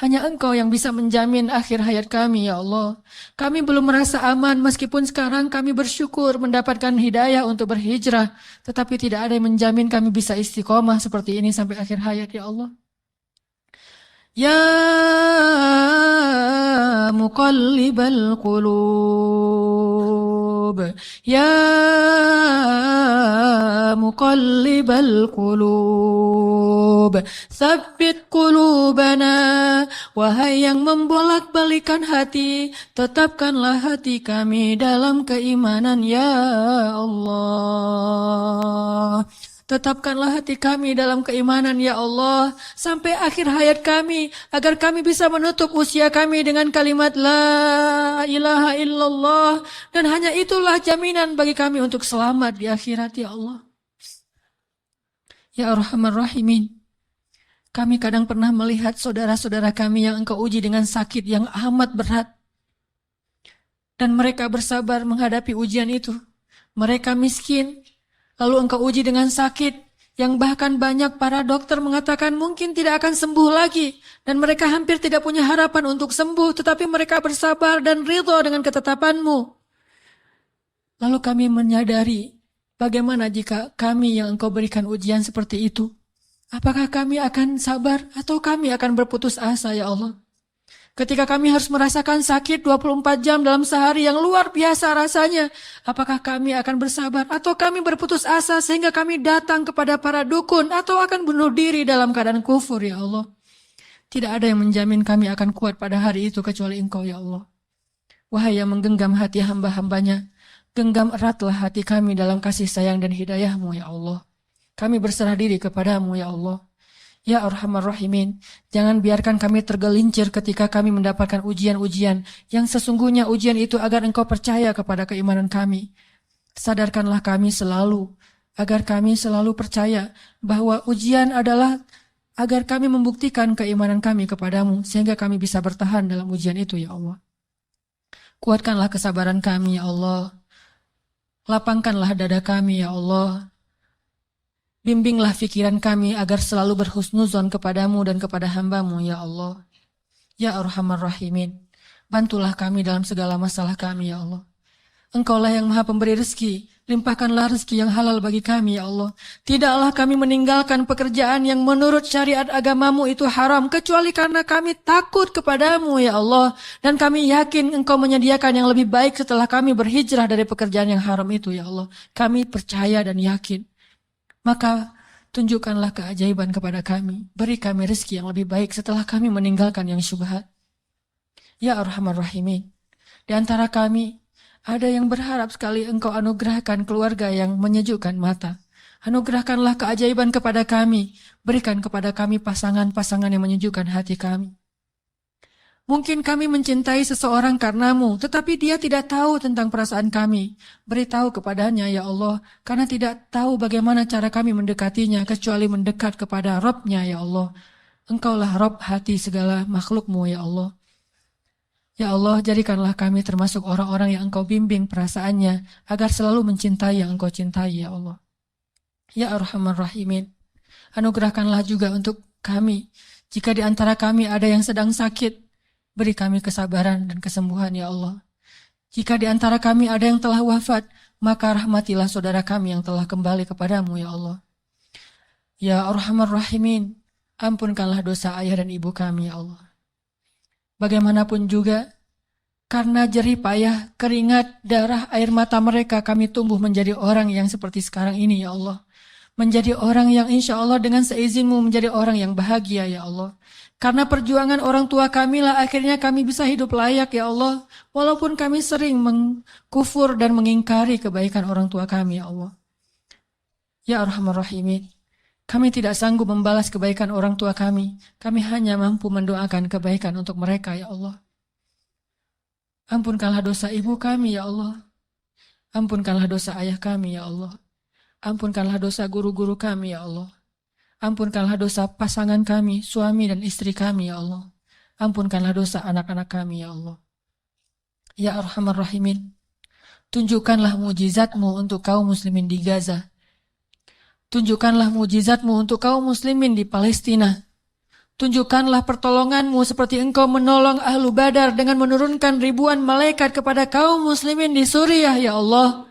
Hanya Engkau yang bisa menjamin akhir hayat kami ya Allah. Kami belum merasa aman meskipun sekarang kami bersyukur mendapatkan hidayah untuk berhijrah. Tetapi tidak ada yang menjamin kami bisa istiqomah seperti ini sampai akhir hayat ya Allah. Ya muqallibal qulub, ya muqallibal qulub, tsabbit qulubana. Wahai yang membolak-balikan hati, tetapkanlah hati kami dalam keimanan ya Allah. Tetapkanlah hati kami dalam keimanan ya Allah sampai akhir hayat kami agar kami bisa menutup usia kami dengan kalimat la ilaha illallah, dan hanya itulah jaminan bagi kami untuk selamat di akhirat ya Allah. Ya Arhamar Rahimin, kami kadang pernah melihat saudara-saudara kami yang Engkau uji dengan sakit yang amat berat dan mereka bersabar menghadapi ujian itu. Mereka miskin, lalu Engkau uji dengan sakit yang bahkan banyak para dokter mengatakan mungkin tidak akan sembuh lagi. Dan mereka hampir tidak punya harapan untuk sembuh, tetapi mereka bersabar dan ridho dengan ketetapan-Mu. Lalu kami menyadari bagaimana jika kami yang Engkau berikan ujian seperti itu. Apakah kami akan sabar atau kami akan berputus asa ya Allah? Ketika kami harus merasakan sakit 24 jam dalam sehari yang luar biasa rasanya, apakah kami akan bersabar atau kami berputus asa sehingga kami datang kepada para dukun atau akan bunuh diri dalam keadaan kufur ya Allah? Tidak ada yang menjamin kami akan kuat pada hari itu kecuali Engkau ya Allah. Wahai yang menggenggam hati hamba-hambanya, genggam eratlah hati kami dalam kasih sayang dan hidayah-Mu ya Allah. Kami berserah diri kepadamu ya Allah. Ya Arhamar Rahimin, jangan biarkan kami tergelincir ketika kami mendapatkan ujian-ujian yang sesungguhnya ujian itu agar Engkau percaya kepada keimanan kami. Sadarkanlah kami selalu, agar kami selalu percaya bahwa ujian adalah agar kami membuktikan keimanan kami kepadamu, sehingga kami bisa bertahan dalam ujian itu ya Allah. Kuatkanlah kesabaran kami ya Allah. Lapangkanlah dada kami ya Allah. Bimbinglah fikiran kami agar selalu berhusnuzon kepadamu dan kepada hamba-Mu ya Allah. Ya Arhamar Rahimin, bantulah kami dalam segala masalah kami ya Allah. Engkaulah yang Maha Pemberi rezeki, limpahkanlah rezeki yang halal bagi kami ya Allah. Tidaklah kami meninggalkan pekerjaan yang menurut syariat agama-Mu itu haram, kecuali karena kami takut kepadamu ya Allah. Dan kami yakin Engkau menyediakan yang lebih baik setelah kami berhijrah dari pekerjaan yang haram itu ya Allah. Kami percaya dan yakin. Maka tunjukkanlah keajaiban kepada kami. Beri kami rezeki yang lebih baik setelah kami meninggalkan yang syubhat. Ya Arhamar Rahimin, di antara kami ada yang berharap sekali Engkau anugerahkan keluarga yang menyejukkan mata. Anugerahkanlah keajaiban kepada kami. Berikan kepada kami pasangan-pasangan yang menyejukkan hati kami. Mungkin kami mencintai seseorang karenamu, tetapi dia tidak tahu tentang perasaan kami. Beritahu kepadanya, ya Allah, karena tidak tahu bagaimana cara kami mendekatinya, kecuali mendekat kepada Rabb-Nya, ya Allah. Engkaulah Rabb hati segala makhlukmu, ya Allah. Ya Allah, jadikanlah kami termasuk orang-orang yang Engkau bimbing perasaannya, agar selalu mencintai yang Engkau cintai, ya Allah. Ya Arhamar Rahimin, anugerahkanlah juga untuk kami, jika di antara kami ada yang sedang sakit, beri kami kesabaran dan kesembuhan, ya Allah. Jika di antara kami ada yang telah wafat, maka rahmatilah saudara kami yang telah kembali kepadamu, ya Allah. Ya Arhamar Rahimin, ampunkanlah dosa ayah dan ibu kami, ya Allah. Bagaimanapun juga, karena jerih payah, keringat, darah, air mata mereka, kami tumbuh menjadi orang yang seperti sekarang ini, ya Allah. Menjadi orang yang insya Allah dengan seizinmu menjadi orang yang bahagia, ya Allah. Karena perjuangan orang tua kami lah akhirnya kami bisa hidup layak, ya Allah. Walaupun kami sering mengkufur dan mengingkari kebaikan orang tua kami, ya Allah. Ya Arhamar Rahimin, kami tidak sanggup membalas kebaikan orang tua kami. Kami hanya mampu mendoakan kebaikan untuk mereka, ya Allah. Ampunkanlah dosa ibu kami, ya Allah. Ampunkanlah dosa ayah kami, ya Allah. Ampunkanlah dosa guru-guru kami, ya Allah. Ampunkanlah dosa pasangan kami, suami dan istri kami, ya Allah. Ampunkanlah dosa anak-anak kami, ya Allah. Ya Arhamar Rahimin, tunjukkanlah mujizat-Mu untuk kaum muslimin di Gaza. Tunjukkanlah mujizat-Mu untuk kaum muslimin di Palestina. Tunjukkanlah pertolongan-Mu seperti Engkau menolong Ahlu Badar dengan menurunkan ribuan malaikat kepada kaum muslimin di Suriah, ya Allah.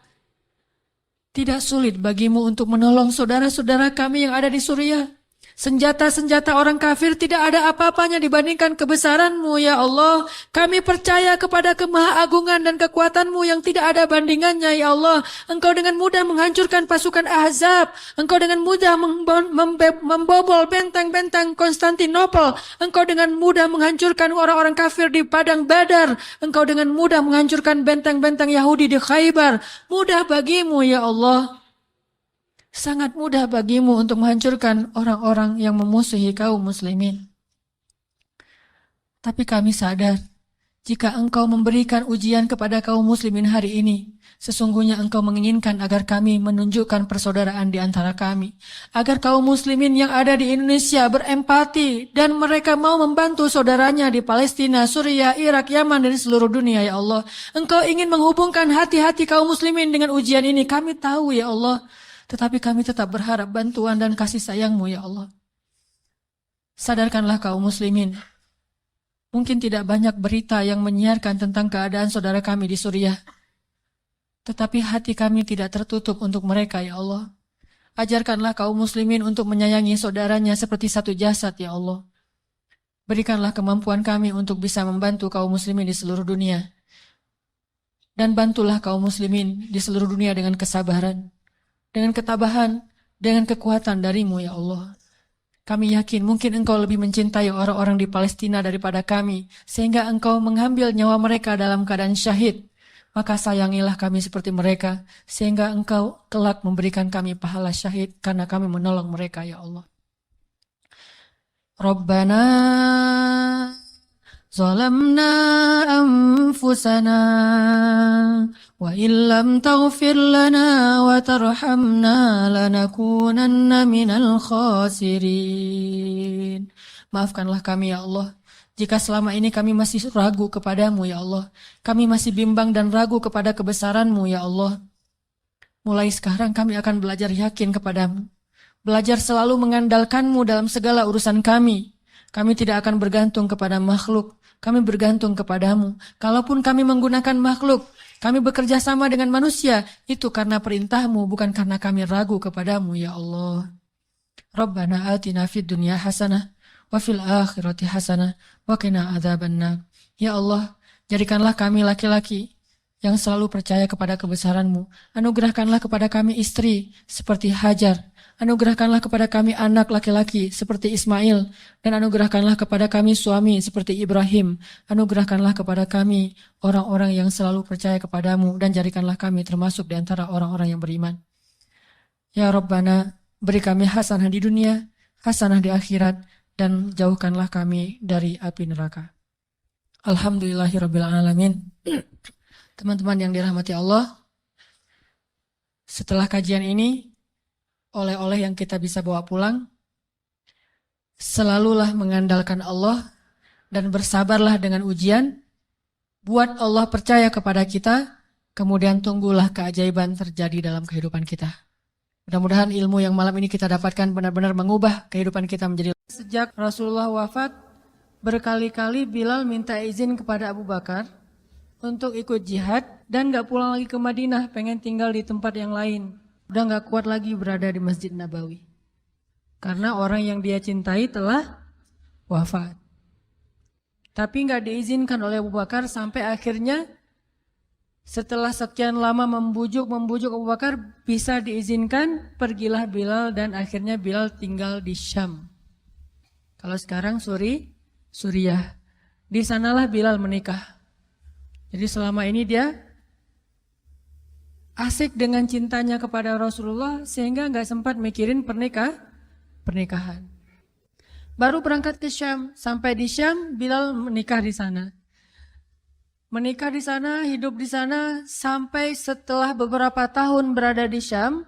Tidak sulit bagimu untuk menolong saudara-saudara kami yang ada di Suriah. Senjata-senjata orang kafir tidak ada apa-apanya dibandingkan kebesaran-Mu, ya Allah. Kami percaya kepada kemahaagungan dan kekuatan-Mu yang tidak ada bandingannya, ya Allah. Engkau dengan mudah menghancurkan pasukan Ahzab. Engkau dengan mudah membobol benteng-benteng Konstantinopel. Engkau dengan mudah menghancurkan orang-orang kafir di Padang Badar. Engkau dengan mudah menghancurkan benteng-benteng Yahudi di Khaybar. Mudah bagimu, ya Allah. Sangat mudah bagimu untuk menghancurkan orang-orang yang memusuhi kaum muslimin. Tapi kami sadar, jika Engkau memberikan ujian kepada kaum muslimin hari ini, sesungguhnya Engkau menginginkan agar kami menunjukkan persaudaraan di antara kami. Agar kaum muslimin yang ada di Indonesia berempati dan mereka mau membantu saudaranya di Palestina, Suriah, Irak, Yaman, dan seluruh dunia, ya Allah. Engkau ingin menghubungkan hati-hati kaum muslimin dengan ujian ini. Kami tahu, ya Allah. Tetapi kami tetap berharap bantuan dan kasih sayang-Mu, ya Allah. Sadarkanlah kaum muslimin. Mungkin tidak banyak berita yang menyiarkan tentang keadaan saudara kami di Suriah. Tetapi hati kami tidak tertutup untuk mereka, ya Allah. Ajarkanlah kaum muslimin untuk menyayangi saudaranya seperti satu jasad, ya Allah. Berikanlah kemampuan kami untuk bisa membantu kaum muslimin di seluruh dunia. Dan bantulah kaum muslimin di seluruh dunia dengan kesabaran, dengan ketabahan, dengan kekuatan dari-Mu, ya Allah. Kami yakin mungkin Engkau lebih mencintai orang-orang di Palestina daripada kami, sehingga Engkau mengambil nyawa mereka dalam keadaan syahid. Maka sayangilah kami seperti mereka, sehingga Engkau kelak memberikan kami pahala syahid karena kami menolong mereka, ya Allah. Rabbana zalamna anfusana wa illam taghfir lana wa tarhamna lanakunanna minal khasirin. Maafkanlah kami, ya Allah, jika selama ini kami masih ragu kepadamu, ya Allah. Kami masih bimbang dan ragu kepada kebesaran-Mu, ya Allah. Mulai sekarang kami akan belajar yakin kepadamu. Belajar selalu mengandalkan-Mu dalam segala urusan kami. Kami tidak akan bergantung kepada makhluk. Kami bergantung kepadamu. Kalaupun kami menggunakan makhluk, kami bekerja sama dengan manusia, itu karena perintah-Mu, bukan karena kami ragu kepadamu, ya Allah. Rabbana atina fid dunya hasanah, wa fil akhirati hasanah, wa qina adzabannar. Ya Allah, jadikanlah kami laki-laki yang selalu percaya kepada kebesaran-Mu. Anugerahkanlah kepada kami istri seperti Hajar. Anugerahkanlah kepada kami anak laki-laki seperti Ismail, dan anugerahkanlah kepada kami suami seperti Ibrahim. Anugerahkanlah kepada kami orang-orang yang selalu percaya kepadamu, dan jadikanlah kami termasuk di antara orang-orang yang beriman. Ya Rabbana, beri kami hasanah di dunia, hasanah di akhirat, dan jauhkanlah kami dari api neraka. Alhamdulillahirabbil alamin. Teman-teman yang dirahmati Allah, setelah kajian ini, oleh-oleh yang kita bisa bawa pulang, selalulah mengandalkan Allah dan bersabarlah dengan ujian. Buat Allah percaya kepada kita, kemudian tunggulah keajaiban terjadi dalam kehidupan kita. Mudah-mudahan ilmu yang malam ini kita dapatkan benar-benar mengubah kehidupan kita menjadi. Sejak Rasulullah wafat, berkali-kali Bilal minta izin kepada Abu Bakar untuk ikut jihad dan gak pulang lagi ke Madinah, pengen tinggal di tempat yang lain. Udah gak kuat lagi berada di Masjid Nabawi. Karena orang yang dia cintai telah wafat. Tapi gak diizinkan oleh Abu Bakar sampai akhirnya setelah sekian lama membujuk Abu Bakar bisa diizinkan, pergilah Bilal dan akhirnya Bilal tinggal di Syam. Kalau sekarang Suriah. Di sanalah Bilal menikah. Jadi selama ini dia asik dengan cintanya kepada Rasulullah sehingga nggak sempat mikirin pernikahan. Baru berangkat ke Syam, sampai di Syam Bilal menikah di sana. Menikah di sana, hidup di sana sampai setelah beberapa tahun berada di Syam,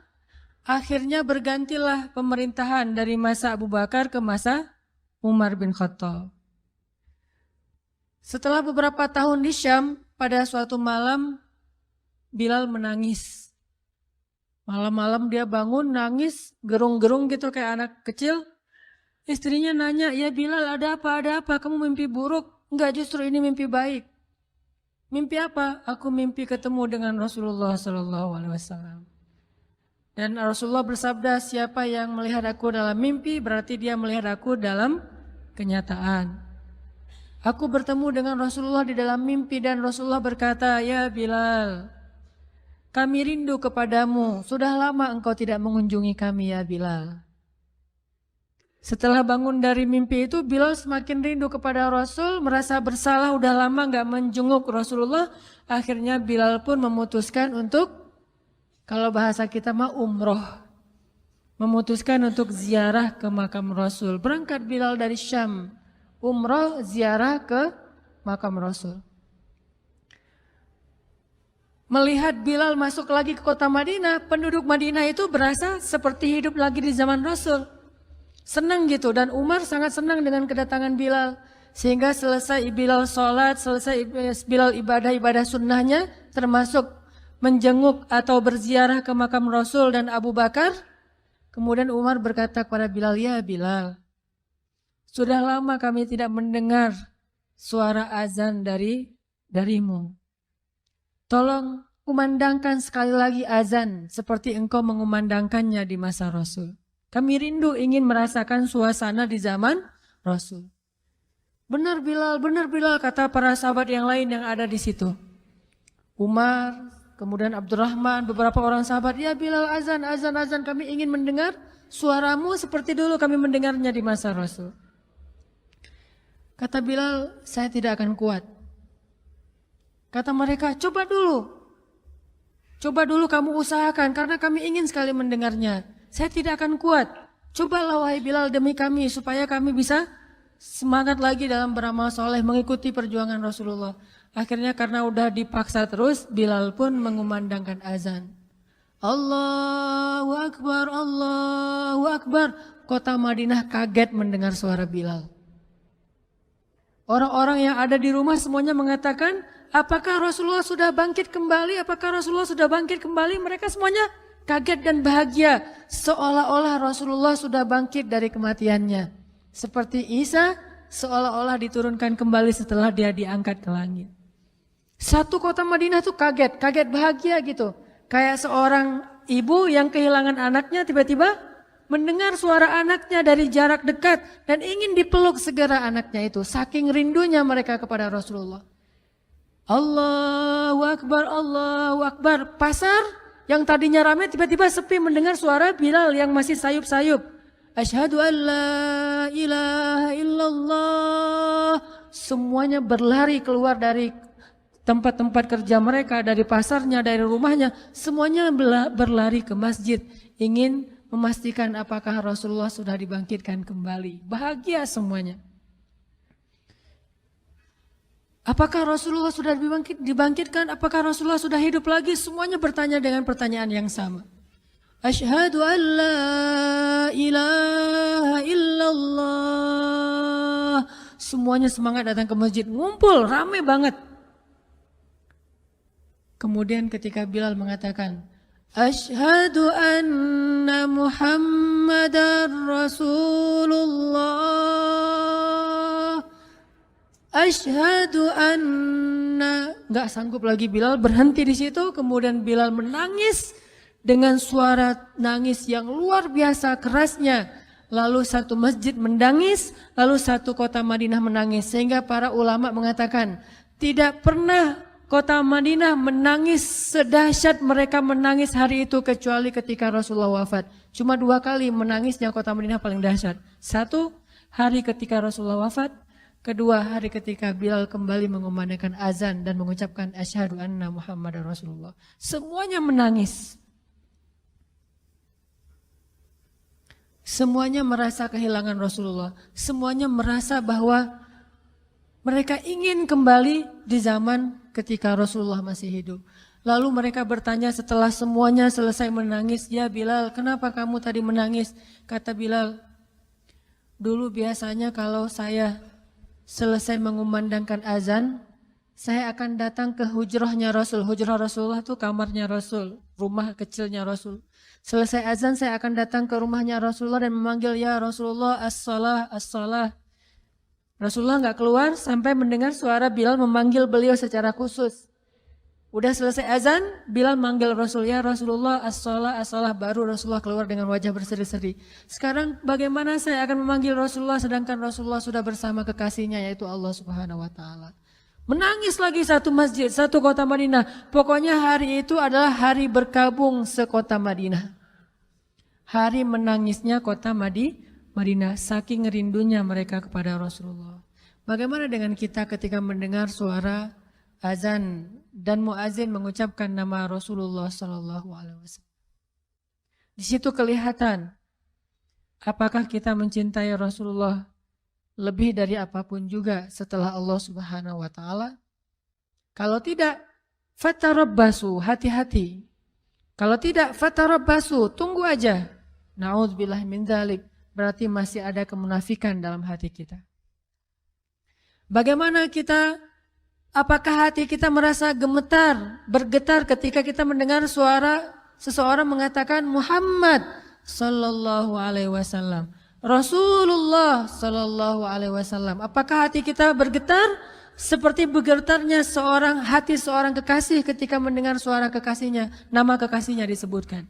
akhirnya bergantilah pemerintahan dari masa Abu Bakar ke masa Umar bin Khattab. Setelah beberapa tahun di Syam, pada suatu malam Bilal menangis. Malam-malam dia bangun nangis, gerung-gerung gitu kayak anak kecil. Istrinya nanya, "Ya Bilal, ada apa? Kamu mimpi buruk?" "Enggak, justru ini mimpi baik." "Mimpi apa?" "Aku mimpi ketemu dengan Rasulullah SAW." Dan Rasulullah bersabda, "Siapa yang melihat aku dalam mimpi, berarti dia melihat aku dalam kenyataan." Aku bertemu dengan Rasulullah di dalam mimpi dan Rasulullah berkata, "Ya Bilal, kami rindu kepadamu. Sudah lama engkau tidak mengunjungi kami ya Bilal." Setelah bangun dari mimpi itu, Bilal semakin rindu kepada Rasul, merasa bersalah udah lama gak menjenguk Rasulullah. Akhirnya Bilal pun memutuskan untuk, kalau bahasa kita mah umroh. Memutuskan untuk ziarah ke makam Rasul. Berangkat Bilal dari Syam. Umroh ziarah ke makam Rasul. Melihat Bilal masuk lagi ke kota Madinah, penduduk Madinah itu berasa seperti hidup lagi di zaman Rasul. Senang gitu, dan Umar sangat senang dengan kedatangan Bilal. Sehingga selesai Bilal sholat, selesai Bilal ibadah sunnahnya, termasuk menjenguk atau berziarah ke makam Rasul dan Abu Bakar. Kemudian Umar berkata kepada Bilal, "Ya Bilal, sudah lama kami tidak mendengar suara azan darimu. Tolong kumandangkan sekali lagi azan seperti engkau mengumandangkannya di masa Rasul. Kami rindu ingin merasakan suasana di zaman Rasul." Benar Bilal, kata para sahabat yang lain yang ada di situ. Umar, kemudian Abdurrahman, beberapa orang sahabat, "Ya Bilal, azan, kami ingin mendengar suaramu seperti dulu kami mendengarnya di masa Rasul." Kata Bilal, "Saya tidak akan kuat." Kata mereka, Coba dulu kamu usahakan karena kami ingin sekali mendengarnya. Saya tidak akan kuat. Cobalah wahai Bilal demi kami supaya kami bisa semangat lagi dalam beramal soleh mengikuti perjuangan Rasulullah. Akhirnya karena udah dipaksa terus, Bilal pun mengumandangkan azan. Allahu Akbar, Allahu Akbar. Kota Madinah kaget mendengar suara Bilal. Orang-orang yang ada di rumah semuanya mengatakan, "Apakah Rasulullah sudah bangkit kembali? Apakah Rasulullah sudah bangkit kembali?" Mereka semuanya kaget dan bahagia. Seolah-olah Rasulullah sudah bangkit dari kematiannya. Seperti Isa seolah-olah diturunkan kembali setelah dia diangkat ke langit. Satu kota Madinah tuh kaget bahagia gitu. Kayak seorang ibu yang kehilangan anaknya tiba-tiba mendengar suara anaknya dari jarak dekat dan ingin dipeluk segera anaknya itu. Saking rindunya mereka kepada Rasulullah. Allahu Akbar, Allahu Akbar. Pasar yang tadinya ramai tiba-tiba sepi mendengar suara Bilal yang masih sayup-sayup. Asyhadu an la ilaha illallah. Semuanya berlari keluar dari tempat-tempat kerja mereka, dari pasarnya, dari rumahnya. Semuanya berlari ke masjid. Ingin memastikan apakah Rasulullah sudah dibangkitkan kembali. Bahagia semuanya. Apakah Rasulullah sudah dibangkitkan? Apakah Rasulullah sudah hidup lagi? Semuanya bertanya dengan pertanyaan yang sama. Asyhadu an la ilaha illallah. Semuanya semangat datang ke masjid, ngumpul, rame banget. Kemudian ketika Bilal mengatakan, Asyhadu anna Muhammadar Rasulullah. Asyhadu anna. Enggak sanggup lagi Bilal, berhenti di situ. Kemudian Bilal menangis dengan suara nangis yang luar biasa kerasnya. Lalu satu masjid menangis, lalu satu kota Madinah menangis. Sehingga para ulama mengatakan, tidak pernah kota Madinah menangis sedahsyat mereka menangis hari itu kecuali ketika Rasulullah wafat. Cuma 2 kali menangisnya kota Madinah paling dahsyat. 1, hari ketika Rasulullah wafat. 2, hari ketika Bilal kembali mengumandangkan azan dan mengucapkan asyhadu anna Muhammadar Rasulullah. Semuanya menangis. Semuanya merasa kehilangan Rasulullah. Semuanya merasa bahwa mereka ingin kembali di zaman ketika Rasulullah masih hidup. Lalu mereka bertanya setelah semuanya selesai menangis, ya Bilal, kenapa kamu tadi menangis? Kata Bilal, dulu biasanya kalau saya selesai mengumandangkan azan, saya akan datang ke hujrahnya Rasul. Hujrah Rasulullah itu kamarnya Rasul, rumah kecilnya Rasul. Selesai azan saya akan datang ke rumahnya Rasulullah dan memanggil, ya Rasulullah as-salah, as-salah. Rasulullah nggak keluar sampai mendengar suara Bilal memanggil beliau secara khusus. Udah selesai azan, Bilal manggil Rasul, ya Rasulullah as-salah, as-salah. Baru Rasulullah keluar dengan wajah berseri-seri. Sekarang bagaimana saya akan memanggil Rasulullah sedangkan Rasulullah sudah bersama kekasihnya yaitu Allah Subhanahu wa taala. Menangis lagi satu masjid, satu kota Madinah. Pokoknya hari itu adalah hari berkabung sekota Madinah. Hari menangisnya kota Madinah, saking rindunya mereka kepada Rasulullah. Bagaimana dengan kita ketika mendengar suara azan dan muazin mengucapkan nama Rasulullah SAW? Di situ kelihatan apakah kita mencintai Rasulullah lebih dari apapun juga setelah Allah Subhanahu wa taala. Kalau tidak, fatarabbasu, hati-hati. Kalau tidak, fatarabbasu, tunggu aja. Na'udzubillah min dzalik, berarti masih ada kemunafikan dalam hati kita. Bagaimana kita, apakah hati kita merasa gemetar, bergetar ketika kita mendengar suara seseorang mengatakan Muhammad sallallahu alaihi wasallam, Rasulullah sallallahu alaihi wasallam. Apakah hati kita bergetar seperti bergetarnya hati seorang kekasih ketika mendengar suara kekasihnya, nama kekasihnya disebutkan?